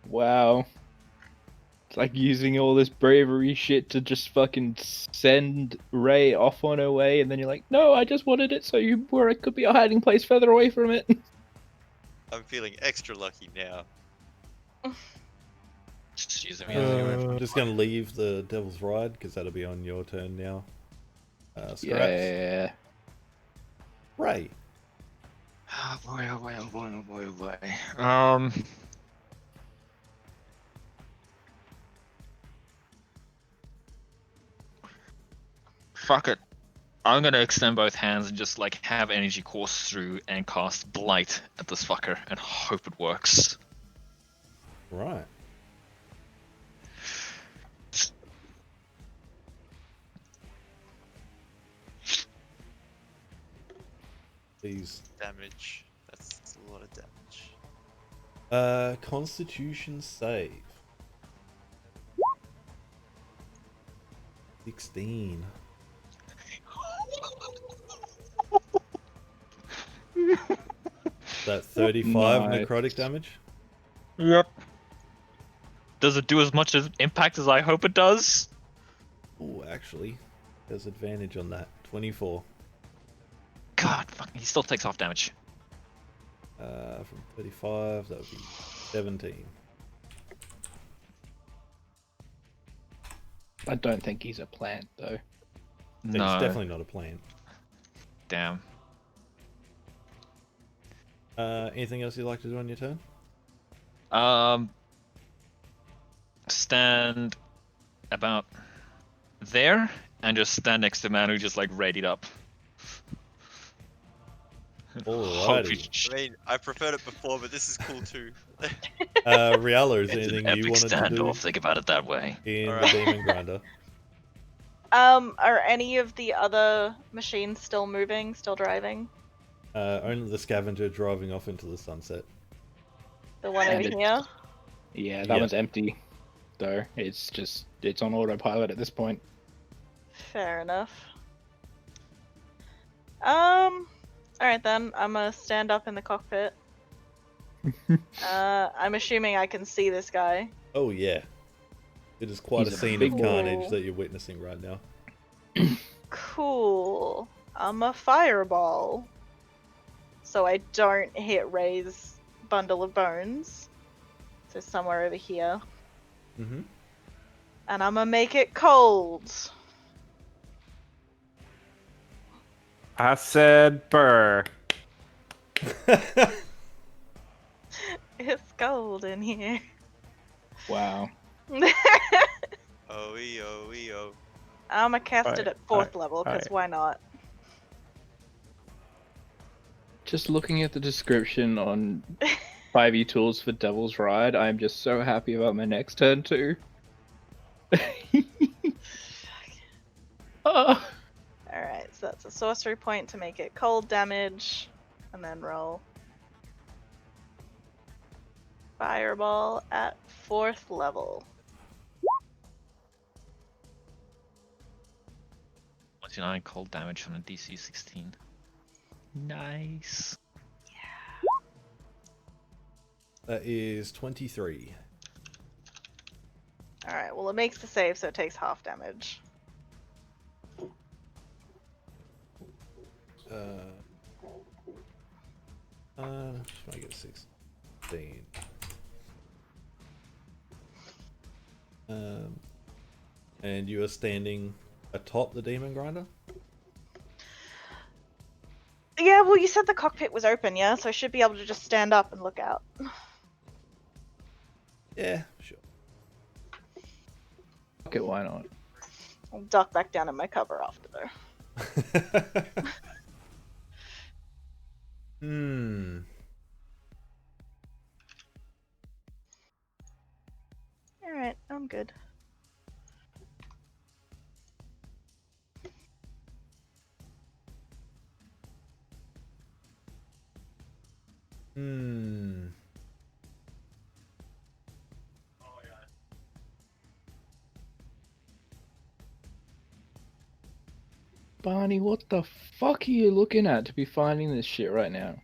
Wow. It's like using all this bravery shit to just fucking send Ray off on her way, and then you're like, no, I just wanted it so you where it could be a hiding place further away from it. I'm feeling extra lucky now. Just use them as I'm just going to leave the Devil's Ride because that'll be on your turn now. Scraps. Yeah. Ray. Oh boy, oh boy, oh boy, oh boy, oh boy. Fuck it. I'm gonna extend both hands and just like have energy course through and cast Blight at this fucker and hope it works. Right. These Damage. That's a lot of damage. Constitution save. 16. That 35 Nice. necrotic damage. Yep. Does it do as much as impact as I hope it does? Oh, actually, there's advantage on that. 24. God, fuck, he still takes off damage. From 35, that would be 17. I don't think he's a plant, though. It's No, definitely not a plant. damn. Anything else you'd like to do on your turn? Stand about there and just stand next to the man who just like readied up. Hope he- Alrighty. I mean, I preferred it before, but this is cool too. Riala, is there It's an anything you epic wanted to do standoff. Think about it that way. in Alright. the Demon Grinder? Are any of the other machines still moving, still driving? Only the scavenger driving off into the sunset. The one And over it's- here? Yeah, that Yeah. one's empty, though. It's on autopilot at this point. Fair enough. Alright then, I'm gonna stand up in the cockpit. I'm assuming I can see this guy. Oh yeah. It is quite He's a a scene big of carnage boy. that you're witnessing right now. Cool. I'm a fireball. So I don't hit Ray's bundle of bones. So somewhere over here. Mm-hmm. And I'm gonna make it cold. I said burr. It's cold in here. Wow. Oh. I'm gonna cast it Alright, at 4th level, because alright. why not? Just looking at the description on 5e tools for Devil's Ride, I'm just so happy about my next turn too. Oh. Alright, so that's a sorcery point to make it cold damage. And then roll. Fireball at 4th level. 29 cold damage on a DC 16. Nice. That is 23. Alright, well it makes the save, so it takes half damage. Just make it 16. And you are standing atop the demon grinder. Yeah, well, you said the cockpit was open, yeah? So I should be able to just stand up and look out. Yeah, sure. Okay, why not? I'll duck back down in my cover after, though. Hmm. Alright, I'm good. Hmm. Barney, what the fuck are you looking at to be finding this shit right now?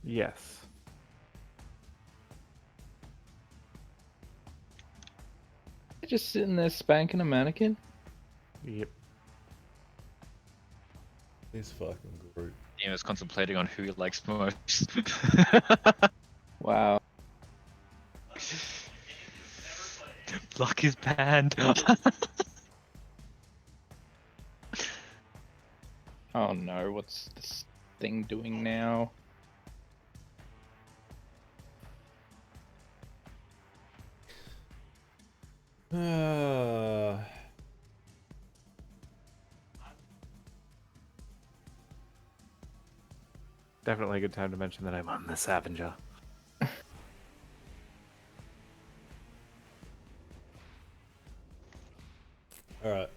Yes. Just sitting there spanking a mannequin? Yep. This fucking group. He was contemplating on who he likes most. Wow. Luck is banned. Oh no, what's this thing doing now? Definitely a good time to mention that I'm on the Scavenger. Alright.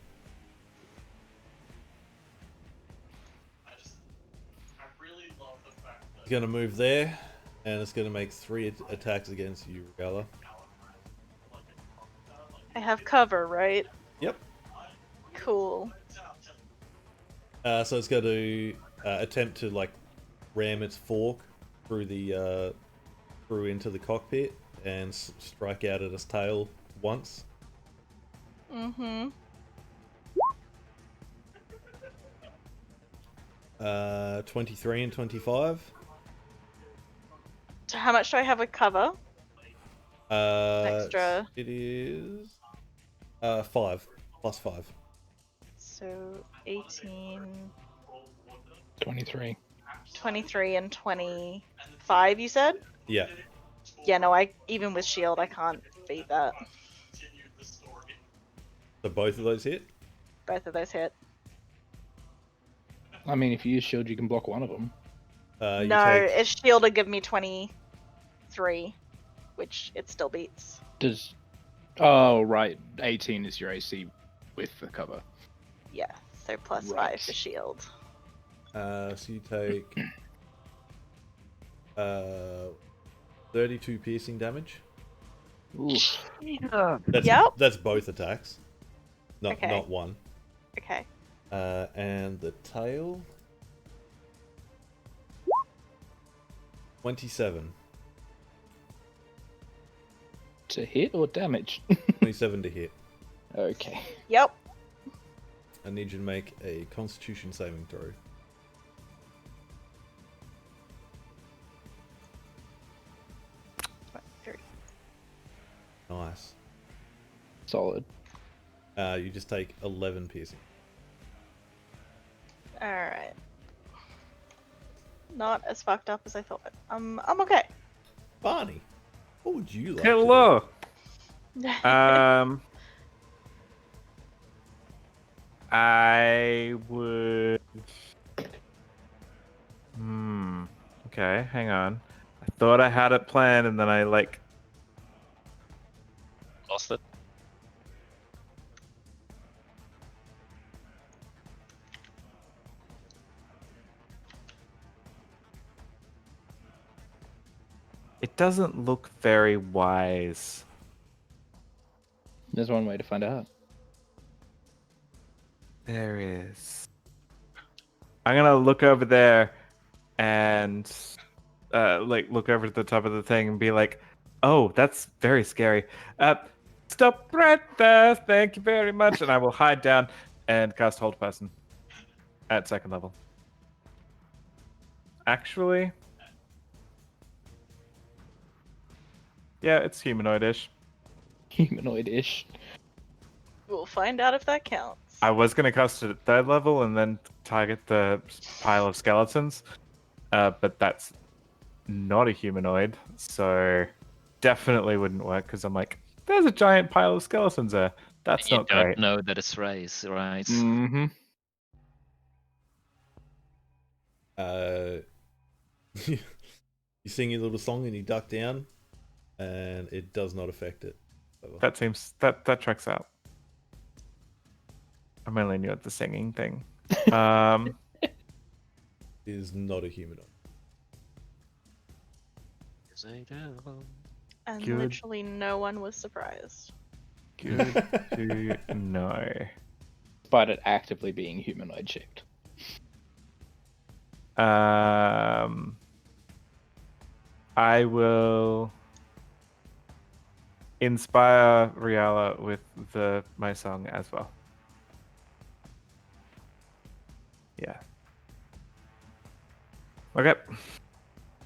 It's gonna move there, and it's gonna make 3 attacks against you, Regala. I have cover, right? Yep. Cool. So it's going to attempt to like ram its fork through the through into the cockpit and strike out at its tail once. Mm-hmm. 23 and 25. So how much do I have with cover? Extra. It is 5 plus 5. So 18, 23. 23, and 25, you said? Yeah. Yeah, no, even with shield, I can't beat that. So both of those hit. Both of those hit. I mean, if you use shield, you can block one of them. You No, take if shield would give me 23, which it still beats. Does... Oh, right. 18 is your AC with the cover. Yeah, so plus Right. 5 for shield. so you take 32 piercing damage. Ooh. That's both attacks. Not Okay. not one. Okay. And the tail 27. To hit or damage? 27 to hit. Okay. Yep. I need you to make a Constitution saving throw. Nice. Solid. You just take 11 piercing. Alright. Not as fucked up as I thought. I'm okay. Barney, what would you like? Hello. To I would. Okay, hang on. I thought I had it planned, and then I like. Lost it. It doesn't look very wise. There's one way to find out. There is. I'm gonna look over there, and like look over to the top of the thing and be like, "Oh, that's very scary." Stop right there. Thank you very much. And I will hide down and cast Hold Person at 2nd level. Actually, yeah, it's humanoid-ish. Humanoid-ish. We'll find out if that counts. I was gonna cast it at 3rd level and then target the pile of skeletons, but that's not a humanoid, so definitely wouldn't work because I'm like, there's a giant pile of skeletons there. That's You not don't great. know that it's race, right? Mm-hmm. You sing your little song and you duck down, and it does not affect it. That seems that tracks out. I'm only new at the singing thing. It is not a humanoid. Yes, I do. And Good. literally no one was surprised. Good to know. Despite it actively being humanoid shaped. I will inspire Riala with my song as well. Yeah. Okay.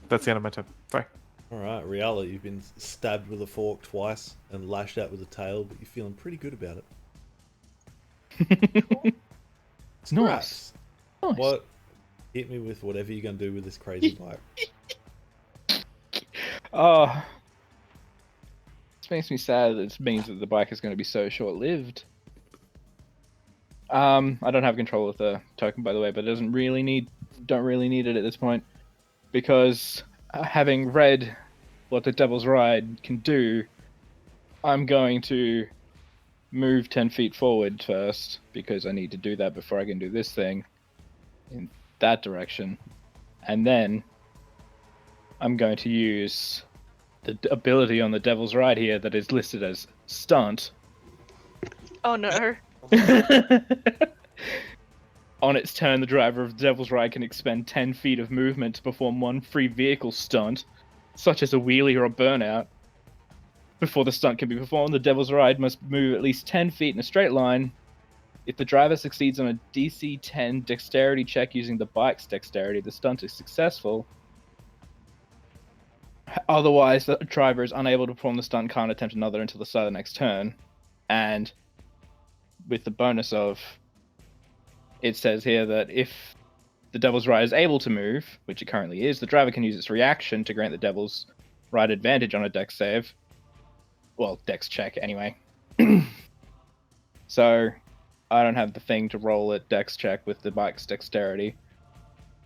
That's the end of my turn. Sorry. Alright, Riala, you've been stabbed with a fork twice and lashed out with a tail, but you're feeling pretty good about it. Nice. Nice. What? Hit me with whatever you're going to do with this crazy bike. Oh. This makes me sad that it means that the bike is going to be so short-lived. I don't have control of the token, by the way, but don't really need it at this point. Because having read what the Devil's Ride can do, I'm going to move 10 feet forward first, because I need to do that before I can do this thing in that direction. And then I'm going to use the ability on the Devil's Ride here that is listed as Stunt. Oh no. On its turn, the driver of the Devil's Ride can expend 10 feet of movement to perform one free vehicle stunt, such as a wheelie or a burnout. Before the stunt can be performed, the Devil's Ride must move at least 10 feet in a straight line. If the driver succeeds on a DC 10 dexterity check using the bike's dexterity, the stunt is successful. Otherwise, the driver is unable to perform the stunt and can't attempt another until the start of the next turn. And with the bonus of, it says here that if the Devil's Ride is able to move, which it currently is, the driver can use its reaction to grant the Devil's Ride advantage on a dex save. Well, dex check anyway. So, I don't have the thing to roll a dex check with the bike's dexterity.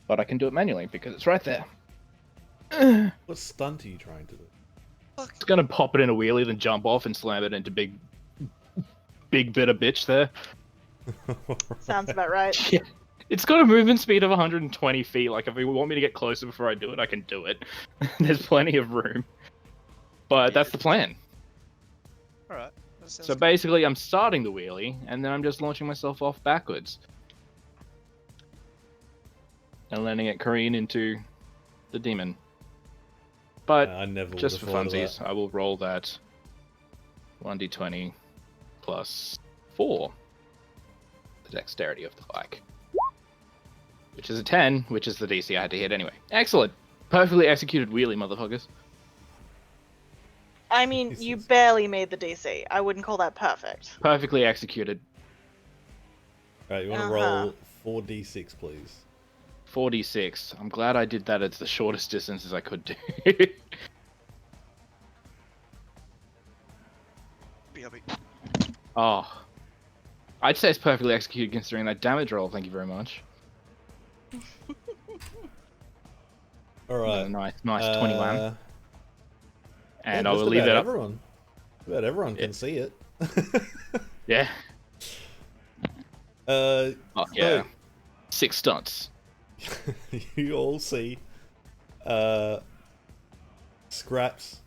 But I can do it manually because it's right there. What stunt are you trying to do? It's gonna pop it in a wheelie, then jump off and slam it into big bit of bitch there. Sounds about right. Yeah. It's got a movement speed of 120 feet. Like, if you want me to get closer before I do it, I can do it. There's plenty of room. But that's the plan. Alright. So basically, I'm starting the wheelie, and then I'm just launching myself off backwards. And letting it careen into the demon. But I never just for would have thought of funsies, I will roll that 1d20 plus 4. The dexterity of the bike. Which is a 10, which is the DC I had to hit anyway. Excellent. Perfectly executed wheelie, motherfuckers. I mean, you barely made the DC. I wouldn't call that perfect. Perfectly executed. Right, you want to roll 4d6, please. 4d6. I'm glad I did that at the shortest distance as I could do. BRB. Oh. I'd say it's perfectly executed considering that damage roll, thank you very much. Alright. Nice 21. And I will just leave about it up. everyone. About everyone can see it. Yeah. Oh Yeah. 6 stunts. You all see Scraps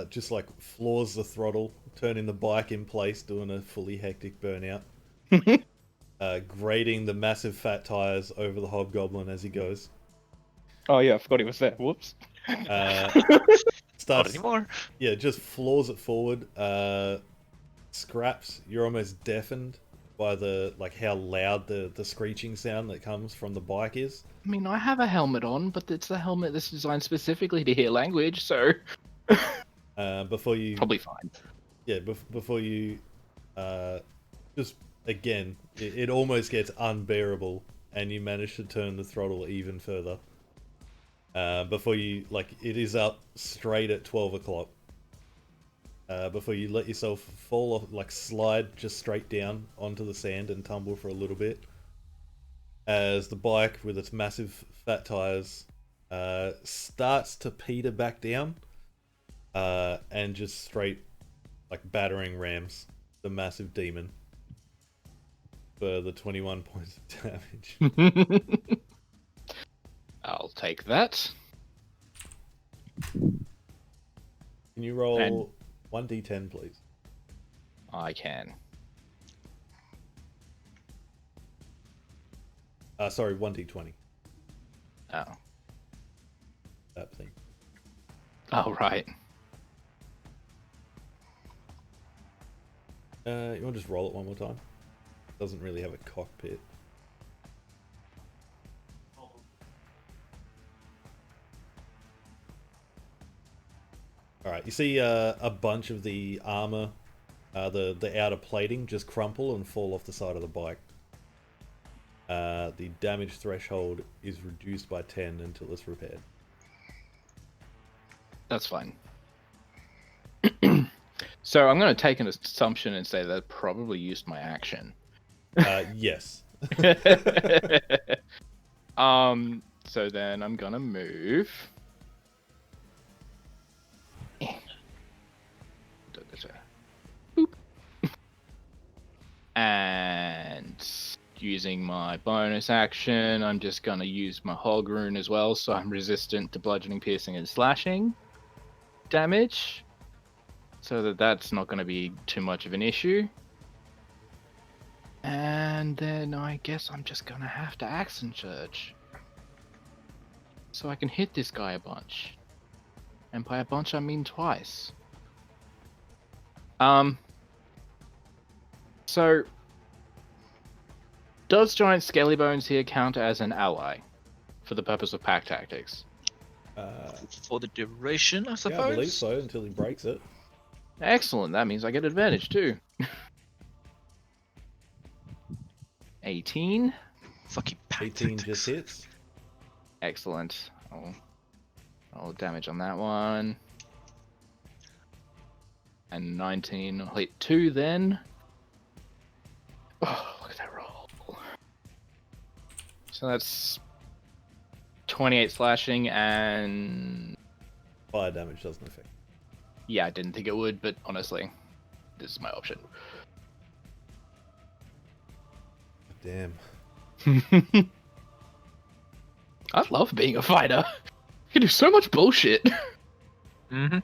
just like floors the throttle, turning the bike in place, doing a fully hectic burnout. Grating the massive fat tires over the hobgoblin as he goes. Oh yeah, I forgot he was there. Whoops. Not Starts, anymore. yeah, just floors it forward. Scraps, you're almost deafened by the how loud the screeching sound that comes from the bike is. I mean, I have a helmet on, but it's a helmet that's designed specifically to hear language, so Before you probably fine. yeah, before you just again, it almost gets unbearable, and you manage to turn the throttle even further. Before you it is up straight at 12 o'clock. Before you let yourself fall off, slide just straight down onto the sand and tumble for a little bit, as the bike with its massive fat tires starts to peter back down, and just straight battering rams the massive demon for the 21 points of damage. I'll take that. Can you roll 1d10, please? I can. Sorry, 1d20. Oh. That thing. Oh, right. You want to just roll it one more time? Doesn't really have a cockpit. Alright, you see a bunch of the armor, the outer plating, just crumple and fall off the side of the bike. The damage threshold is reduced by 10 until it's repaired. That's fine. So I'm going to take an assumption and say that probably used my action. Yes. So then I'm going to move. Boop. And using my bonus action, I'm just going to use my Hog Rune as well, so I'm resistant to bludgeoning, piercing, and slashing damage. So that's not going to be too much of an issue. And then I guess I'm just going to have to Action Surge. So I can hit this guy a bunch. And by a bunch, I mean twice. So, does Giant Skelly Bones here count as an ally for the purpose of pack tactics? For the duration, I suppose. Yeah, I believe so, until he breaks it. Excellent, that means I get advantage too. 18. Fucking pack 18 tactics. just hits. Excellent. I'll damage on that one. And 19. I'll hit 2 then. Oh, look at that roll. So that's 28 slashing and... Fire damage doesn't affect. Yeah, I didn't think it would, but honestly, this is my option. Damn. I love being a fighter. You can do so much bullshit. Mm-hmm.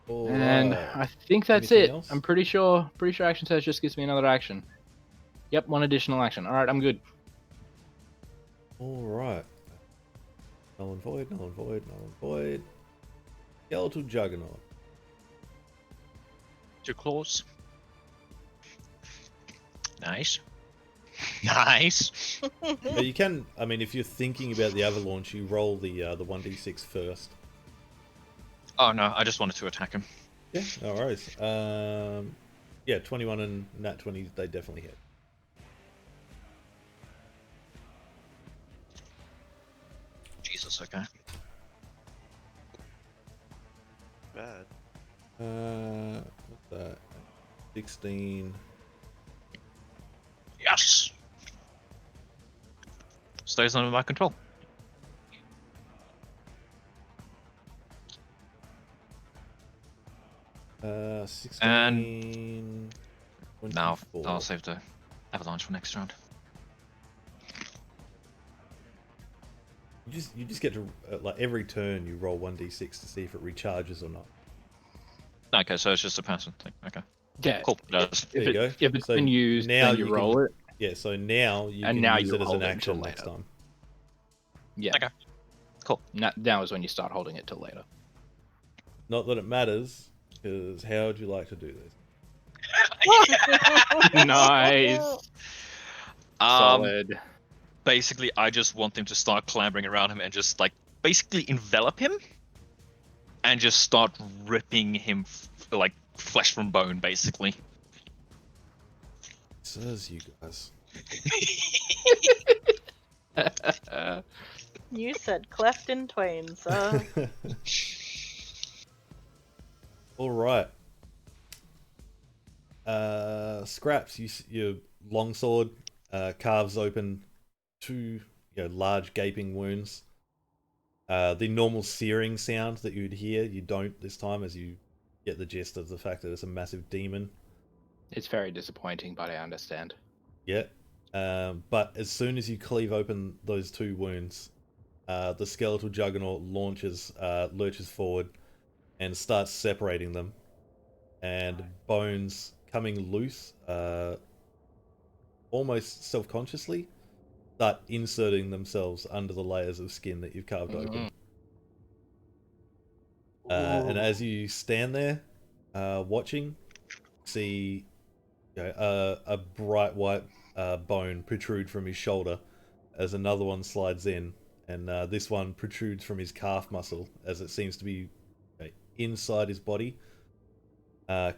And I think that's Anything it. else? I'm pretty sure action surge just gives me another action. Yep, one additional action. Alright, I'm good. Alright. Null and void, null and void, null and void. Skeletal Juggernaut. Your claws. Nice. Nice. But you can, I mean, if you're thinking about the avalanche, you roll the 1d6 first. Oh no, I just wanted to attack him. Yeah, no worries. Yeah, 21 and nat 20, they definitely hit. Jesus, okay. Bad. What's that? 16. Yes. Stays under my control. Uh, 16. And now 24. I'll save the avalanche for next round. You just get to every turn you roll 1d6 to see if it recharges or not. Okay, so it's just a passive thing. Okay, Yeah. cool. It does. There you go. If it's So been used, now then you you roll can- it. Yeah, so now you And can now use you it as hold an it action until next later. time. Yeah. Okay. Cool. Now is when you start holding it till later. Not that it matters, because how would you like to do this? Nice. Solid. Basically, I just want them to start clambering around him and just like basically envelop him, and just start ripping him like flesh from bone, basically. Says you guys. You said cleft in twain, sir. All right. Scraps, your longsword carves open two large gaping wounds. The normal searing sound that you'd hear, you don't this time, as you get the gist of the fact that it's a massive demon. It's very disappointing, but I understand. Yeah. But as soon as you cleave open those two wounds, the skeletal juggernaut lurches forward, and starts separating them, and bones coming loose, almost self-consciously, start inserting themselves under the layers of skin that you've carved open. And as you stand there, watching, see a bright white bone protrude from his shoulder as another one slides in, and this one protrudes from his calf muscle as it seems to be inside his body,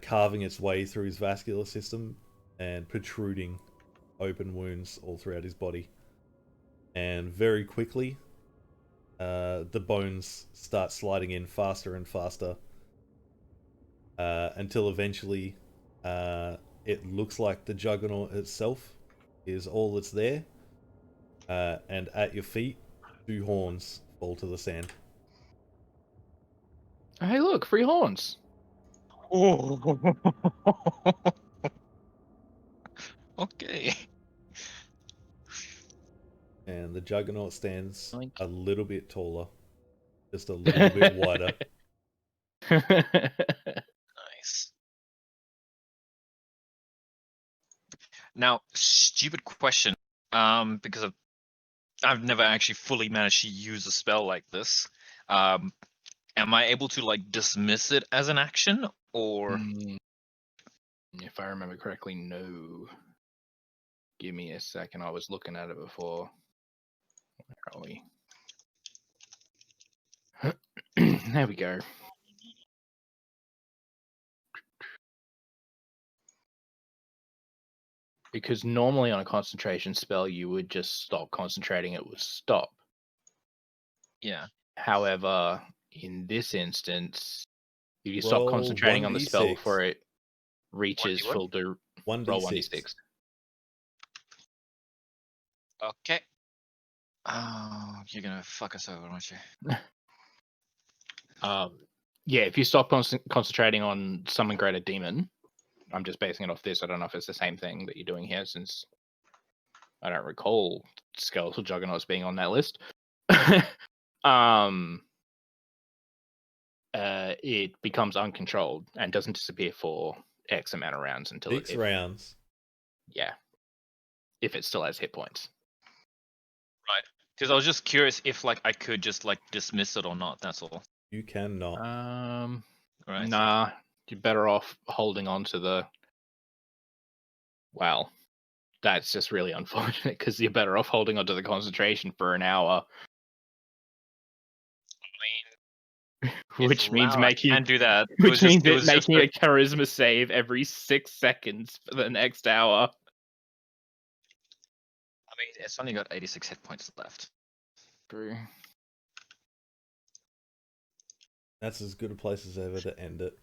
carving its way through his vascular system and protruding open wounds all throughout his body. And very quickly, the bones start sliding in faster and faster, until eventually it looks like the juggernaut itself is all that's there, and at your feet, two horns fall to the sand. Hey, look, free horns. Okay. And the juggernaut stands Oink. a little bit taller, just a little bit wider. Nice. Now, stupid question. Because I've never actually fully managed to use a spell like this. Am I able to like dismiss it as an action, or? If I remember correctly, no. Give me a second. I was looking at it before. Where are we? There we go. Because normally on a concentration spell, you would just stop concentrating, it would stop. Yeah. However, in this instance, if you stop Roll concentrating on the spell 1d6. before it reaches 1d1? full roll 1d6. 1d6. Okay. Oh, you're gonna fuck us over, aren't you? Yeah, if you stop concentrating on summon greater demon, I'm just basing it off this. I don't know if it's the same thing that you're doing here, since I don't recall skeletal juggernauts being on that list. It becomes uncontrolled and doesn't disappear for X amount of rounds until 6 rounds. Yeah, if it still has hit points. Right. Because I was just curious if like I could just like dismiss it or not. That's all. You cannot. Right. Nah, you're better off holding on to the. Well, that's just really unfortunate because you're better off holding on to the concentration for an hour. Which means making and do that. Which means making a charisma save every 6 seconds for the next hour. I mean, it's only got 86 hit points left. True. That's as good a place as ever to end it.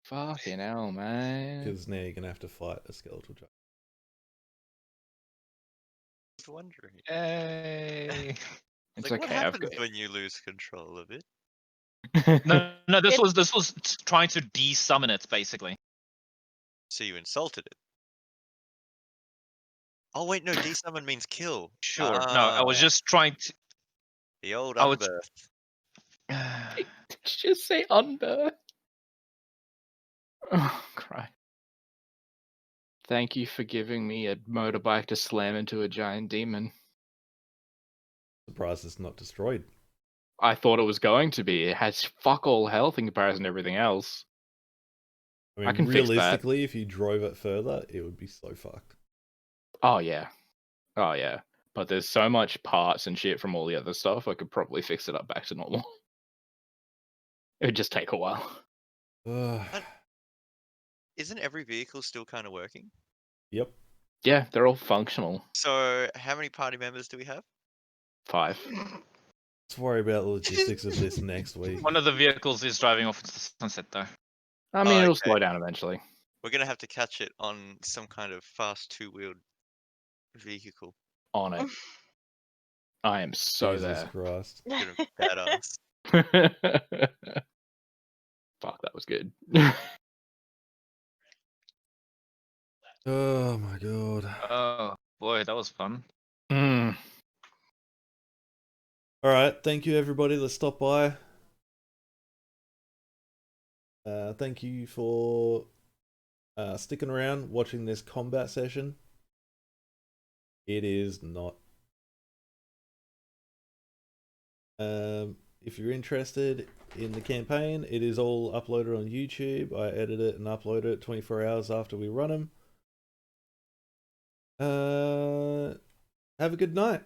Fucking hell, man. Because now you're going to have to fight a skeletal juggernaut. I was wondering. Hey. It's Like, okay. what I've happens got. when you lose control of it? No. This was trying to de-summon it, basically. So you insulted it. Oh wait, no, desummon means kill. Sure. No, I was just trying to. The old I was- unbirth. Did you just say unbirth? Oh, Christ. Thank you for giving me a motorbike to slam into a giant demon. Surprised it's not destroyed. I thought it was going to be. It has fuck all health in comparison to everything else. I mean, I can fix that. realistically, if you drove it further, it would be so fucked. Oh yeah. Oh yeah. But there's so much parts and shit from all the other stuff. I could probably fix it up back to normal. It would just take a while. Isn't every vehicle still kind of working? Yep. Yeah, they're all functional. So how many party members do we have? 5. Let's worry about the logistics of this next week. One of the vehicles is driving off into the sunset, though. I mean, Oh, it'll okay. slow down eventually. We're gonna have to catch it on some kind of fast two-wheeled vehicle. On it. I am so Jesus Christ. Gonna be badass. there. Fuck, that was good. Oh my god. Oh boy, that was fun. Mm. Alright, thank you everybody that stopped by. Thank you for sticking around watching this combat session. It is not. If you're interested in the campaign, it is all uploaded on YouTube. I edit it and upload it 24 hours after we run them. Have a good night.